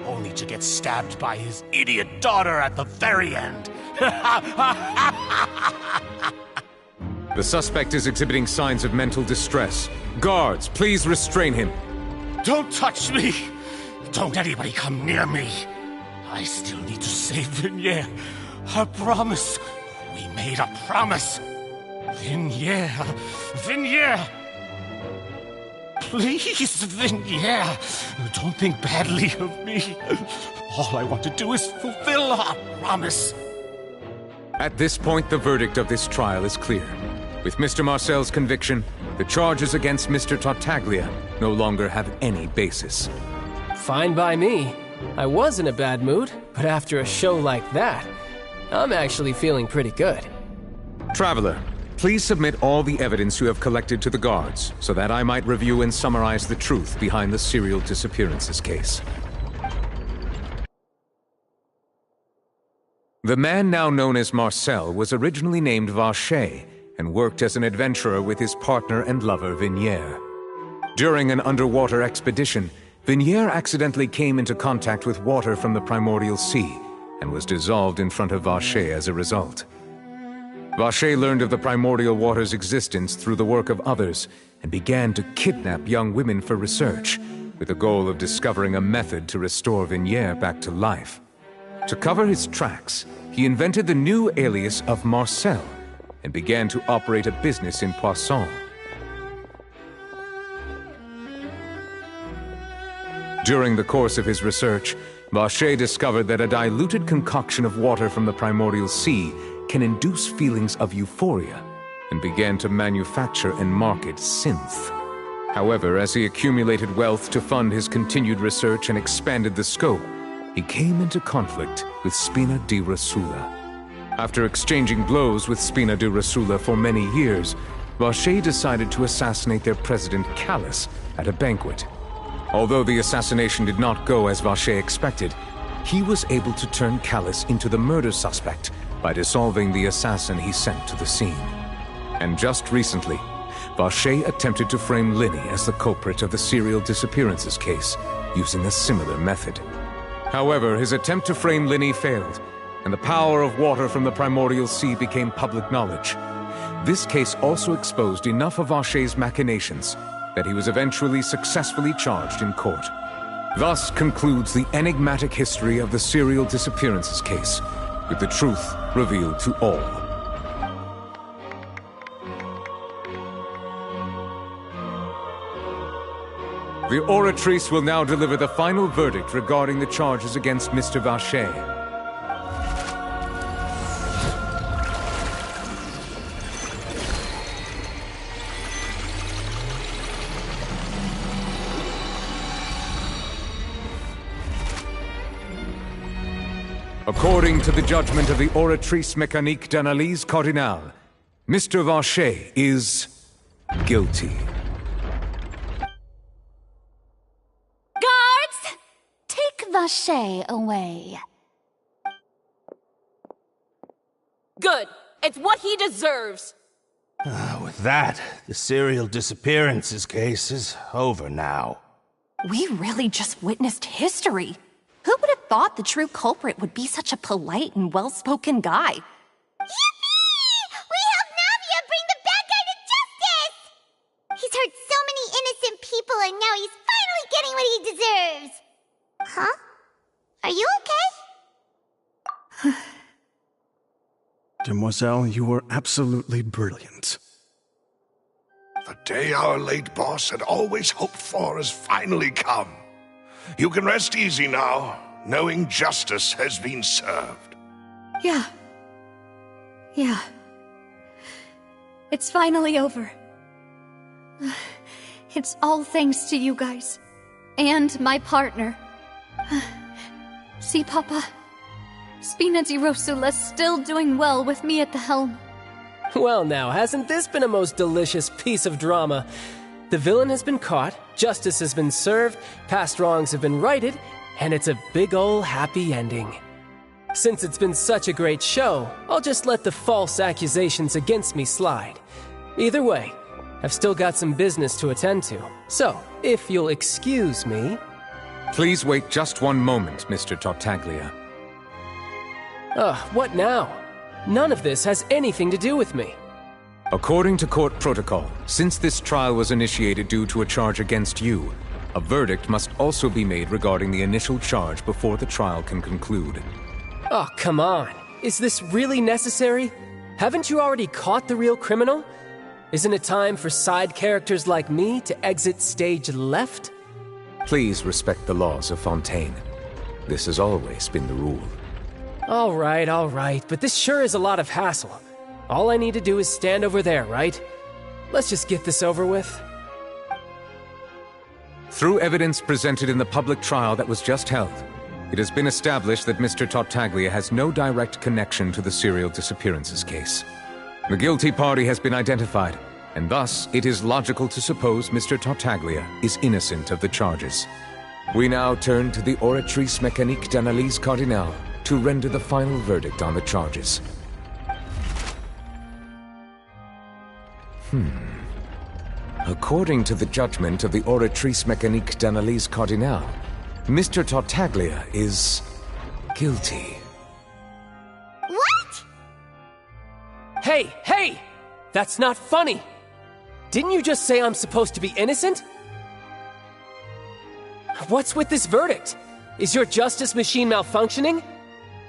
only to get stabbed by his idiot daughter at the very end. The suspect is exhibiting signs of mental distress. Guards, please restrain him. Don't touch me! Don't anybody come near me! I still need to save Vignier. Our promise. We made a promise. Vignier. Vignier! Please, Vignier. Don't think badly of me. All I want to do is fulfill our promise. At this point, the verdict of this trial is clear. With Mr. Marcel's conviction, the charges against Mr. Tartaglia no longer have any basis. Fine by me. I was in a bad mood, but after a show like that, I'm actually feeling pretty good. Traveler, please submit all the evidence you have collected to the guards, so that I might review and summarize the truth behind the serial disappearances case. The man now known as Marcel was originally named Vacher and worked as an adventurer with his partner and lover Vignier. During an underwater expedition, Vignier accidentally came into contact with water from the primordial sea and was dissolved in front of Vacher as a result. Vacher learned of the primordial water's existence through the work of others and began to kidnap young women for research, with the goal of discovering a method to restore Vignier back to life. To cover his tracks, he invented the new alias of Marcel and began to operate a business in Poisson. During the course of his research, Vacher discovered that a diluted concoction of water from the primordial sea can induce feelings of euphoria, and began to manufacture and market synth. However, as he accumulated wealth to fund his continued research and expanded the scope, he came into conflict with Spina di Rosula. After exchanging blows with Spina di Rosula for many years, Vacher decided to assassinate their president Callus at a banquet. Although the assassination did not go as Vacher expected, he was able to turn Callus into the murder suspect by dissolving the assassin he sent to the scene. And just recently, Vacher attempted to frame Linny as the culprit of the serial disappearances case, using a similar method. However, his attempt to frame Linny failed, and the power of water from the primordial sea became public knowledge. This case also exposed enough of Vacher's machinations that he was eventually successfully charged in court. Thus concludes the enigmatic history of the serial disappearances case, with the truth revealed to all. The Oratrice will now deliver the final verdict regarding the charges against Mr. Vacher. According to the judgment of the Oratrice Mécanique d'Analyse Cardinale, Mr. Vacher is guilty. Guards! Take Vacher away. Good. It's what he deserves. With that, the serial disappearances case is over now. We really just witnessed history. Who would have thought the true culprit would be such a polite and well-spoken guy? Yippee! We helped Navia bring the bad guy to justice! He's hurt so many innocent people and now he's finally getting what he deserves! Huh? Are you okay? Demoiselle, you were absolutely brilliant. The day our late boss had always hoped for has finally come. You can rest easy now, knowing justice has been served. Yeah. It's finally over. It's all thanks to you guys. And my partner. See, Papa? Spina di Rosula's still doing well with me at the helm. Well now, hasn't this been a most delicious piece of drama? The villain has been caught, justice has been served, past wrongs have been righted, and it's a big ol' happy ending. Since it's been such a great show, I'll just let the false accusations against me slide. Either way, I've still got some business to attend to. So, if you'll excuse me... Please wait just one moment, Mr. Tartaglia. What now? None of this has anything to do with me. According to court protocol, since this trial was initiated due to a charge against you, a verdict must also be made regarding the initial charge before the trial can conclude. Oh, come on. Is this really necessary? Haven't you already caught the real criminal? Isn't it time for side characters like me to exit stage left? Please respect the laws of Fontaine. This has always been the rule. All right, but this sure is a lot of hassle. All I need to do is stand over there, right? Let's just get this over with. Through evidence presented in the public trial that was just held, it has been established that Mr. Tartaglia has no direct connection to the serial disappearances case. The guilty party has been identified, and thus it is logical to suppose Mr. Tartaglia is innocent of the charges. We now turn to the Oratrice Mécanique d'Analyse Cardinale to render the final verdict on the charges. According to the judgment of the Oratrice Mécanique d'Analyse Cardinale, Mr. Tartaglia is guilty. What? Hey! That's not funny! Didn't you just say I'm supposed to be innocent? What's with this verdict? Is your justice machine malfunctioning?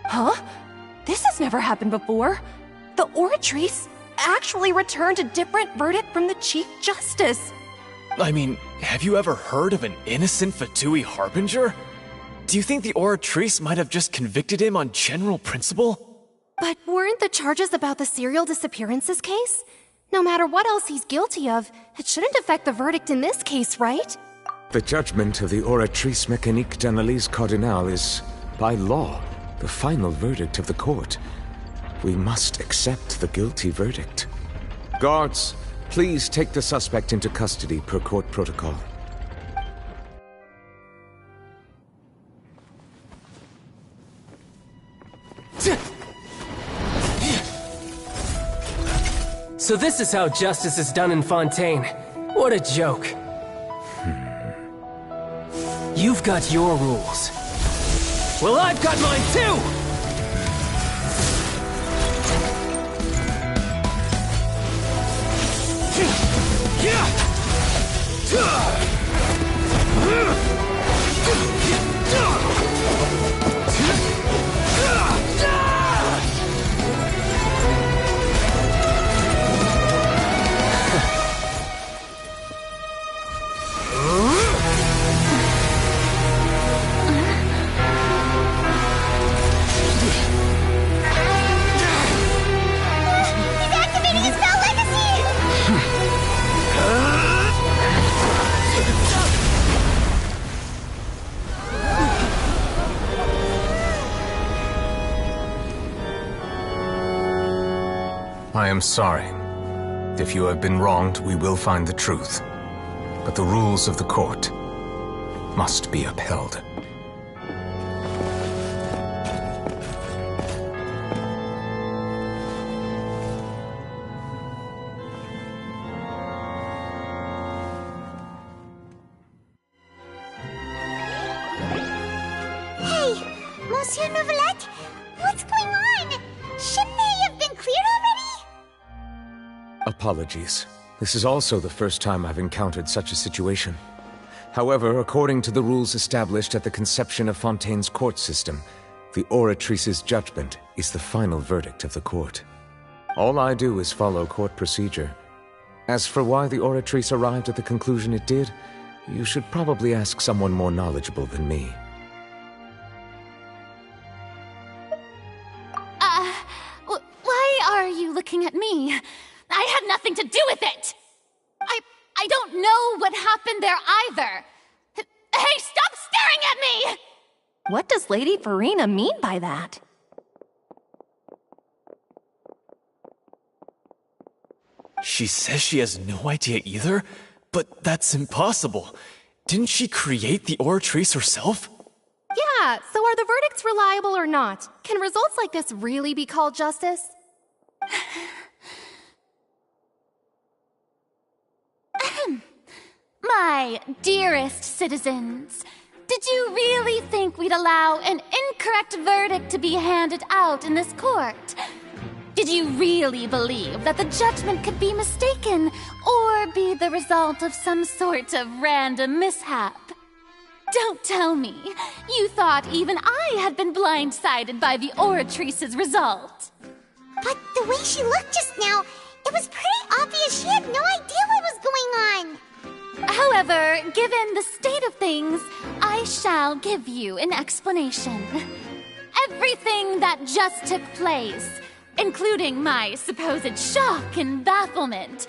Huh? This has never happened before. The Oratrice actually returned a different verdict from the Chief Justice. I mean, have you ever heard of an innocent Fatui Harbinger? Do you think the Oratrice might have just convicted him on general principle? But weren't the charges about the serial disappearances case? No matter what else he's guilty of, it shouldn't affect the verdict in this case, right? The judgment of the Oratrice Mécanique d'Analyse Cardinale is, by law, the final verdict of the court. We must accept the guilty verdict. Guards, please take the suspect into custody per court protocol. So this is how justice is done in Fontaine. What a joke. You've got your rules. Well, I've got mine too! I am sorry. If you have been wronged, we will find the truth. But the rules of the court must be upheld. Hey, Monsieur Novelette, what's going on? Shouldn't they have been cleared already? Apologies. This is also the first time I've encountered such a situation. However, according to the rules established at the conception of Fontaine's court system, the Oratrice's judgment is the final verdict of the court. All I do is follow court procedure. As for why the Oratrice arrived at the conclusion it did, you should probably ask someone more knowledgeable than me. Why are you looking at me? I had nothing to do with it! I don't know what happened there either! Hey, stop staring at me! What does Lady Farina mean by that? She says she has no idea either, but that's impossible. Didn't she create the Oratrice herself? Yeah, so are the verdicts reliable or not? Can results like this really be called justice? My dearest citizens, did you really think we'd allow an incorrect verdict to be handed out in this court? Did you really believe that the judgment could be mistaken or be the result of some sort of random mishap? Don't tell me you thought even I had been blindsided by the Oratrice's result. But the way she looked just now, it was pretty obvious she had no idea what was going on. However, given the state of things, I shall give you an explanation. Everything that just took place, including my supposed shock and bafflement,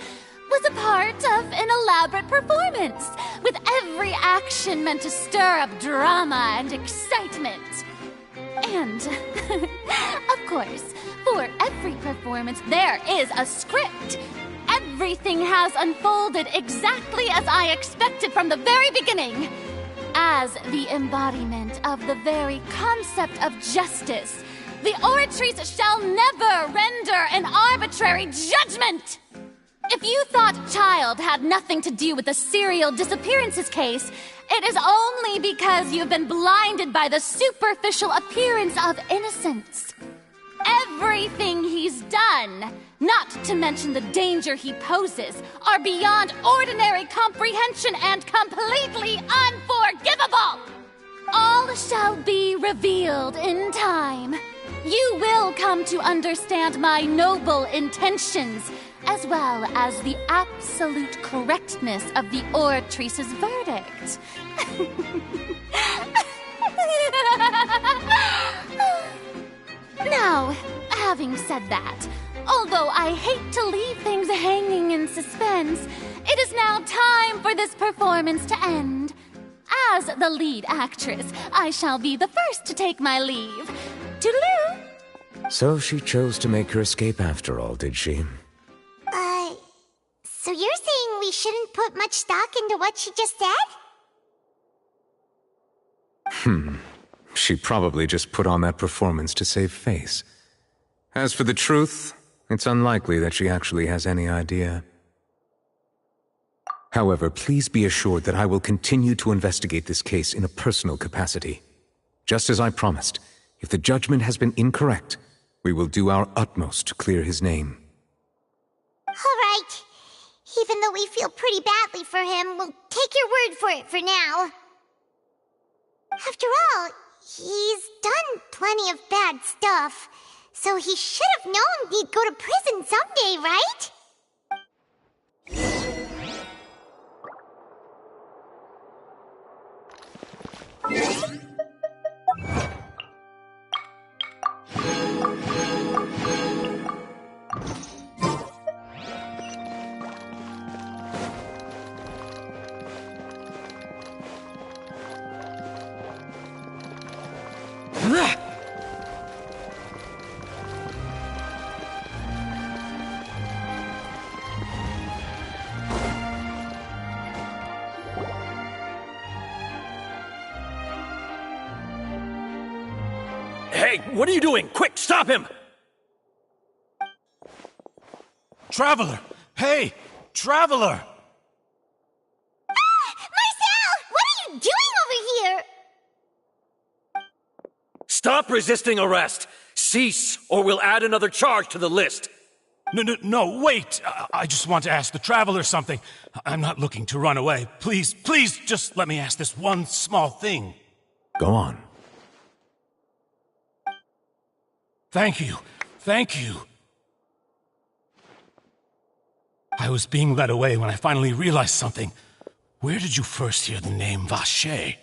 was a part of an elaborate performance, with every action meant to stir up drama and excitement. And, of course, for every performance there is a script. Everything has unfolded exactly as I expected from the very beginning. As the embodiment of the very concept of justice, the Oratrice shall never render an arbitrary judgment! If you thought Child had nothing to do with the serial disappearances case, it is only because you've been blinded by the superficial appearance of innocence. Everything he's done, not to mention the danger he poses, are beyond ordinary comprehension and completely unforgivable! All shall be revealed in time. You will come to understand my noble intentions, as well as the absolute correctness of the Oratrice's verdict. Now, having said that, although I hate to leave things hanging in suspense, it is now time for this performance to end. As the lead actress, I shall be the first to take my leave. Toodaloo! So she chose to make her escape after all, did she? So you're saying we shouldn't put much stock into what she just said? She probably just put on that performance to save face. As for the truth, it's unlikely that she actually has any idea. However, please be assured that I will continue to investigate this case in a personal capacity. Just as I promised, if the judgment has been incorrect, we will do our utmost to clear his name. All right. Even though we feel pretty badly for him, we'll take your word for it for now. After all, he's done plenty of bad stuff, so he should have known he'd go to prison someday, right? Hey, what are you doing? Quick, stop him! Traveler! Hey! Traveler! Marcel! What are you doing over here? Stop resisting arrest! Cease, or we'll add another charge to the list! No, wait! I just want to ask the Traveler something. I'm not looking to run away. Please, just let me ask this one small thing. Go on. Thank you. I was being led away when I finally realized something. Where did you first hear the name Vacher?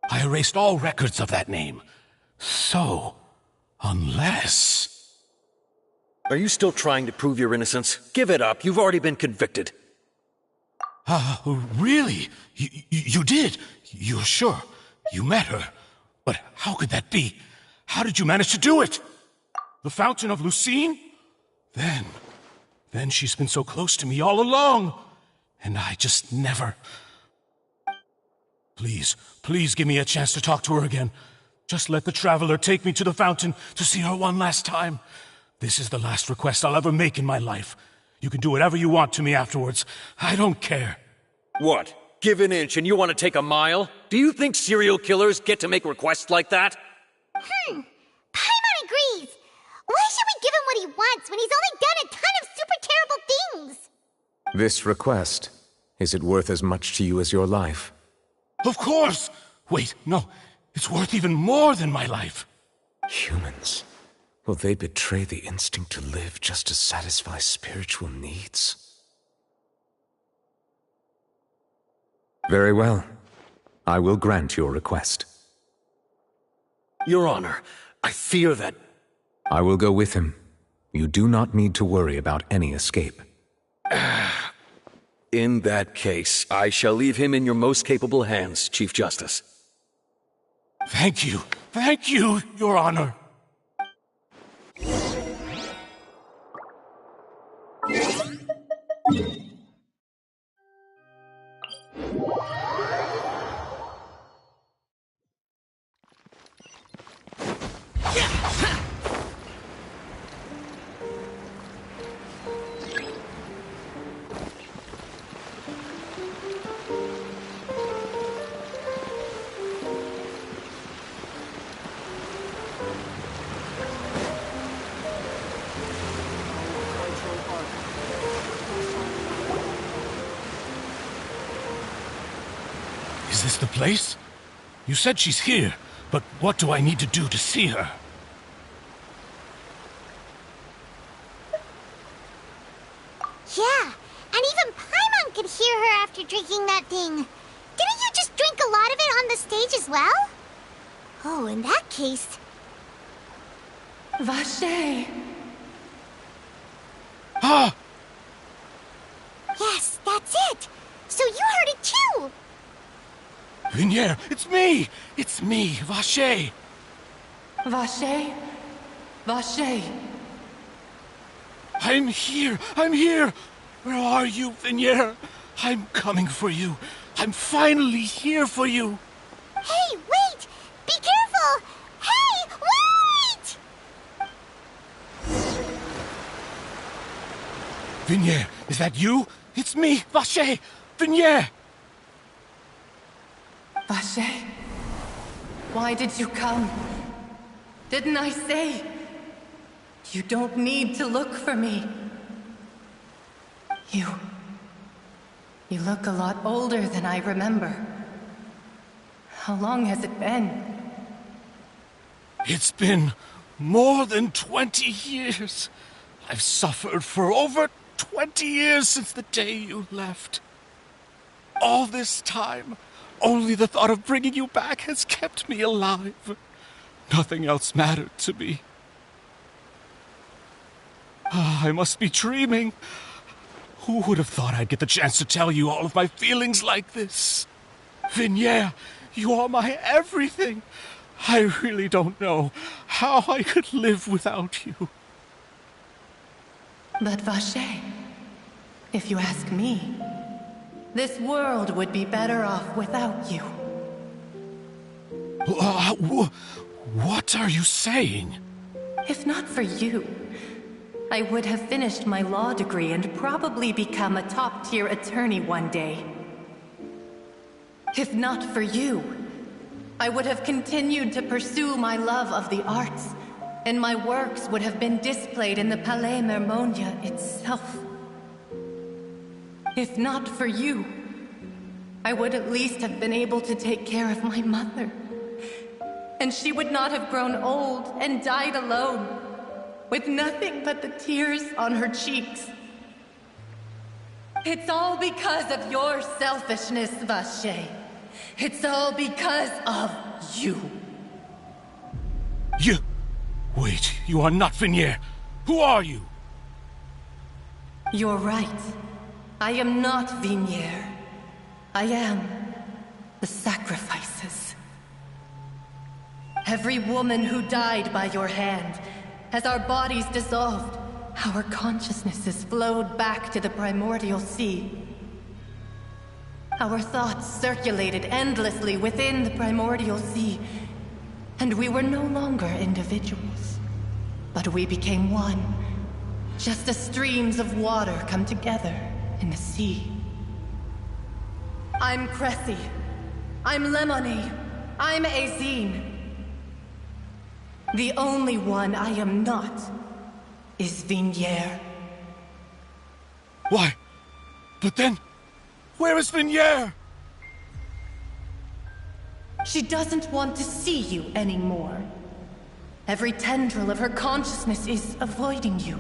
I erased all records of that name. So, unless... Are you still trying to prove your innocence? Give it up. You've already been convicted. Really? You did? You're sure? You met her? But how could that be? How did you manage to do it? The Fountain of Lucine? Then she's been so close to me all along. And I just never... Please give me a chance to talk to her again. Just let the Traveler take me to the fountain to see her one last time. This is the last request I'll ever make in my life. You can do whatever you want to me afterwards. I don't care. What? Give an inch and you want to take a mile? Do you think serial killers get to make requests like that? Paimon agrees. Why should we give him what he wants when he's only done a ton of super terrible things? This request, is it worth as much to you as your life? Of course! Wait, no. It's worth even more than my life. Humans. Will they betray the instinct to live just to satisfy spiritual needs? Very well. I will grant your request. Your Honor, I fear that... I will go with him. You do not need to worry about any escape. In that case, I shall leave him in your most capable hands, Chief Justice. Thank you, Your Honor. Is this the place? You said she's here, but what do I need to do to see her? Yeah, and even Paimon could hear her after drinking that thing. Didn't you just drink a lot of it on the stage as well? Oh, in that case... Vache! Ah! Yes, that's it! So you heard it too! Vignier, it's me! It's me, Vache! Vache? Vache! I'm here! Where are you, Vignier? I'm coming for you. I'm finally here for you. Hey, wait! Be careful! Hey, wait! Vignier, is that you? It's me, Vache! Vignier! Vache, why did you come? Didn't I say? You don't need to look for me. You look a lot older than I remember. How long has it been? It's been more than 20 years. I've suffered for over 20 years since the day you left. All this time, only the thought of bringing you back has kept me alive. Nothing else mattered to me. I must be dreaming. Who would have thought I'd get the chance to tell you all of my feelings like this? Vignier, you are my everything. I really don't know how I could live without you. But Vache, if you ask me, this world would be better off without you. What are you saying? If not for you, I would have finished my law degree and probably become a top-tier attorney one day. If not for you, I would have continued to pursue my love of the arts, and my works would have been displayed in the Palais Mermonia itself. If not for you, I would at least have been able to take care of my mother. And she would not have grown old and died alone, with nothing but the tears on her cheeks. It's all because of your selfishness, Vache. It's all because of you. You... Wait, you are not Vignier. Who are you? You're right. I am not Vignier. I am the sacrifices. Every woman who died by your hand, as our bodies dissolved, our consciousnesses flowed back to the primordial sea. Our thoughts circulated endlessly within the primordial sea, and we were no longer individuals, but we became one, just as streams of water come together in the sea. I'm Cressy. I'm Lemony. I'm Azine. The only one I am not is Vignier. Why? But then, where is Vignier? She doesn't want to see you anymore. Every tendril of her consciousness is avoiding you.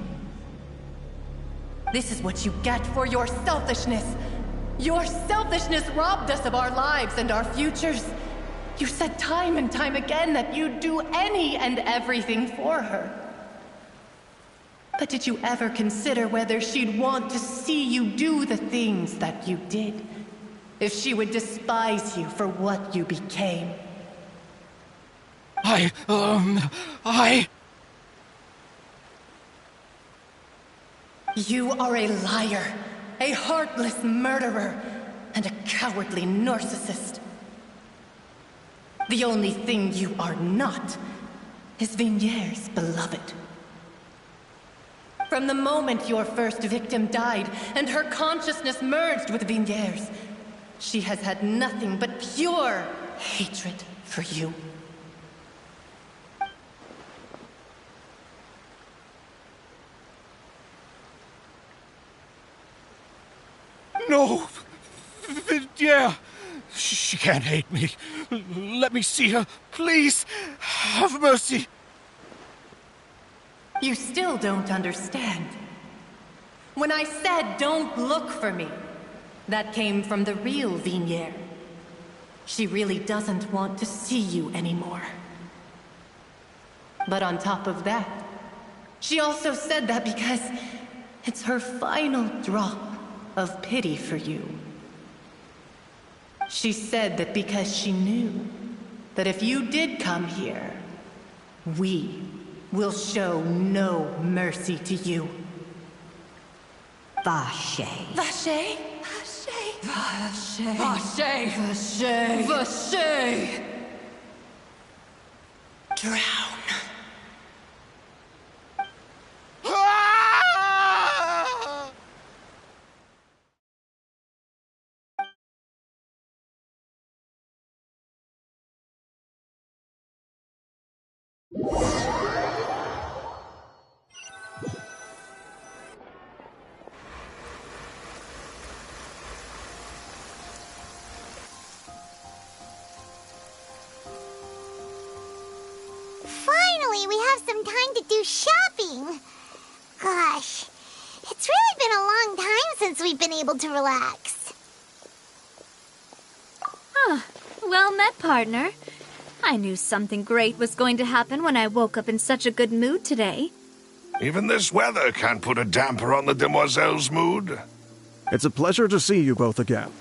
This is what you get for your selfishness. Your selfishness robbed us of our lives and our futures. You said time and time again that you'd do any and everything for her. But did you ever consider whether she'd want to see you do the things that you did? If she would despise you for what you became? You are a liar, a heartless murderer, and a cowardly narcissist. The only thing you are not is Vignier's beloved. From the moment your first victim died and her consciousness merged with Vignier's, she has had nothing but pure hatred for you. No! Vignier! She can't hate me. Let me see her, please. Have mercy. You still don't understand. When I said don't look for me, that came from the real Vignier. She really doesn't want to see you anymore. But on top of that, she also said that because it's her final drop of pity for you. She said that because she knew that if you did come here, we will show no mercy to you. Vache. Vache? Vache? Vache. Vache. Vache. Vache. Drown. Finally, we have some time to do shopping. Gosh, it's really been a long time since we've been able to relax. Huh. Well met, partner. I knew something great was going to happen when I woke up in such a good mood today. Even this weather can't put a damper on the demoiselle's mood. It's a pleasure to see you both again.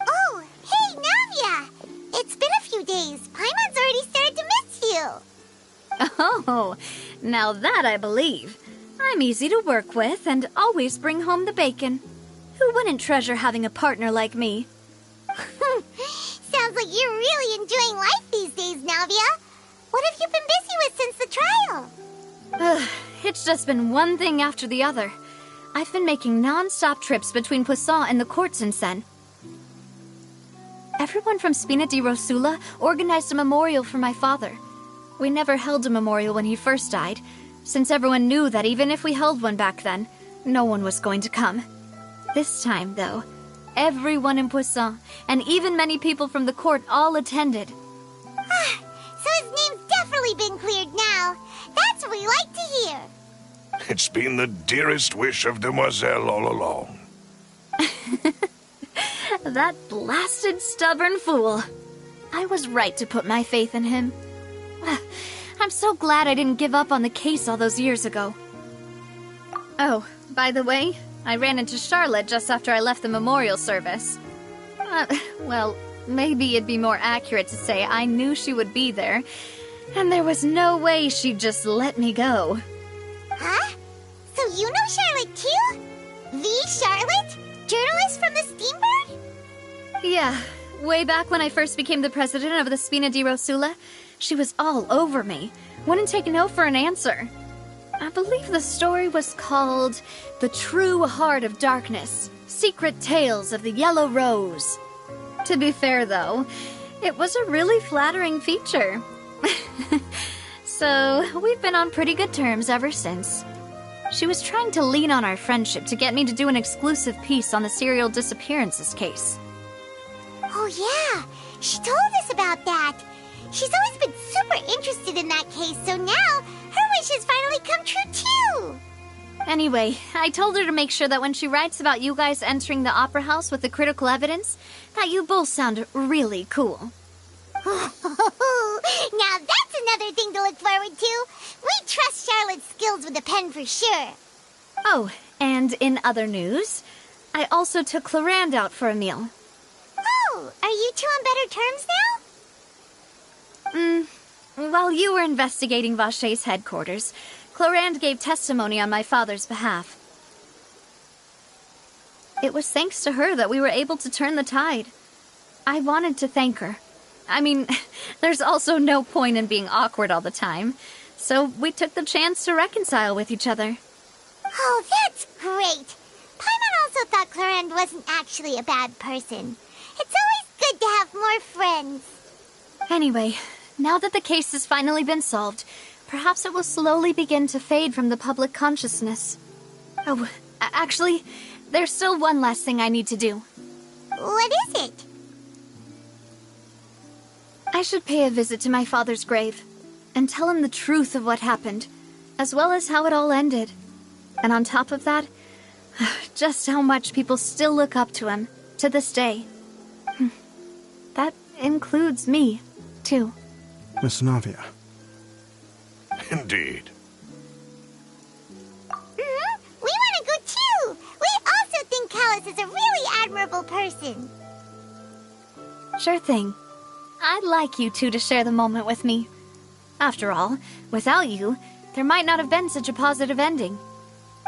Oh, hey, Navia! It's been a few days. Paimon's already started to miss you. Oh, now that I believe. I'm easy to work with and always bring home the bacon. Who wouldn't treasure having a partner like me? Sounds like you're really enjoying life these days, Navia. What have you been busy with since the trial? It's just been one thing after the other. I've been making non-stop trips between Poisson and the court since then. Everyone from Spina di Rosula organized a memorial for my father. We never held a memorial when he first died, since everyone knew that even if we held one back then, no one was going to come. This time, though, everyone in Poisson, and even many people from the court, all attended. So his name's definitely been cleared now. That's what we like to hear. It's been the dearest wish of Demoiselle all along. That blasted stubborn fool. I was right to put my faith in him. I'm so glad I didn't give up on the case all those years ago. Oh, by the way, I ran into Charlotte just after I left the memorial service. Well, maybe it'd be more accurate to say I knew she would be there, and there was no way she'd just let me go. Huh? So you know Charlotte too? The Charlotte? Journalist from the Steambird? Yeah, way back when I first became the president of the Spina di Rosula, she was all over me. Wouldn't take no for an answer. I believe the story was called The True Heart of Darkness, Secret Tales of the Yellow Rose. To be fair, though, it was a really flattering feature. So, we've been on pretty good terms ever since. She was trying to lean on our friendship to get me to do an exclusive piece on the serial disappearances case. Oh yeah, she told us about that. She's always been super interested in that case, so now her wish has finally come true too. Anyway, I told her to make sure that when she writes about you guys entering the opera house with the critical evidence, that you both sound really cool. Now that's another thing to look forward to. We trust Charlotte's skills with the pen for sure. Oh, and in other news, I also took Clarand out for a meal. Oh, are you two on better terms now? While you were investigating Vaché's headquarters, Clarand gave testimony on my father's behalf. It was thanks to her that we were able to turn the tide. I wanted to thank her. I mean, there's also no point in being awkward all the time, so we took the chance to reconcile with each other. Oh, that's great. Paimon also thought Clarand wasn't actually a bad person. It's always good to have more friends. Anyway, now that the case has finally been solved, perhaps it will slowly begin to fade from the public consciousness. Oh, actually, there's still one last thing I need to do. What is it? I should pay a visit to my father's grave and tell him the truth of what happened, as well as how it all ended. And on top of that, just how much people still look up to him to this day. That includes me, too. Miss Navia. Indeed. We want to go too! We also think Callus is a really admirable person. Sure thing. I'd like you two to share the moment with me. After all, without you, there might not have been such a positive ending.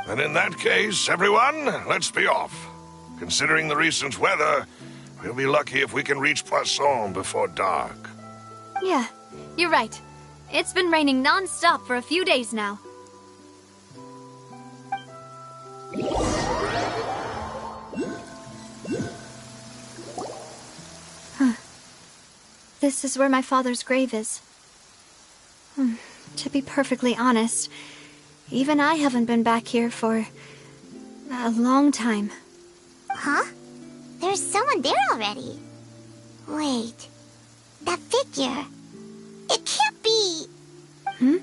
And in that case, everyone, let's be off. Considering the recent weather, we'll be lucky if we can reach Poisson before dark. Yeah, you're right. It's been raining non-stop for a few days now. This is where my father's grave is. To be perfectly honest, even I haven't been back here for a long time. Huh? There's someone there already. Wait. That figure. It can't be... Hmm?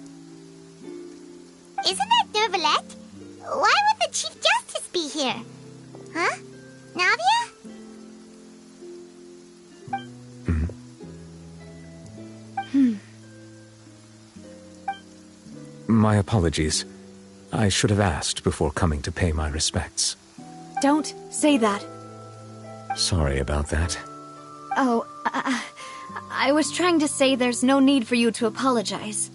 Isn't that Nervalette? Why would the Chief Justice be here? Huh? Navia? My apologies. I should have asked before coming to pay my respects. Don't say that. Sorry about that. Oh, I was trying to say there's no need for you to apologize.